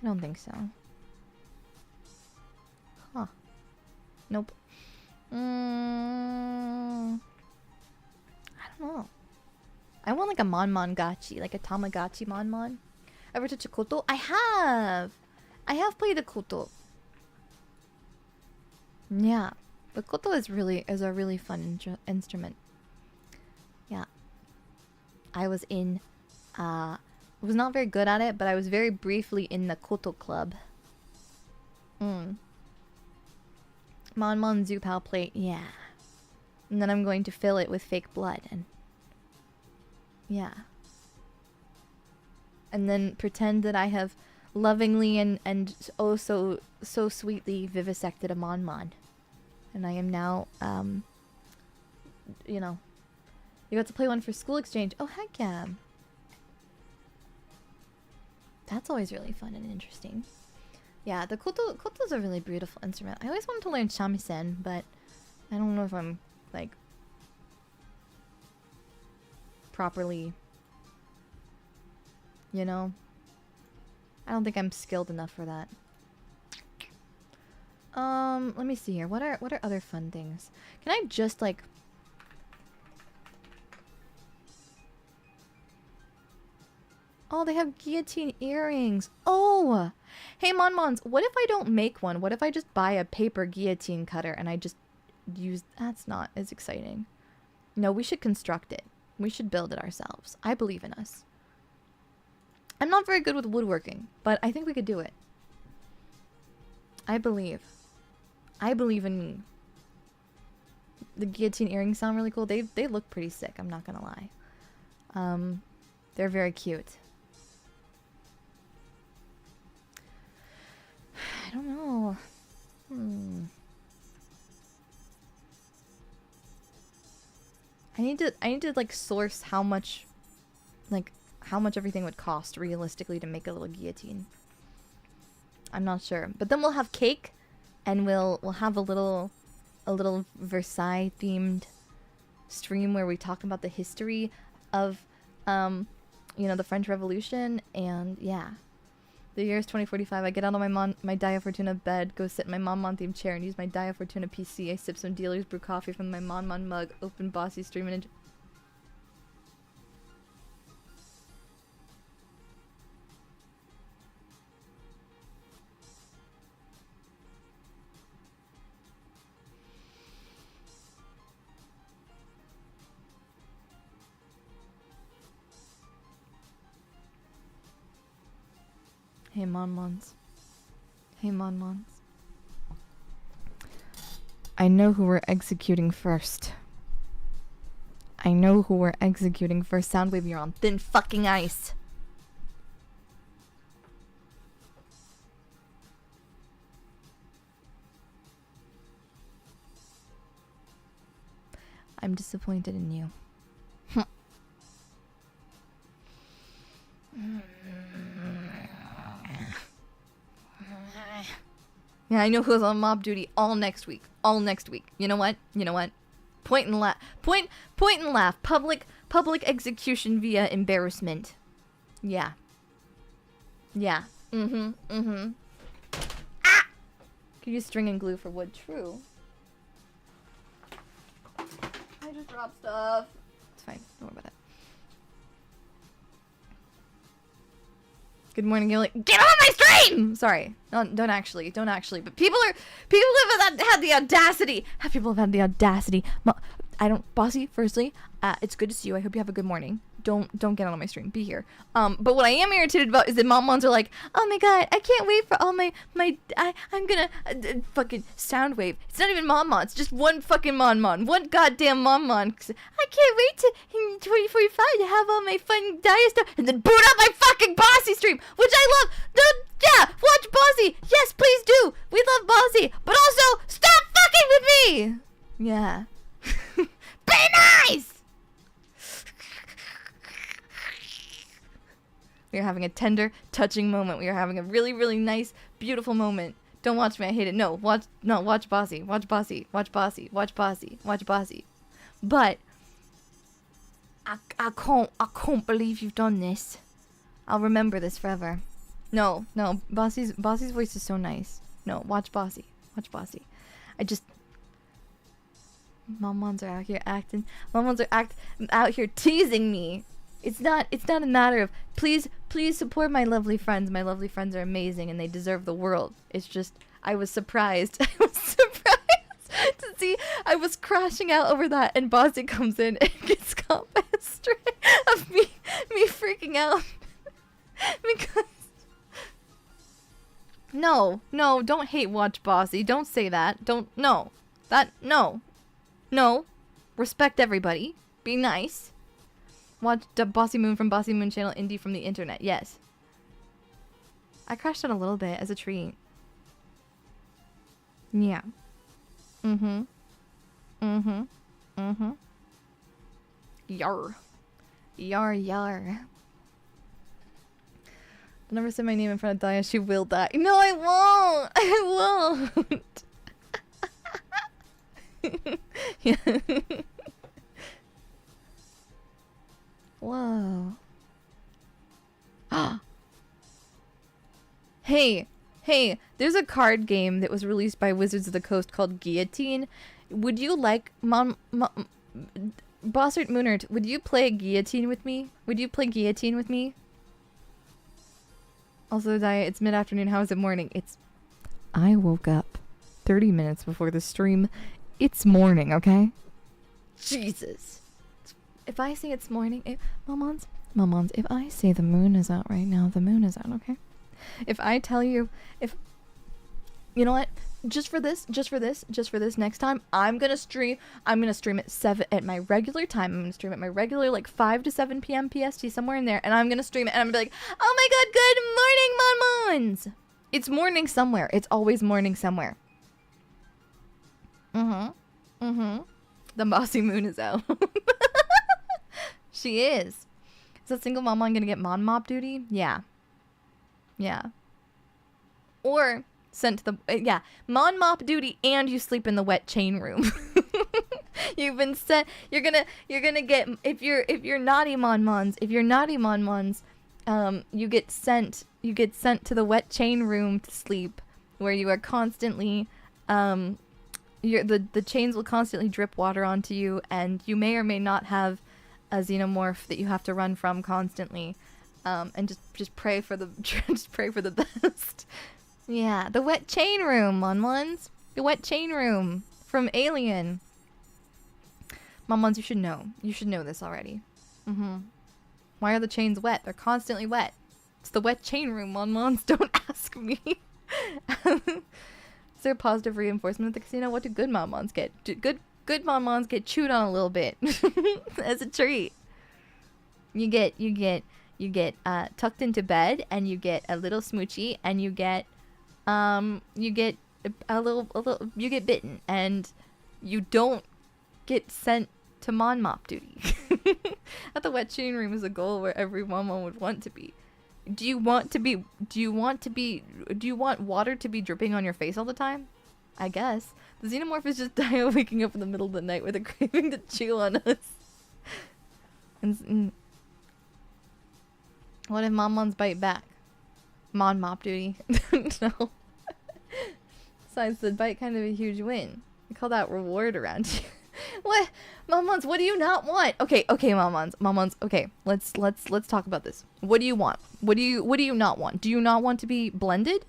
I don't think so. Huh. Nope. I don't know. I want like a Mon-Mon gachi, like a Tamagotchi Mon-Mon. Ever touch a koto? I have! I have played a koto. Yeah. The koto is a really fun instrument. Yeah. I was in, was not very good at it, but I was very briefly in the koto club. Mon-Mon Zupal plate, yeah. And then I'm going to fill it with fake blood and... Yeah. And then pretend that I have lovingly and oh so sweetly vivisected a Mon-Mon. And I am now, you know, you got to play one for school exchange. Oh, Handcam. That's always really fun and interesting. Yeah, the koto's a really beautiful instrument. I always wanted to learn shamisen, but I don't know if I'm, like, properly, you know? I don't think I'm skilled enough for that. Let me see here. What are other fun things? Can I just, like... Oh, they have guillotine earrings. Oh! Hey, Mon-Mons, what if I don't make one? What if I just buy a paper guillotine cutter and I just use... That's not as exciting. No, we should construct it. We should build it ourselves. I believe in us. I'm not very good with woodworking, but I think we could do it. I believe. I believe in me. The guillotine earrings sound really cool. They look pretty sick, I'm not gonna lie. They're very cute. I don't know. I need to like source how much everything would cost realistically to make a little guillotine. I'm not sure. But then we'll have cake and we'll have a little Versailles themed stream where we talk about the history of you know, the French Revolution, and yeah. The year is 2045. I get out of my DaiyaFortuna bed, go sit in my Mon-Mon themed chair, and use my DaiyaFortuna PC. I sip some dealers, brew coffee from my Mon-Mon mug, open Bossy stream, and enjoy. Hey, Mon-Mons. Hey, Mon-Mons. I know who we're executing first. I know who we're executing first. Soundwave, you're on thin fucking ice. I'm disappointed in you. Yeah, I know who's on mob duty all next week. All next week. You know what? You know what? Point and laugh. Point and laugh. Public execution via embarrassment. Yeah. Yeah. Ah! Could use string and glue for wood. True. I just dropped stuff. It's fine. Don't worry about it. Good morning, Gilly. Get on my stream! Sorry. Don't actually. But people have had the audacity. People have had the audacity. Bossy, firstly, it's good to see you. I hope you have a good morning. Don't get on my stream. Be here. But what I am irritated about is that Mon-Mons are like, oh my god, I can't wait for all I'm gonna fucking Soundwave. It's not even Mon-Mon. It's just one fucking Mon-Mon. One goddamn Mon-Mon. I can't wait to in 2045 to have all my fun Daiya stuff and then boot up my fucking Bossy stream, which I love. Yeah, watch Bossy. Yes, please do. We love Bossy. But also, stop fucking with me. Yeah. Be nice! We are having a tender, touching moment. We are having a really, really nice, beautiful moment. Don't watch me, I hate it. No, watch Bossy. Watch Bossy. Watch Bossy. Watch Bossy. Watch Bossy. But I can't believe you've done this. I'll remember this forever. No, Bossy's voice is so nice. No, watch Bossy. Watch Bossy. Momons are out here acting. Momons are out here teasing me. It's not a matter of please support my lovely friends. My lovely friends are amazing and they deserve the world. It's just I was surprised. I was surprised to see I was crashing out over that and Bossy comes in and gets caught by a stray of me freaking out. Because No, don't hate watch Bossy. Don't say that. No. Respect everybody. Be nice. Watch Bossy Moon from Bossy Moon channel, indie from the internet. Yes. I crashed out a little bit as a treat. Yeah. Yar. Yar. I'll never say my name in front of Daiya. She will die. No, I won't. I won't. Yeah. Whoa. Hey, there's a card game that was released by Wizards of the Coast called Guillotine. Would you like, Bossert Moonert, would you play Guillotine with me? Would you play Guillotine with me? Also, Daiya, it's mid-afternoon. How is it morning? I woke up 30 minutes before the stream. It's morning, okay? Jesus. If I say it's morning, Momons, if I say the moon is out right now, the moon is out, okay? If I tell you, you know what? Just for this next time, I'm gonna stream at 7 at my regular time. I'm gonna stream at my regular, like, 5 to 7 p.m. PST, somewhere in there, and I'm gonna stream it, and I'm gonna be like, oh my god, good morning, Monmons! It's morning somewhere. It's always morning somewhere. The Bossy Moon is out. She is. Is that single Momon gonna get Mon Mop duty? Yeah. Or sent to the Mon Mop duty, and you sleep in the wet chain room. You've been sent. You're gonna get, if you're naughty Monmons, you get sent to the wet chain room to sleep, where you are constantly the chains will constantly drip water onto you, and you may or may not have a xenomorph that you have to run from constantly, and just pray for the best. Yeah, the wet chain room, Monmons. The wet chain room from Alien. Monmons, you should know. You should know this already. Why are the chains wet? They're constantly wet. It's the wet chain room, Monmons. Don't ask me. Is there positive reinforcement at the casino? What do good Monmons get? Good Monmons get chewed on a little bit as a treat. You get tucked into bed, and you get a little smoochie, and you get bitten, and you don't get sent to Mon Mop duty. At the wet chain room is a goal where every Momon would want to be. Do you want water to be dripping on your face all the time? I guess. The xenomorph is just Daiya waking up in the middle of the night with a craving to chew on us. And what if Monmons bite back? Mon Mop duty. No. Besides, the bite kind of a huge win. We call that reward around here. What? Monmons, what do you not want? Okay, Monmons, okay. Let's talk about this. What do you want? What do you not want? Do you not want to be blended?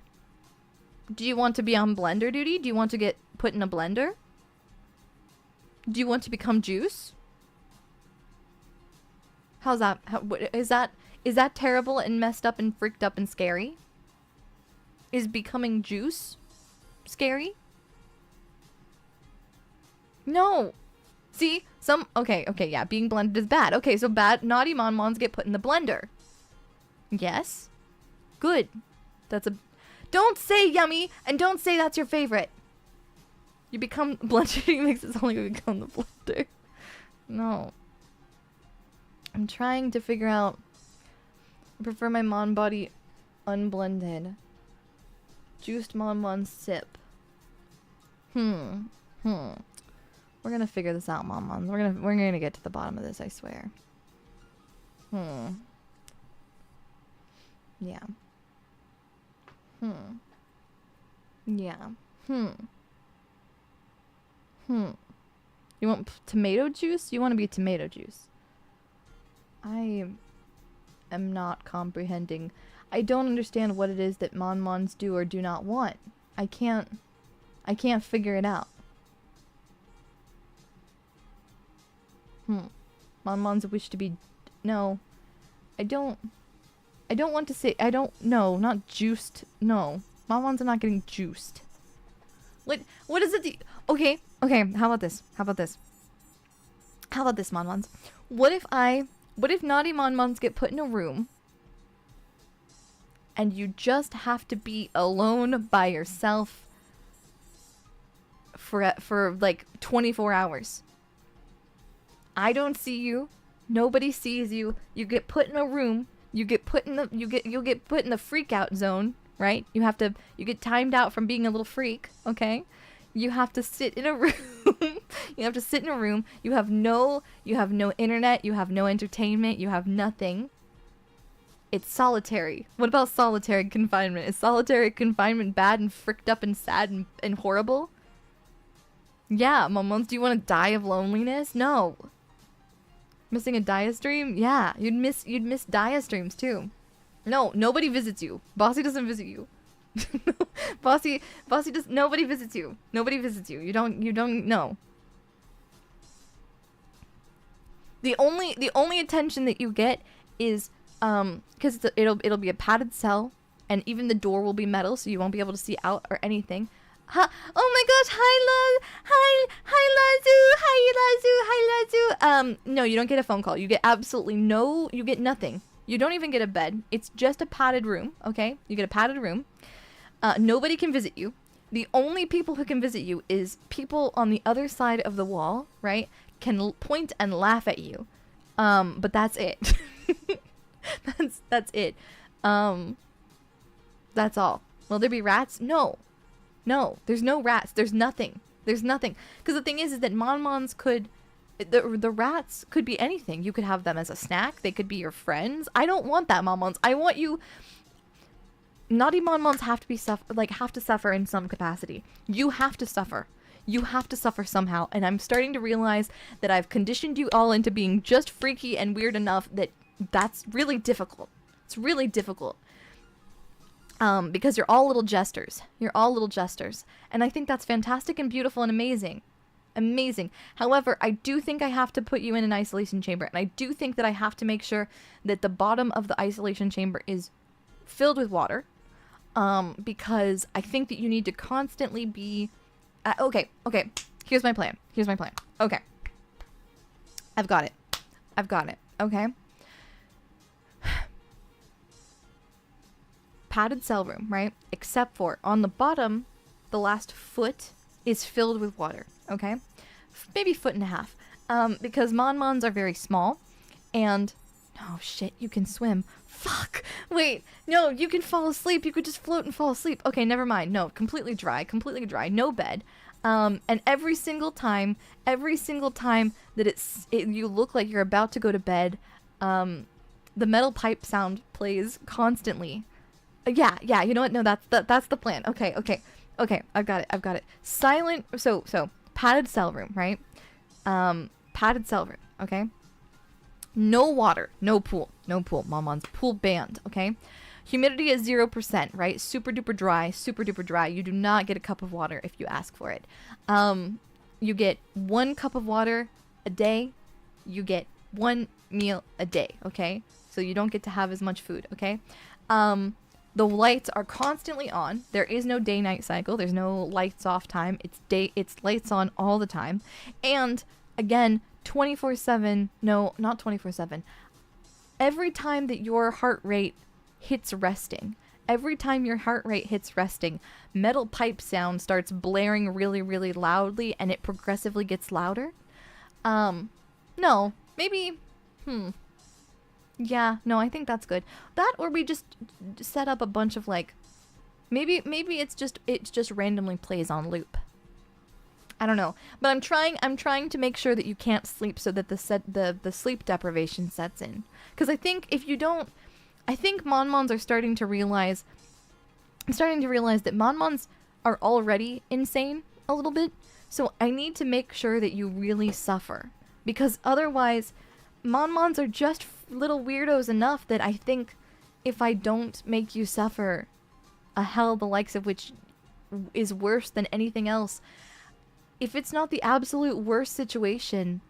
Do you want to be on blender duty? Do you want to get put in a blender? Do you want to become juice? How's that? Is that terrible and messed up and freaked up and scary? Is becoming juice scary? No. See? Okay, yeah, being blended is bad. Okay, so bad, naughty Monmons get put in the blender. Yes. Good. Don't say yummy, and don't say that's your favorite. You become blending makes it sound like you become the blender. No. I'm trying to figure out. I prefer my Mon body unblended. Juiced Mon sip. We're gonna figure this out, Mon. We're gonna get to the bottom of this, I swear. Yeah. Yeah. You want tomato juice? You want to be tomato juice. I am not comprehending. I don't understand what it is that Mons do or do not want. I can't figure it out. Mons wish to be... No. I don't want to say... No, not juiced. No. Mons are not getting juiced. What is it? Okay, how about this? How about this, Mons? What if naughty Mons get put in a room and you just have to be alone by yourself for like 24 hours? I don't see you. Nobody sees you. You get put in a room. You'll get put in the freak out zone, right? You get timed out from being a little freak, okay? You have to sit in a room. You have to sit in a room. You have no internet. You have no entertainment. You have nothing. It's solitary. What about solitary confinement? Is solitary confinement bad and fricked up and sad and horrible? Yeah, Momons, do you want to die of loneliness? No. Missing a Daiya stream? Yeah, you'd miss Daiya streams too. No, nobody visits you. Bossy doesn't visit you. Bossy does. Nobody visits you. Nobody visits you. You don't know. The only attention that you get is because it'll be a padded cell, and even the door will be metal, so you won't be able to see out or anything. Oh my gosh! Hi Lazu. No, you don't get a phone call. You get absolutely no. You get nothing. You don't even get a bed. It's just a padded room. Okay, you get a padded room. Nobody can visit you. The only people who can visit you is people on the other side of the wall, right? Can point and laugh at you. But that's it. that's it. That's all. Will there be rats? No. No, there's no rats. There's nothing. There's nothing. Because the thing is that Mons could... The rats could be anything. You could have them as a snack. They could be your friends. I don't want that, Mons. I want you... Naughty Mons have to suffer in some capacity. You have to suffer. You have to suffer somehow. And I'm starting to realize that I've conditioned you all into being just freaky and weird enough that that's really difficult. It's really difficult. Because you're all little jesters. You're all little jesters. And I think that's fantastic and beautiful and amazing. Amazing. However, I do think I have to put you in an isolation chamber. And I do think that I have to make sure that the bottom of the isolation chamber is filled with water. Because I think that you need to constantly be... Okay. Here's my plan. Okay. I've got it. Okay. Padded cell room, right? Except for on the bottom, the last foot is filled with water, okay? Maybe foot and a half. Because Mons are very small, and... Oh, shit, you can swim. Fuck! Wait, no, you can fall asleep. You could just float and fall asleep. Okay, never mind. No, completely dry, no bed. And every single time that you look like you're about to go to bed, the metal pipe sound plays constantly. Yeah, you know what? No, that's the plan. Okay, I've got it. Silent, so, padded cell room, right? Padded cell room, okay? No water, no pool, Mons, pool banned, okay? Humidity is 0%, right? Super duper dry. You do not get a cup of water if you ask for it. You get 1 cup of water a day. You get 1 meal a day, okay? So you don't get to have as much food, okay? The lights are constantly on. There is no day-night cycle. There's no lights off time. It's lights on all the time. And again, 24/7. No, not 24/7. Every time that your heart rate hits resting, every time your heart rate hits resting, metal pipe sound starts blaring really, really loudly, and it progressively gets louder. No, maybe, yeah, no, I think that's good. That, or we just set up a bunch of like, maybe it's just randomly plays on loop. I don't know, but I'm trying to make sure that you can't sleep so that the sleep deprivation sets in. Because I think if you don't, I think Monmons are starting to realize that Monmons are already insane a little bit. So I need to make sure that you really suffer, because otherwise Monmons are just little weirdos enough that I think if I don't make you suffer a hell the likes of which is worse than anything else, if it's not the absolute worst situation,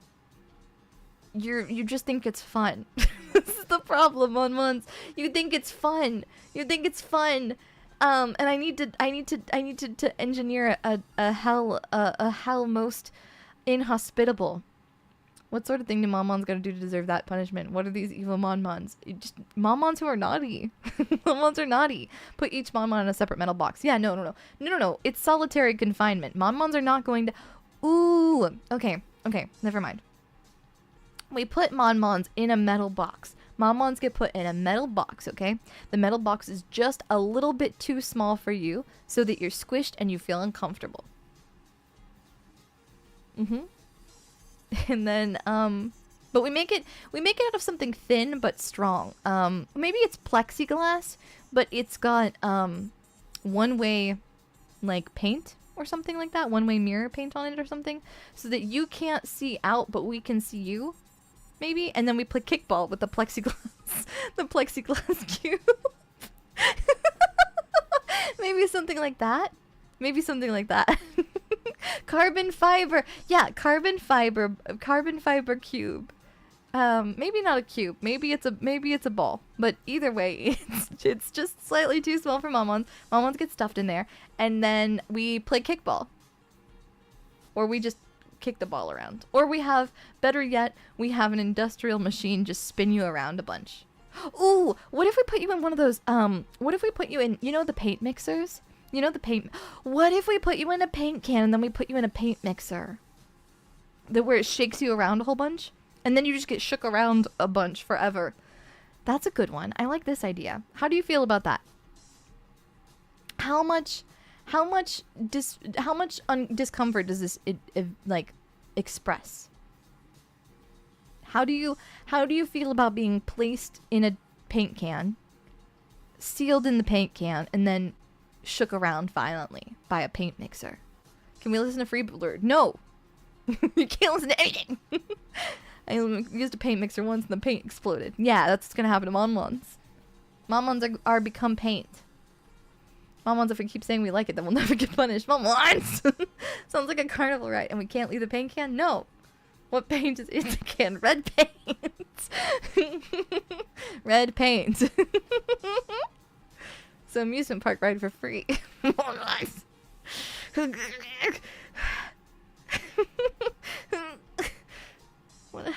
you just think it's fun. This is the problem on Monmons. You think it's fun. You think it's fun. And I need to engineer a hell most inhospitable. What sort of thing do Monmons gotta do to deserve that punishment? What are these evil Monmons? Just Monmons who are naughty. Monmons are naughty. Put each Monmon in a separate metal box. Yeah, no. It's solitary confinement. Monmons are not going to... Ooh. Okay, never mind. We put Monmons in a metal box. Monmons get put in a metal box, okay? The metal box is just a little bit too small for you so that you're squished and you feel uncomfortable. And then, but we make it out of something thin but strong. Maybe it's plexiglass, but it's got, one-way, like, paint or something like that. One-way mirror paint on it or something. So that you can't see out, but we can see you. Maybe? And then we play kickball with the plexiglass, the plexiglass cube. Maybe something like that. Carbon fiber. Yeah, carbon fiber cube. Maybe not a cube. Maybe it's a ball. But either way, it's just slightly too small for Monmons. Monmons get stuffed in there, and then we play kickball. Or we just kick the ball around. Or we have, better yet, we have an industrial machine just spin you around a bunch. Ooh, what if we put you in one of those, what if we put you in, you know the paint mixers? You know the paint... What if we put you in a paint can and then we put you in a paint mixer? Where it shakes you around a whole bunch? And then you just get shook around a bunch forever. That's a good one. I like this idea. How do you feel about that? How much discomfort does this like express? How do you feel about being placed in a paint can, sealed in the paint can, and then shook around violently by a paint mixer? Can we listen to Free Blurred? No! You can't listen to anything! I used a paint mixer once and the paint exploded. Yeah, that's what's gonna happen to Monmons. Monmons are become paint. Monmons, if we keep saying we like it, then we'll never get punished. Monmons! Sounds like a carnival ride. And we can't leave the paint can? No. What paint is in the can? Red paint! Red paint. So amusement park ride for free. Monmons! What?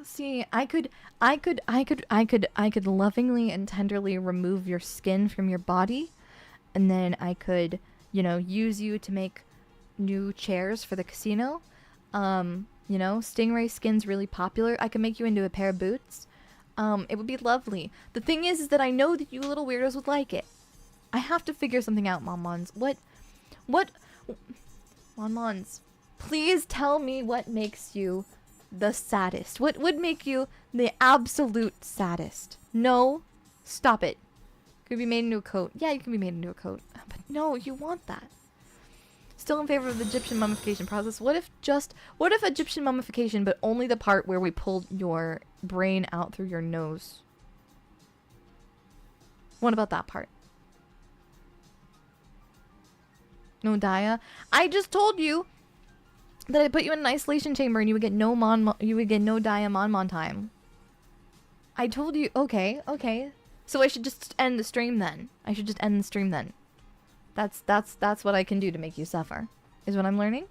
See, I could lovingly and tenderly remove your skin from your body, and then I could, use you to make new chairs for the casino. Stingray skin's really popular. I could make you into a pair of boots. It would be lovely. The thing is that I know that you little weirdos would like it. I have to figure something out, Monmons. What? Monmons, please tell me what makes you the saddest. What would make you the absolute saddest? No, stop it. Could be made into a coat. Yeah, you can be made into a coat. But no, you want that. Still in favor of the Egyptian mummification process. What if Egyptian mummification, but only the part where we pulled your brain out through your nose? What about that part? No Daiya. I just told you that I put you in an isolation chamber and you would get no Daiya Mon time. I told you. Okay, okay. So I should just end the stream then. I should just end the stream then. That's what I can do to make you suffer. Is what I'm learning.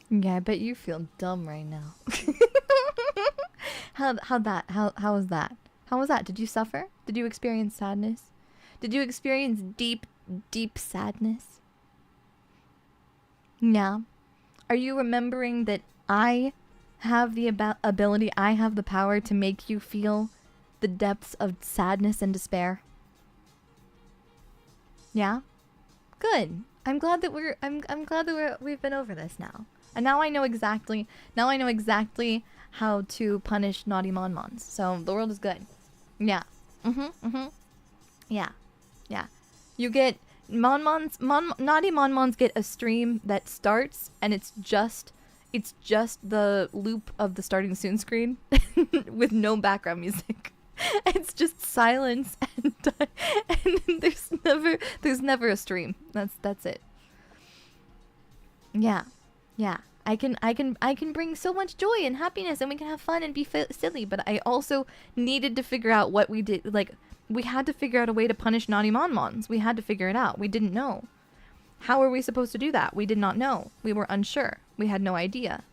Yeah, I bet you feel dumb right now. How was that? How was that? How was that? Did you suffer? Did you experience sadness? Did you experience deep, deep sadness? Yeah. Are you remembering that I have the ability, I have the power to make you feel the depths of sadness and despair? Yeah? Good. I'm glad that we've been over this now. And now I know exactly how to punish naughty Monmons. So the world is good. Yeah. Yeah. Yeah. You get naughty Monmons get a stream that starts and it's just the loop of the starting soon screen with no background music. It's just silence and there's never a stream. That's it. Yeah. Yeah. I can bring so much joy and happiness and we can have fun and be silly, but I also needed to figure out what we did. Like, we had to figure out a way to punish naughty Monmons. We had to figure it out. We didn't know. How were we supposed to do that? We did not know. We were unsure. We had no idea.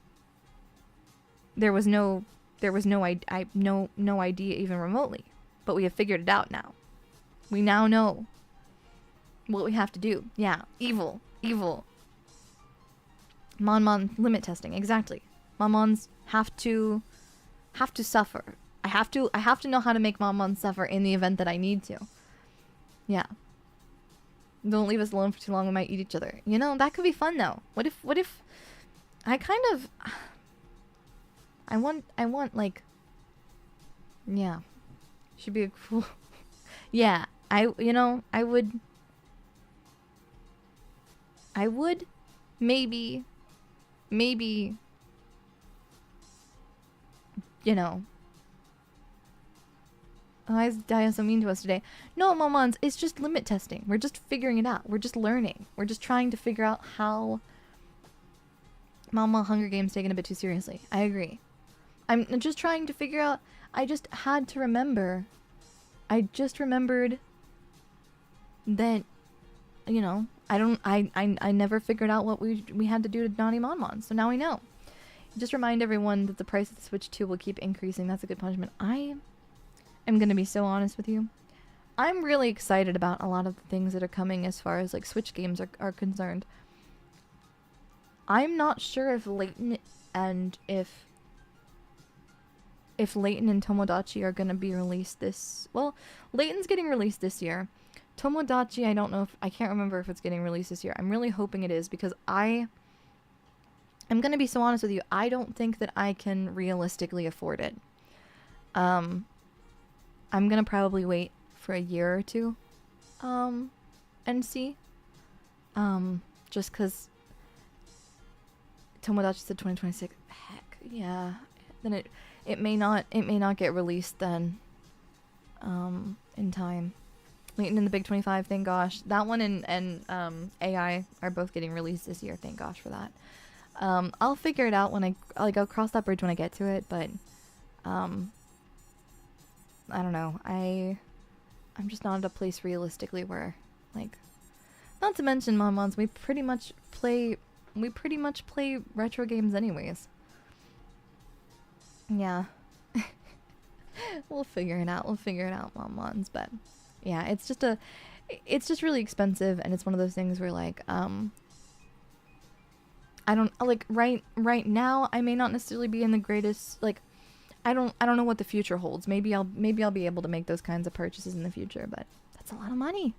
There was no idea even remotely. But we have figured it out now. We now know what we have to do. Yeah. Evil. Monmon limit testing, exactly. Monmons have to suffer. I have to know how to make Monmons suffer in the event that I need to. Yeah. Don't leave us alone for too long, we might eat each other. You know, that could be fun though. What if I kind of I want like, yeah. Should be a cool yeah, I would maybe, you know. Why is Daiya so mean to us today? No, Momons, it's just limit testing. We're just figuring it out. We're just learning. We're just trying to figure out how Mama Hunger Games taken a bit too seriously. I agree. I'm just trying to figure out. I just had to remember. I just remembered that, you know, I never figured out what we had to do to naughty Monmon, so now we know. Just remind everyone that the price of the Switch 2 will keep increasing. That's a good punishment. I am gonna be so honest with you. I'm really excited about a lot of the things that are coming as far as like Switch games are concerned. I'm not sure if Layton and if Layton and Tomodachi are gonna be released this. Well, Layton's getting released this year. Tomodachi, I can't remember if it's getting released this year. I'm really hoping it is because I'm gonna be so honest with you. I don't think that I can realistically afford it. I'm gonna probably wait for a year or two, and see. Just cause Tomodachi said 2026. Heck, yeah. Then it may not get released then in time. Waiting in the Big 25, thank gosh. That one and AI are both getting released this year, thank gosh for that. I'll figure it out when I'll cross that bridge when I get to it, but I don't know. I'm just not at a place realistically where, like, not to mention Monmons, we pretty much play retro games anyways. Yeah. We'll figure it out, Monmons, but yeah, it's just really expensive, and it's one of those things where, like, I don't, like, right now I may not necessarily be in the greatest, like, I don't know what the future holds. Maybe I'll be able to make those kinds of purchases in the future, but that's a lot of money.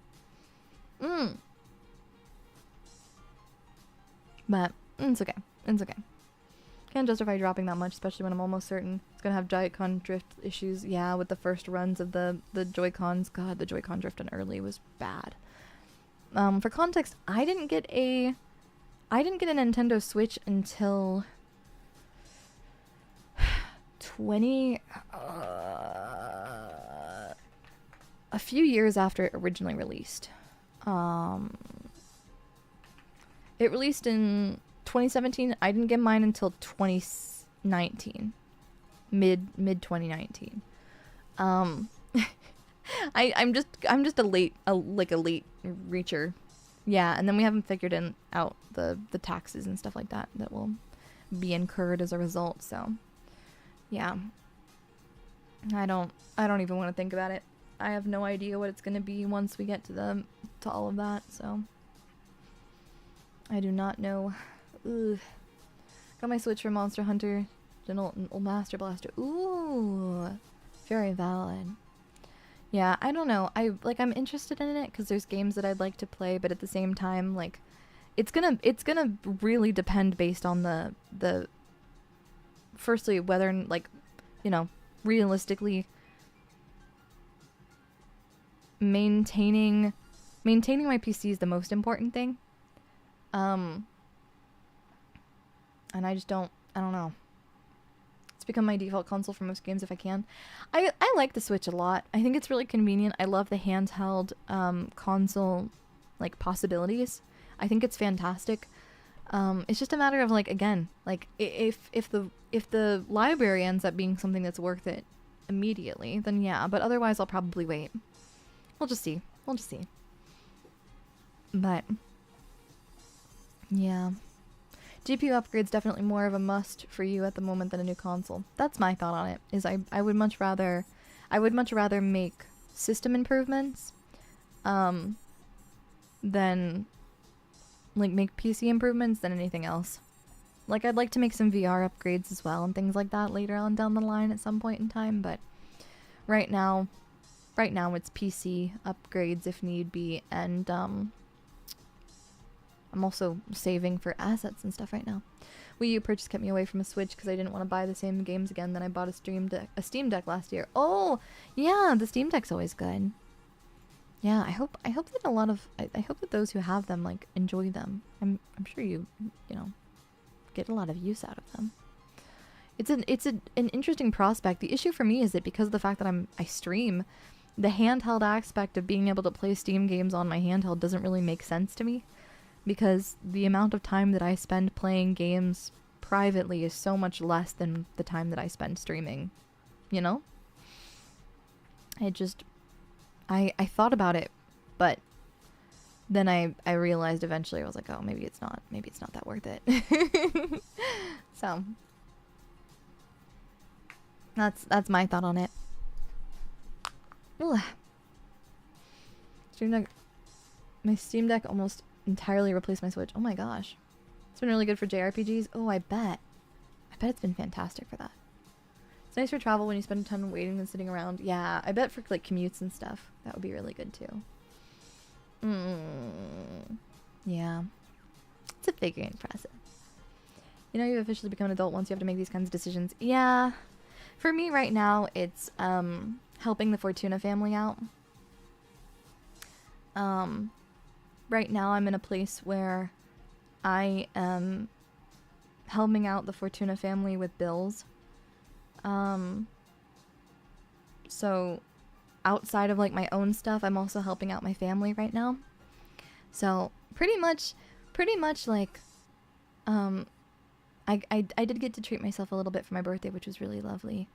But it's okay. Can't justify dropping that much, especially when I'm almost certain it's gonna have Joy-Con drift issues. Yeah, with the first runs of the Joy-Cons. God, the Joy-Con drift on early was bad. For context, I didn't get a Nintendo Switch until a few years after it originally released. It released in 2017. I didn't get mine until 2019, mid 2019. I'm just a late reacher. Yeah, and then we haven't figured out the taxes and stuff like that will be incurred as a result. So, yeah, I don't even want to think about it. I have no idea what it's gonna be once we get to all of that. So, I do not know. Ugh. Got my Switch for Monster Hunter, Old Master Blaster. Ooh, very valid. Yeah, I don't know. I'm interested in it because there's games that I'd like to play, but at the same time, like, it's gonna really depend based on the firstly whether, like, you know, realistically maintaining my PC is the most important thing. And I don't know. It's become my default console for most games if I can. I like the Switch a lot. I think it's really convenient. I love the handheld console, like, possibilities. I think it's fantastic. It's just a matter of, like, again, like, if the library ends up being something that's worth it immediately, then yeah, but otherwise I'll probably wait. We'll just see. But yeah. GPU upgrade's definitely more of a must for you at the moment than a new console. That's my thought on it. Is I would much rather make system improvements than, like, make PC improvements than anything else. Like, I'd like to make some VR upgrades as well and things like that later on down the line at some point in time, but right now it's PC upgrades if need be, and I'm also saving for assets and stuff right now. Wii U purchase kept me away from a Switch because I didn't want to buy the same games again. Then I bought a Steam Deck last year. Oh, yeah, the Steam Deck's always good. Yeah, I hope that those who have them, like, enjoy them. I'm sure you know, get a lot of use out of them. It's an interesting prospect. The issue for me is that because of the fact that I stream, the handheld aspect of being able to play Steam games on my handheld doesn't really make sense to me. Because the amount of time that I spend playing games privately is so much less than the time that I spend streaming, you know? I thought about it, but then I realized eventually, I was like, oh, maybe it's not that worth it. So, that's my thought on it. Ooh. My Steam Deck almost entirely replaced my Switch. Oh my gosh. It's been really good for JRPGs. Oh, I bet it's been fantastic for that. It's nice for travel when you spend a ton waiting and sitting around. Yeah, I bet for, like, commutes and stuff, that would be really good too. Yeah. It's a figure impressive. You know, you officially become an adult once you have to make these kinds of decisions. Yeah. For me right now, it's helping the Fortuna family out. Right now I'm in a place where I am helping out the Fortuna family with bills. So outside of like my own stuff, I'm also helping out my family right now. So pretty much like, I did get to treat myself a little bit for my birthday, which was really lovely.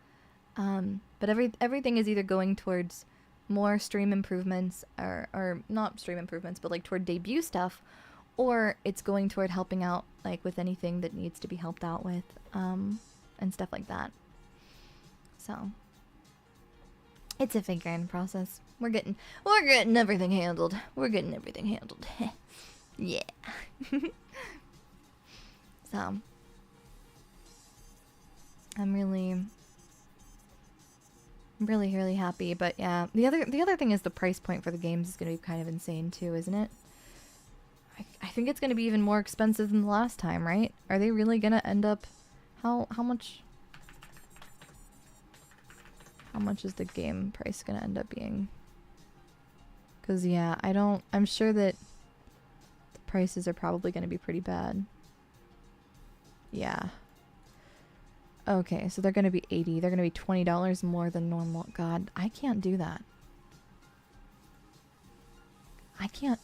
But everything is either going towards more stream improvements, or not stream improvements, but like toward debut stuff, or it's going toward helping out like with anything that needs to be helped out with, and stuff like that. So it's a figuring process. We're getting everything handled. We're getting everything handled. Yeah. So I'm really happy. But yeah, the other thing is the price point for the games is going to be kind of insane too, isn't it? I think it's going to be even more expensive than the last time, right? Are they really going to end up... How much is the game price going to end up being? Because yeah, I'm sure that the prices are probably going to be pretty bad. Yeah. Okay, so they're going to be $80. They're going to be $20 more than normal. God, I can't do that. I can't...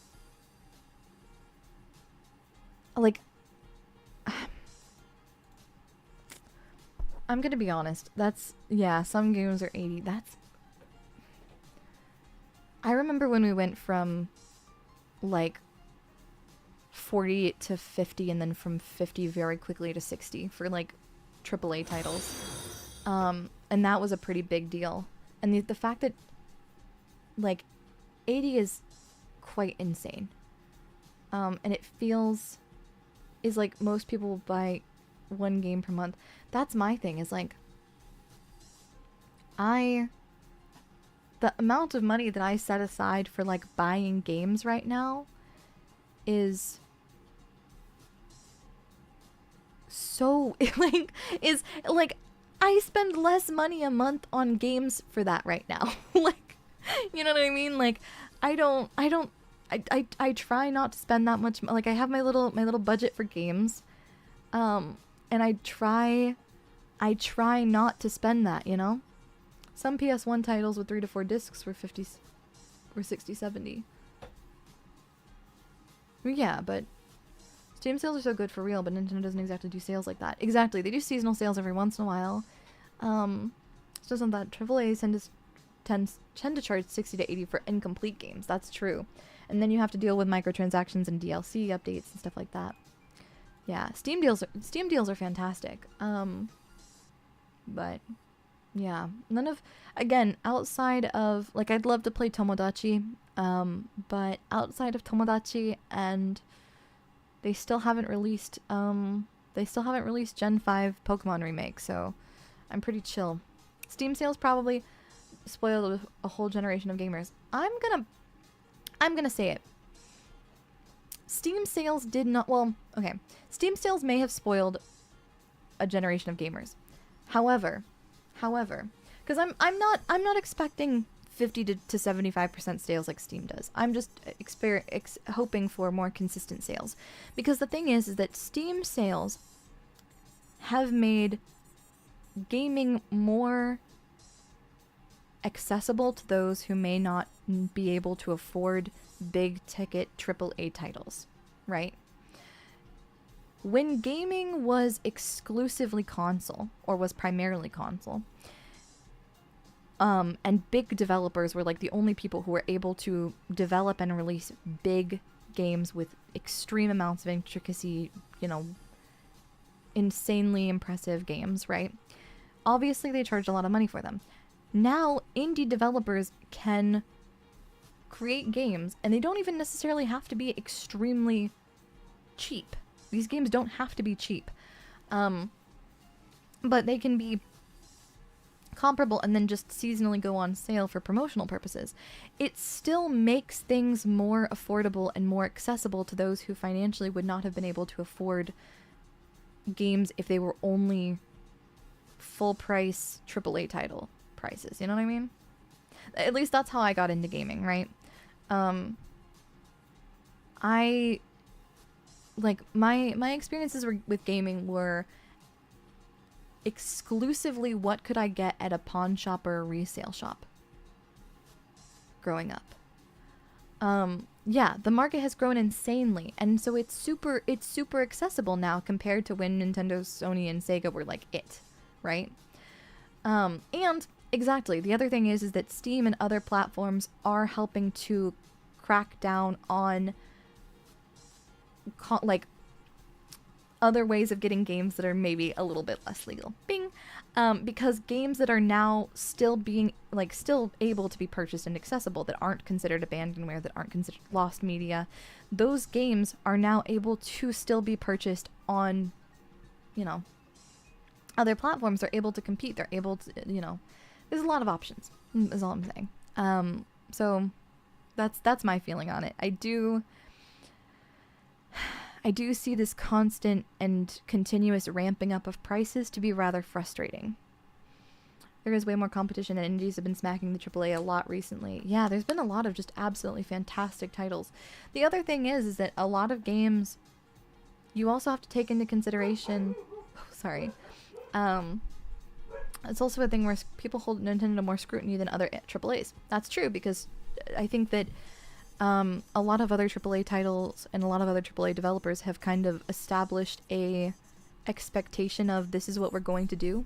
Like... I'm going to be honest. That's... Yeah, some games are 80. That's... I remember when we went from, like, 40 to 50, and then from 50 very quickly to 60 for, like, AAA titles. And that was a pretty big deal. And the fact that, like, 80 is quite insane. And it feels... is like most people buy one game per month. That's my thing, is like... The amount of money that I set aside for, like, buying games right now is... so... like, is... like, I spend less money a month on games for that right now. Like, you know what I mean? Like, I try not to spend that much. Like, I have my little budget for games, and I try not to spend that, you know? Some PS1 titles with 3 to 4 discs were 60, 70. Yeah, but Steam sales are so good for real, but Nintendo doesn't exactly do sales like that. Exactly, they do seasonal sales every once in a while. It's just not that AAAs tend to charge 60 to 80 for incomplete games. That's true. And then you have to deal with microtransactions and DLC updates and stuff like that. Yeah, Steam deals are fantastic. But yeah, none of, again, outside of, like, I'd love to play Tomodachi, but outside of Tomodachi, and they still haven't released Gen 5 Pokemon Remake, so I'm pretty chill. Steam sales probably spoiled a whole generation of gamers. I'm gonna say it. Steam sales did not, well, okay. Steam sales may have spoiled a generation of gamers. However, because I'm not expecting 50 to 75% sales like Steam does. I'm just hoping for more consistent sales. Because the thing is that Steam sales have made gaming more accessible to those who may not be able to afford big ticket AAA titles, right? When gaming was exclusively console, or was primarily console, and big developers were like the only people who were able to develop and release big games with extreme amounts of intricacy, you know, insanely impressive games, right? Obviously they charged a lot of money for them. Now indie developers can create games, and they don't even necessarily have to be extremely cheap. These games don't have to be cheap. But they can be comparable and then just seasonally go on sale for promotional purposes. It still makes things more affordable and more accessible to those who financially would not have been able to afford games if they were only full price AAA title prices. You know what I mean? At least that's how I got into gaming, right? My experiences with gaming were exclusively what could I get at a pawn shop or a resale shop growing up. Yeah, the market has grown insanely, and so it's super accessible now compared to when Nintendo, Sony, and Sega were like it, right? And exactly, the other thing is that Steam and other platforms are helping to crack down on like other ways of getting games that are maybe a little bit less legal. Bing! Because games that are now still being, like, still able to be purchased and accessible, that aren't considered abandonware, that aren't considered lost media, those games are now able to still be purchased on, you know, other platforms. They're able to compete. They're able to, you know, there's a lot of options, is all I'm saying. So that's my feeling on it. I do see this constant and continuous ramping up of prices to be rather frustrating. There is way more competition, and indies have been smacking the AAA a lot recently. Yeah, there's been a lot of just absolutely fantastic titles. The other thing is that a lot of games, you also have to take into consideration... Oh, sorry. It's also a thing where people hold Nintendo to more scrutiny than other AAAs. That's true, because I think that a lot of other AAA titles and a lot of other AAA developers have kind of established a expectation of this is what we're going to do.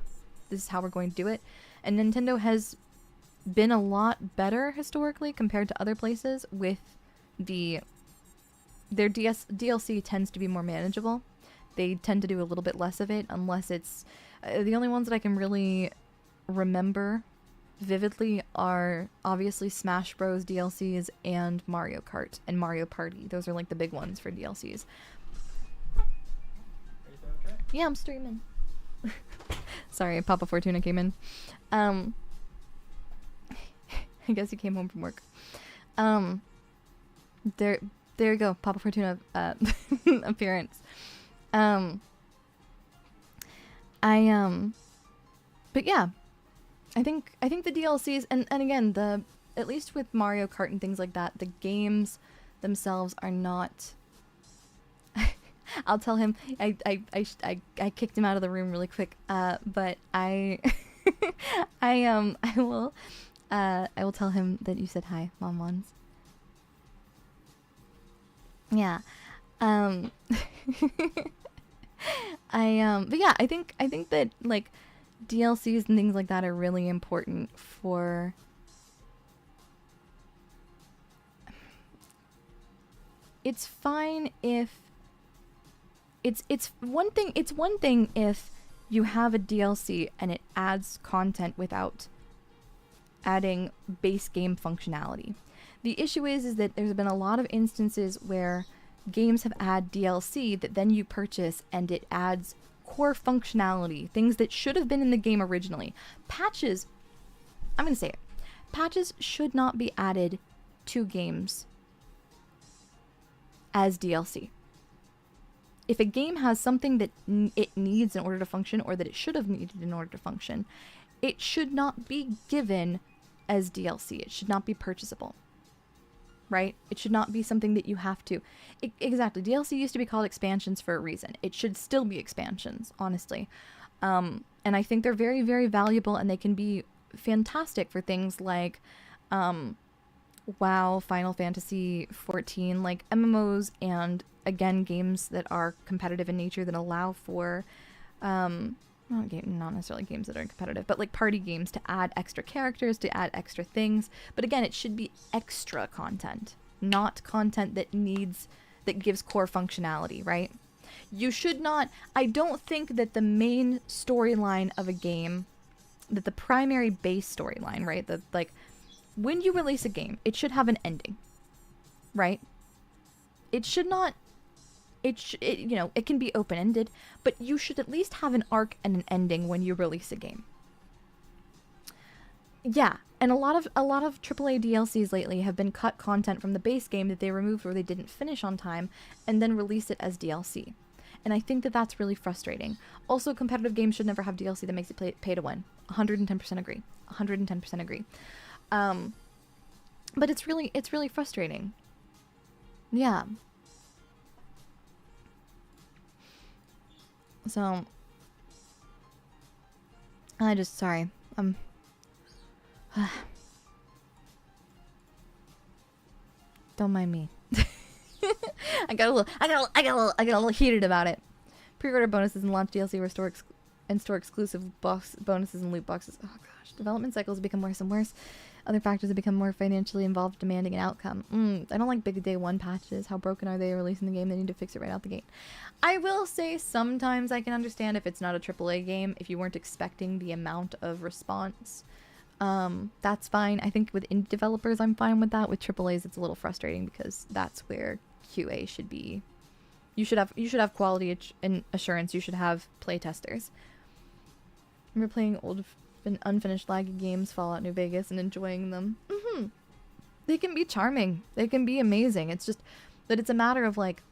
This is how we're going to do it. And Nintendo has been a lot better historically compared to other places with their DLC tends to be more manageable. They tend to do a little bit less of it unless it's... the only ones that I can really remember vividly are obviously Smash Bros. DLCs and Mario Kart and Mario Party. Those are like the big ones for DLCs. Are you okay? Yeah, I'm streaming. Sorry, Papa Fortuna came in. I guess he came home from work. There you go, Papa Fortuna appearance. But yeah, I think the DLCs and again at least with Mario Kart and things like that, the games themselves are not. I'll tell him. I kicked him out of the room really quick. But I will tell him that you said hi, Mom Mons. Yeah. But yeah, I think that like DLCs and things like that are really important for it's fine if it's one thing if you have a DLC and it adds content without adding base game functionality. The issue is that there's been a lot of instances where games have added DLC that then you purchase and it adds core functionality, things that should have been in the game originally. Patches, I'm going to say it, patches should not be added to games as DLC. If a game has something that it needs in order to function, or that it should have needed in order to function, it should not be given as DLC. It should not be purchasable. Right? It should not be something that you have to... exactly. DLC used to be called expansions for a reason. It should still be expansions, honestly. And I think they're very, very valuable, and they can be fantastic for things like WoW, Final Fantasy 14, like MMOs, and again, games that are competitive in nature that allow for... not necessarily games that are competitive, but like party games to add extra characters, to add extra things. But again, it should be extra content, not content that gives core functionality, right? You should not, I don't think that the main storyline of a game, that the primary base storyline, right? When you release a game, it should have an ending, right? It should not, it can be open-ended, but you should at least have an arc and an ending when you release a game. Yeah, and a lot of AAA DLCs lately have been cut content from the base game that they removed or they didn't finish on time, and then release it as DLC. And I think that that's really frustrating. Also, competitive games should never have DLC that makes it pay to win. 110% agree. 110% agree. But it's really frustrating. Yeah. So, Sorry. Don't mind me. I got a little heated about it. Pre-order bonuses and launch DLC restore and store exclusive box bonuses and loot boxes. Oh gosh, development cycles become worse and worse. Other factors have become more financially involved, demanding an outcome. I don't like big day one patches. How broken are they releasing the game? They need to fix it right out the gate. I will say sometimes I can understand if it's not a AAA game, if you weren't expecting the amount of response. That's fine. I think with indie developers, I'm fine with that. With AAAs, it's a little frustrating because that's where QA should be. You should have quality and assurance. You should have play testers. Remember playing old unfinished laggy games, Fallout New Vegas, and enjoying them. They can be charming. They can be amazing. It's just that it's a matter of like,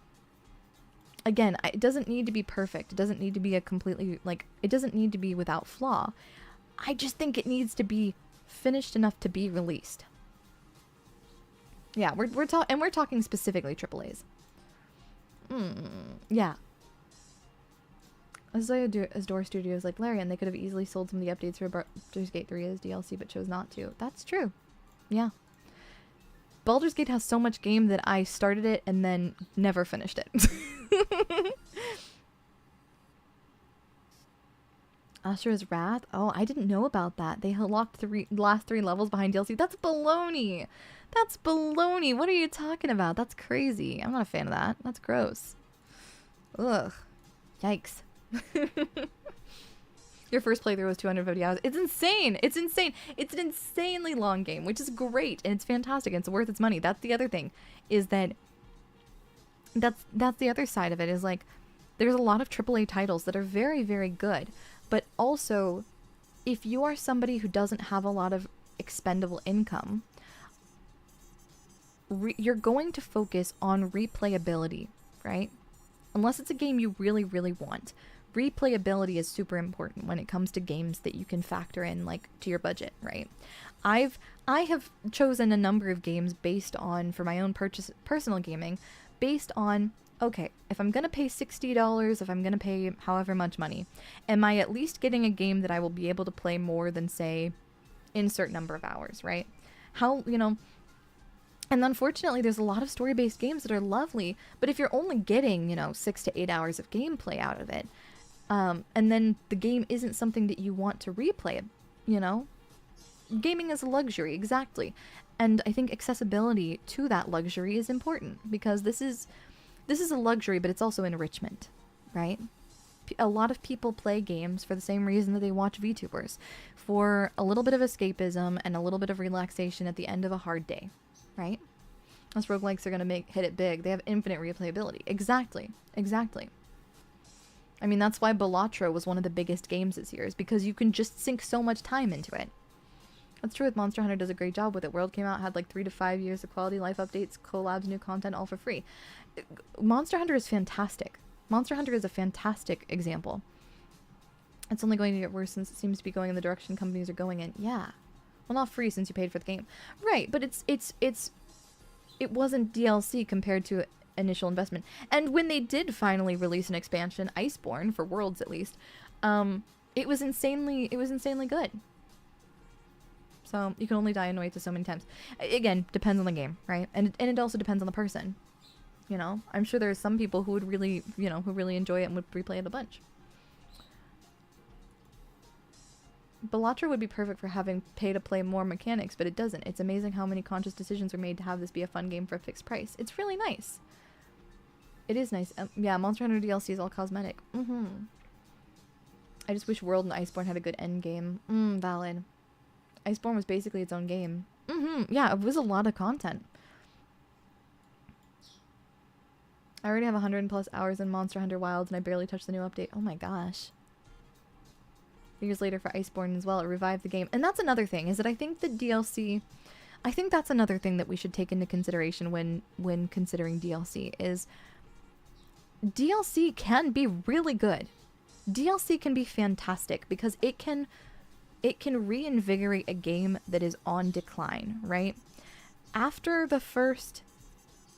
again, it doesn't need to be perfect. It doesn't need to be a completely, like, it doesn't need to be without flaw. I just think it needs to be finished enough to be released. Yeah, we're talking specifically AAAs. Yeah. As Door Studios like Larian, they could have easily sold some of the updates for Baldur's Gate 3 as DLC, but chose not to. That's true. Yeah. Baldur's Gate has so much game that I started it and then never finished it. Ashura's Wrath? Oh, I didn't know about that. They locked the last 3 levels behind DLC. That's baloney! That's baloney! What are you talking about? That's crazy. I'm not a fan of that. That's gross. Ugh. Yikes. Your first playthrough was 250 hours. It's insane. It's insane. It's an insanely long game, which is great and it's fantastic and it's worth its money. That's the other thing, is that that's the other side of it, is like there's a lot of AAA titles that are very, very good, but also if you are somebody who doesn't have a lot of expendable income, you're going to focus on replayability, right? Unless it's a game you really, really want. Replayability is super important when it comes to games that you can factor in, like, to your budget, right? I have chosen a number of games based on, for my own personal gaming, based on, okay, if I'm gonna pay $60, if I'm gonna pay however much money, am I at least getting a game that I will be able to play more than, say, insert number of hours, right? How, you know, and unfortunately, there's a lot of story-based games that are lovely, but if you're only getting, you know, 6 to 8 hours of gameplay out of it, and then the game isn't something that you want to replay, you know? Gaming is a luxury, exactly. And I think accessibility to that luxury is important, because this is a luxury, but it's also enrichment, right? A lot of people play games for the same reason that they watch VTubers, for a little bit of escapism and a little bit of relaxation at the end of a hard day. Right? Those roguelikes are going to hit it big. They have infinite replayability. Exactly. Exactly. I mean, that's why Balatro was one of the biggest games this year, is because you can just sink so much time into it. That's true with Monster Hunter, does a great job with it. World came out, had like 3 to 5 years of quality life updates, collabs, new content, all for free. Monster Hunter is fantastic. Monster Hunter is a fantastic example. It's only going to get worse since it seems to be going in the direction companies are going in. Yeah. Well, not free since you paid for the game. Right, but it wasn't DLC compared to initial investment. And when they did finally release an expansion, Iceborne, for Worlds at least, it was insanely good. So you can only die in Oasis so many times. Again, depends on the game, right? And it also depends on the person. You know, I'm sure there's some people who would really, you know, who really enjoy it and would replay it a bunch. Balatro would be perfect for having pay-to-play more mechanics, but it doesn't. It's amazing how many conscious decisions are made to have this be a fun game for a fixed price. It's really nice. It is nice. Yeah, Monster Hunter DLC is all cosmetic. I just wish World and Iceborne had a good end game. Valid. Iceborne was basically its own game. Yeah, it was a lot of content. I already have 100+ hours in Monster Hunter Wilds and I barely touched the new update. Oh my gosh. Years later for Iceborne as well, it revived the game. And that's another thing, is that I think the DLC, I think that's another thing that we should take into consideration when considering DLC, is DLC can be really good. DLC can be fantastic because it can reinvigorate a game that is on decline, right? After the first,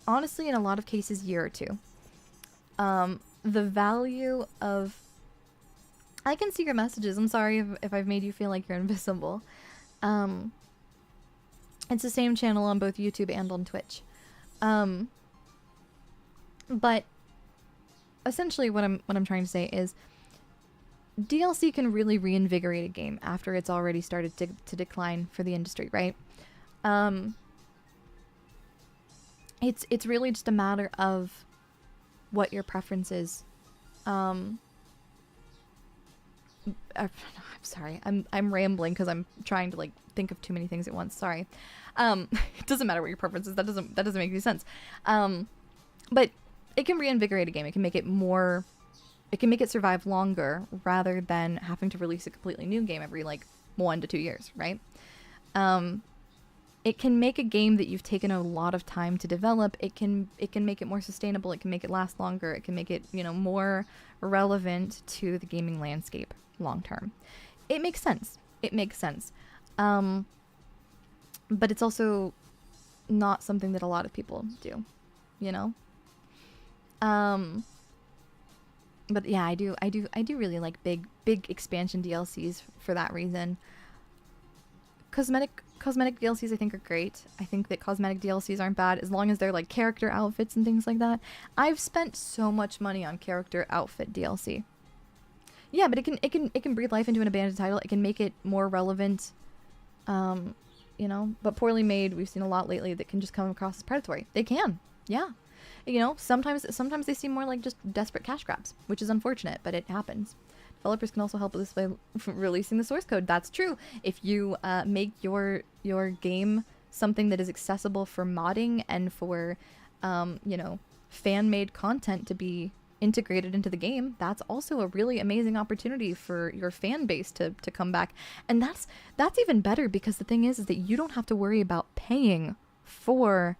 honestly, in a lot of cases, year or two, the value of I can see your messages. I'm sorry if I've made you feel like you're invisible. It's the same channel on both YouTube and on Twitch. But essentially what I'm trying to say is DLC can really reinvigorate a game after it's already started to decline for the industry, right? It's really just a matter of what your preference is. I'm sorry. I'm rambling because I'm trying to like think of too many things at once. Sorry. It doesn't matter what your preference is. That doesn't make any sense. But it can reinvigorate a game. It can make it more. It can make it survive longer rather than having to release a completely new game every like 1 to 2 years, right? It can make a game that you've taken a lot of time to develop. It can make it more sustainable. It can make it last longer. It can make it, you know, more relevant to the gaming landscape long term. It makes sense. It makes sense. But it's also not something that a lot of people do, you know? But yeah, I do really like big expansion DLCs for that reason. Cosmetic DLCs I think are great. I think that cosmetic DLCs aren't bad as long as they're like character outfits and things like that. I've spent so much money on character outfit DLC. Yeah, but it can breathe life into an abandoned title. It can make it more relevant. You know, but poorly made, we've seen a lot lately that can just come across as predatory. They can. Yeah. You know, sometimes they seem more like just desperate cash grabs, which is unfortunate, but it happens. Developers can also help with this by releasing the source code. That's true. If you make your game something that is accessible for modding and for, you know, fan-made content to be integrated into the game, that's also a really amazing opportunity for your fan base to come back. And that's even better because the thing is that you don't have to worry about paying for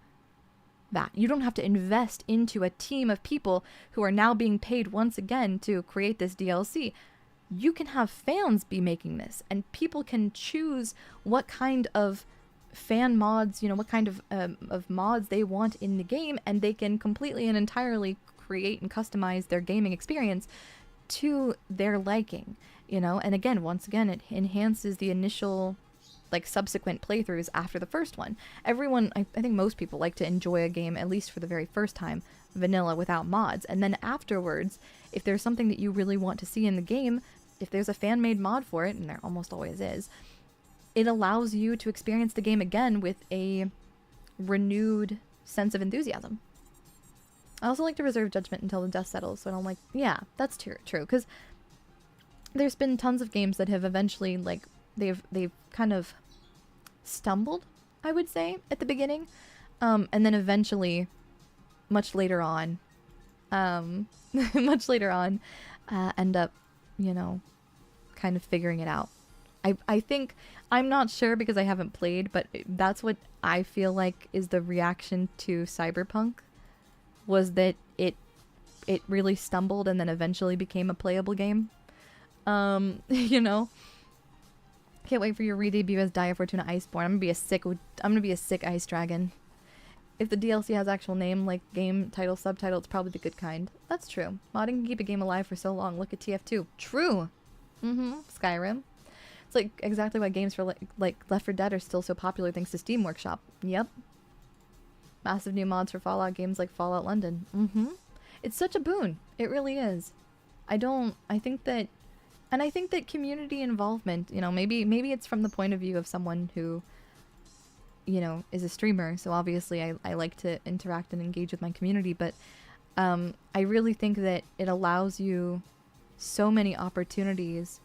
that. You don't have to invest into a team of people who are now being paid once again to create this DLC. You can have fans be making this, and people can choose what kind of fan mods, you know, what kind of mods they want in the game, and they can completely and entirely create and customize their gaming experience to their liking, you know. And again, once again, it enhances the initial, like, subsequent playthroughs after the first one. Everyone, I think most people like to enjoy a game, at least for the very first time, vanilla without mods. And then afterwards, if there's something that you really want to see in the game, if there's a fan-made mod for it, and there almost always is, it allows you to experience the game again with a renewed sense of enthusiasm. I also like to reserve judgment until the dust settles, so I don't like... Yeah, that's true, because there's been tons of games that have eventually, like, they've kind of stumbled, I would say, at the beginning, and then eventually, much later on, end up, you know, kind of figuring it out. I think, I'm not sure because I haven't played, but that's what I feel like is the reaction to Cyberpunk, was that it really stumbled and then eventually became a playable game. You know? Can't wait for your re-debut as DaiyaFortuna Iceborne. I'm gonna be a sick ice dragon. If the DLC has actual name, like game title, subtitle, it's probably the good kind. That's true. Modding can keep a game alive for so long. Look at TF2. True. Skyrim. It's like exactly why games for like Left 4 Dead are still so popular thanks to Steam Workshop. Yep. Massive new mods for Fallout games like Fallout London. It's such a boon. It really is. I think that community involvement, you know, maybe it's from the point of view of someone who, you know, is a streamer, so obviously I like to interact and engage with my community, but I really think that it allows you so many opportunities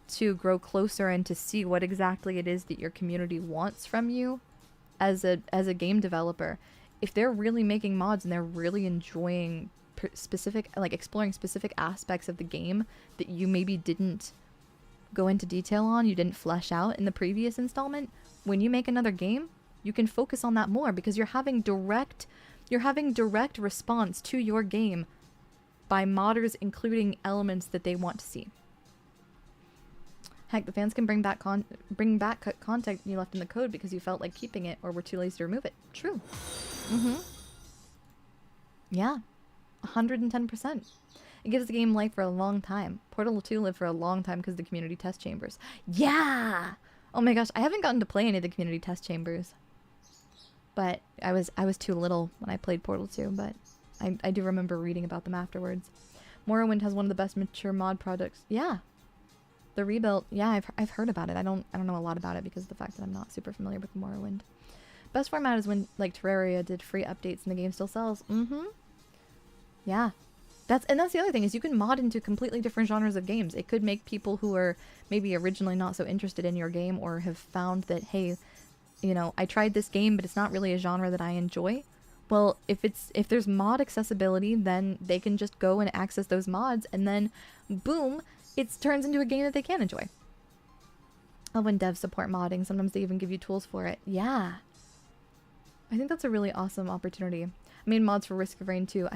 to grow closer and to see what exactly it is that your community wants from you as a game developer. If they're really making mods and they're really enjoying specific, like, exploring specific aspects of the game that you maybe didn't go into detail on, you didn't flesh out in the previous installment, when you make another game, you can focus on that more because you're having direct response to your game by modders including elements that they want to see. Heck, the fans can bring back content you left in the code because you felt like keeping it or were too lazy to remove it. True. Yeah. 110%. It gives the game life for a long time. Portal 2 lived for a long time because of the community test chambers. Yeah! Oh my gosh, I haven't gotten to play any of the community test chambers. But I was too little when I played Portal 2, but I do remember reading about them afterwards. Morrowind has one of the best mature mod projects. Yeah. The rebuilt, yeah, I've heard about it. I don't know a lot about it because of the fact that I'm not super familiar with Morrowind. Best format is when like Terraria did free updates and the game still sells. Mm-hmm. Yeah. That's the other thing is you can mod into completely different genres of games. It could make people who are maybe originally not so interested in your game or have found that, hey, you know, I tried this game but it's not really a genre that I enjoy. Well, if there's mod accessibility, then they can just go and access those mods and then boom, it turns into a game that they can enjoy. Oh, when devs support modding, sometimes they even give you tools for it. Yeah. I think that's a really awesome opportunity. I made mods for Risk of Rain 2.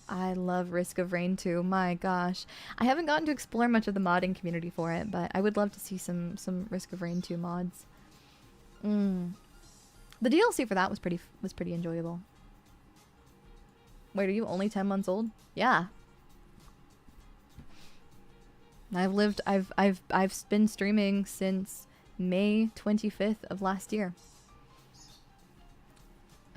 I love Risk of Rain 2. My gosh. I haven't gotten to explore much of the modding community for it, but I would love to see some Risk of Rain 2 mods. The DLC for that was pretty enjoyable. Wait, are you only 10 months old? Yeah. I've been streaming since May 25th of last year.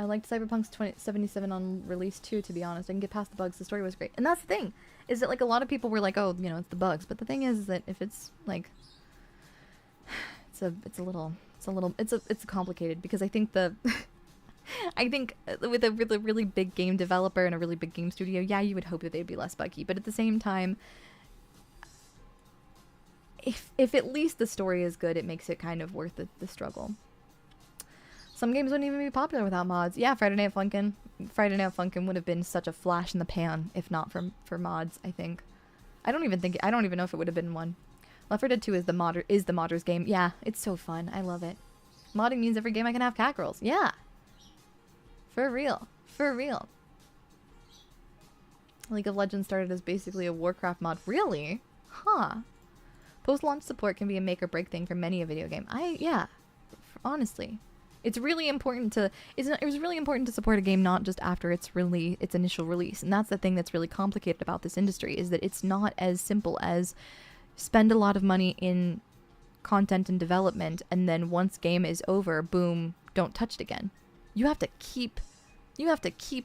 I liked Cyberpunk's 2077 on release too, to be honest. I can get past the bugs. The story was great. And that's the thing, is that like a lot of people were like, oh, you know, it's the bugs. But the thing is that if it's like, it's complicated because I think with a really big game developer and a really big game studio, yeah, you would hope that they'd be less buggy. But at the same time, if at least the story is good, it makes it kind of worth the struggle. Some games wouldn't even be popular without mods. Yeah, Friday Night Funkin'. Friday Night Funkin' would have been such a flash in the pan if not for mods, I think. I don't even know if it would have been one. Left 4 Dead 2 is the modders game. Yeah, it's so fun. I love it. Modding means every game I can have cat girls. Yeah. For real. For real. League of Legends started as basically a Warcraft mod. Really? Huh. Post-launch support can be a make or break thing for many a video game. Yeah. Honestly. It's really important to it was really important to support a game not just after its initial release. And that's the thing that's really complicated about this industry, is that it's not as simple as spend a lot of money in content and development and then once game is over, boom, don't touch it again. You have to keep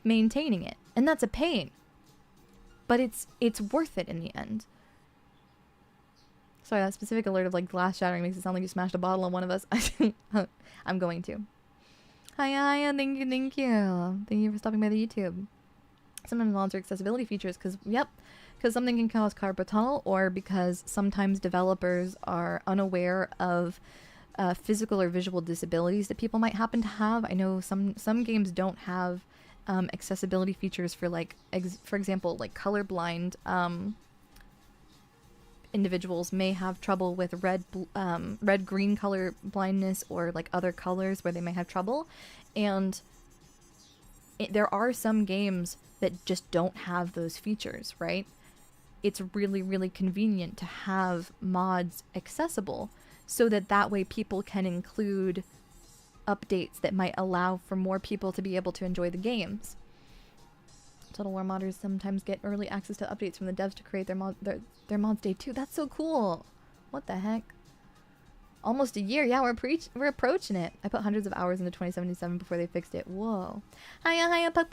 maintaining it. And that's a pain. But it's worth it in the end. Sorry, that specific alert of like glass shattering makes it sound like you smashed a bottle on one of us. I'm going to. Hiya, thank you. Thank you for stopping by the YouTube. Sometimes mods are accessibility features because something can cause carpal tunnel, or because sometimes developers are unaware of physical or visual disabilities that people might happen to have. I know some games don't have accessibility features for like, for example, like colorblind individuals may have trouble with red-green color blindness or like other colors where they may have trouble. And there are some games that just don't have those features, right? It's really, really convenient to have mods accessible so that way people can include updates that might allow for more people to be able to enjoy the games. Total War modders sometimes get early access to updates from the devs to create their mods day 2. That's so cool. What the heck? Almost a year. Yeah, we're approaching it. I put hundreds of hours into 2077 before they fixed it. Whoa. Hiya, puck.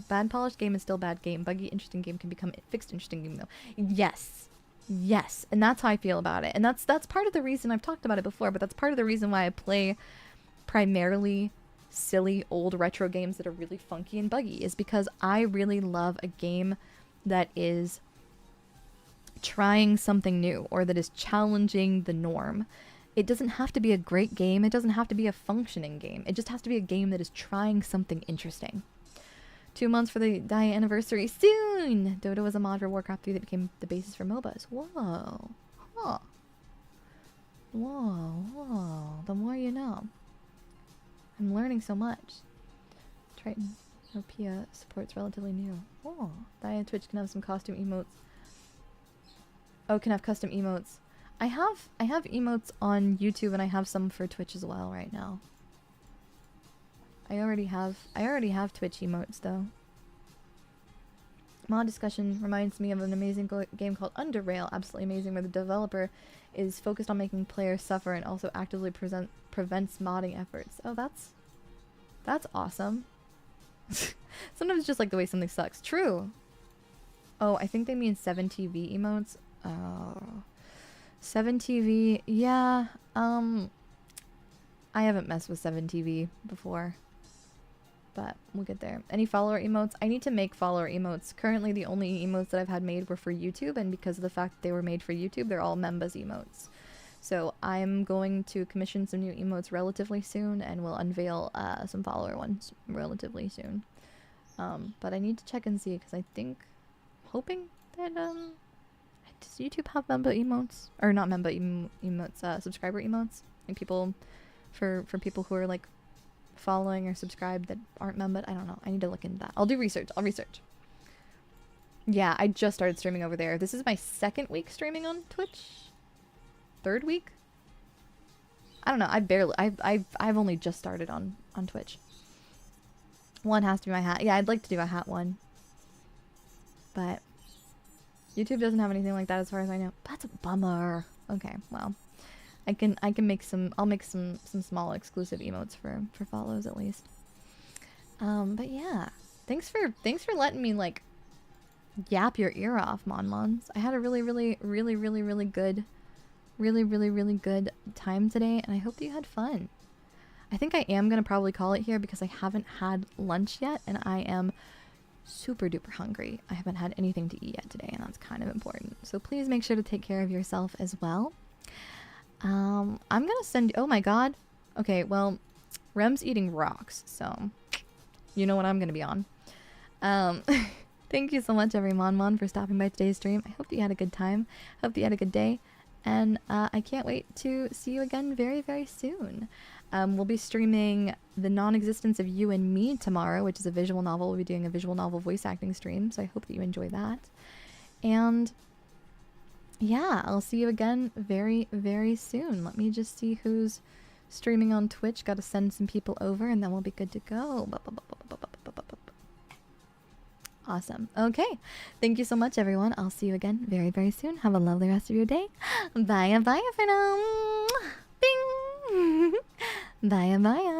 Bad polished game is still bad game. Buggy, interesting game can become fixed interesting game though. Yes. Yes. And that's how I feel about it. And that's part of the reason, I've talked about it before, but that's part of the reason why I play primarily silly old retro games that are really funky and buggy, is because I really love a game that is trying something new or that is challenging the norm. It doesn't have to be a great game. It doesn't have to be a functioning game. It just has to be a game that is trying something interesting. 2 months for the Daiya anniversary. Soon! Dota was a mod for Warcraft 3 that became the basis for MOBAs. Whoa. Huh. Whoa. The more you know. I'm learning so much. Triton. Opia support's relatively new. Oh. Daiya Twitch can have some costume emotes. Oh, can have custom emotes. I have emotes on YouTube and I have some for Twitch as well right now. I already have Twitch emotes though. Mod discussion reminds me of an amazing game called Underrail, absolutely amazing, where the developer is focused on making players suffer and also actively prevents modding efforts. Oh, that's awesome. Sometimes just like the way something sucks. True. Oh, I think they mean 7TV emotes. Oh, 7TV. Yeah. I haven't messed with 7TV before, but we'll get there. Any follower emotes? I need to make follower emotes. Currently, the only emotes that I've had made were for YouTube, and because of the fact that they were made for YouTube, they're all members emotes. So I'm going to commission some new emotes relatively soon, and we'll unveil some follower ones relatively soon. But I need to check and see, because I think, hoping that, does YouTube have member emotes? Or not member emotes, subscriber emotes? Like people, for people who are like following or subscribed that aren't membered? I don't know. I need to look into that. I'll do research. I'll research. Yeah, I just started streaming over there. This is my 2nd week streaming on Twitch. 3rd week? I don't know. I've only just started on Twitch. One has to be my hat. Yeah, I'd like to do a hat one. But YouTube doesn't have anything like that as far as I know. That's a bummer. Okay, well. I can make some, I'll make some small exclusive emotes for follows at least. But yeah. Thanks for letting me like yap your ear off, Monmons. I had a really good time today, and I hope that you had fun. I think I am gonna probably call it here because I haven't had lunch yet, and I am super duper hungry. I haven't had anything to eat yet today, and that's kind of important. So please make sure to take care of yourself as well. I'm gonna send, oh my god. Okay, well, Rem's eating rocks, so you know what I'm gonna be on. Thank you so much, everyone, for stopping by today's stream. I hope that you had a good time. Hope that you had a good day. And I can't wait to see you again very, very soon. We'll be streaming The Non-Existence of You and Me tomorrow, which is a visual novel. We'll be doing a visual novel voice acting stream, so I hope that you enjoy that. And yeah, I'll see you again very, very soon. Let me just see who's streaming on Twitch. Gotta send some people over, and then we'll be good to go. Awesome. Okay. Thank you so much, everyone. I'll see you again very, very soon. Have a lovely rest of your day. Bye, bye for now. Bing. Bye, bye.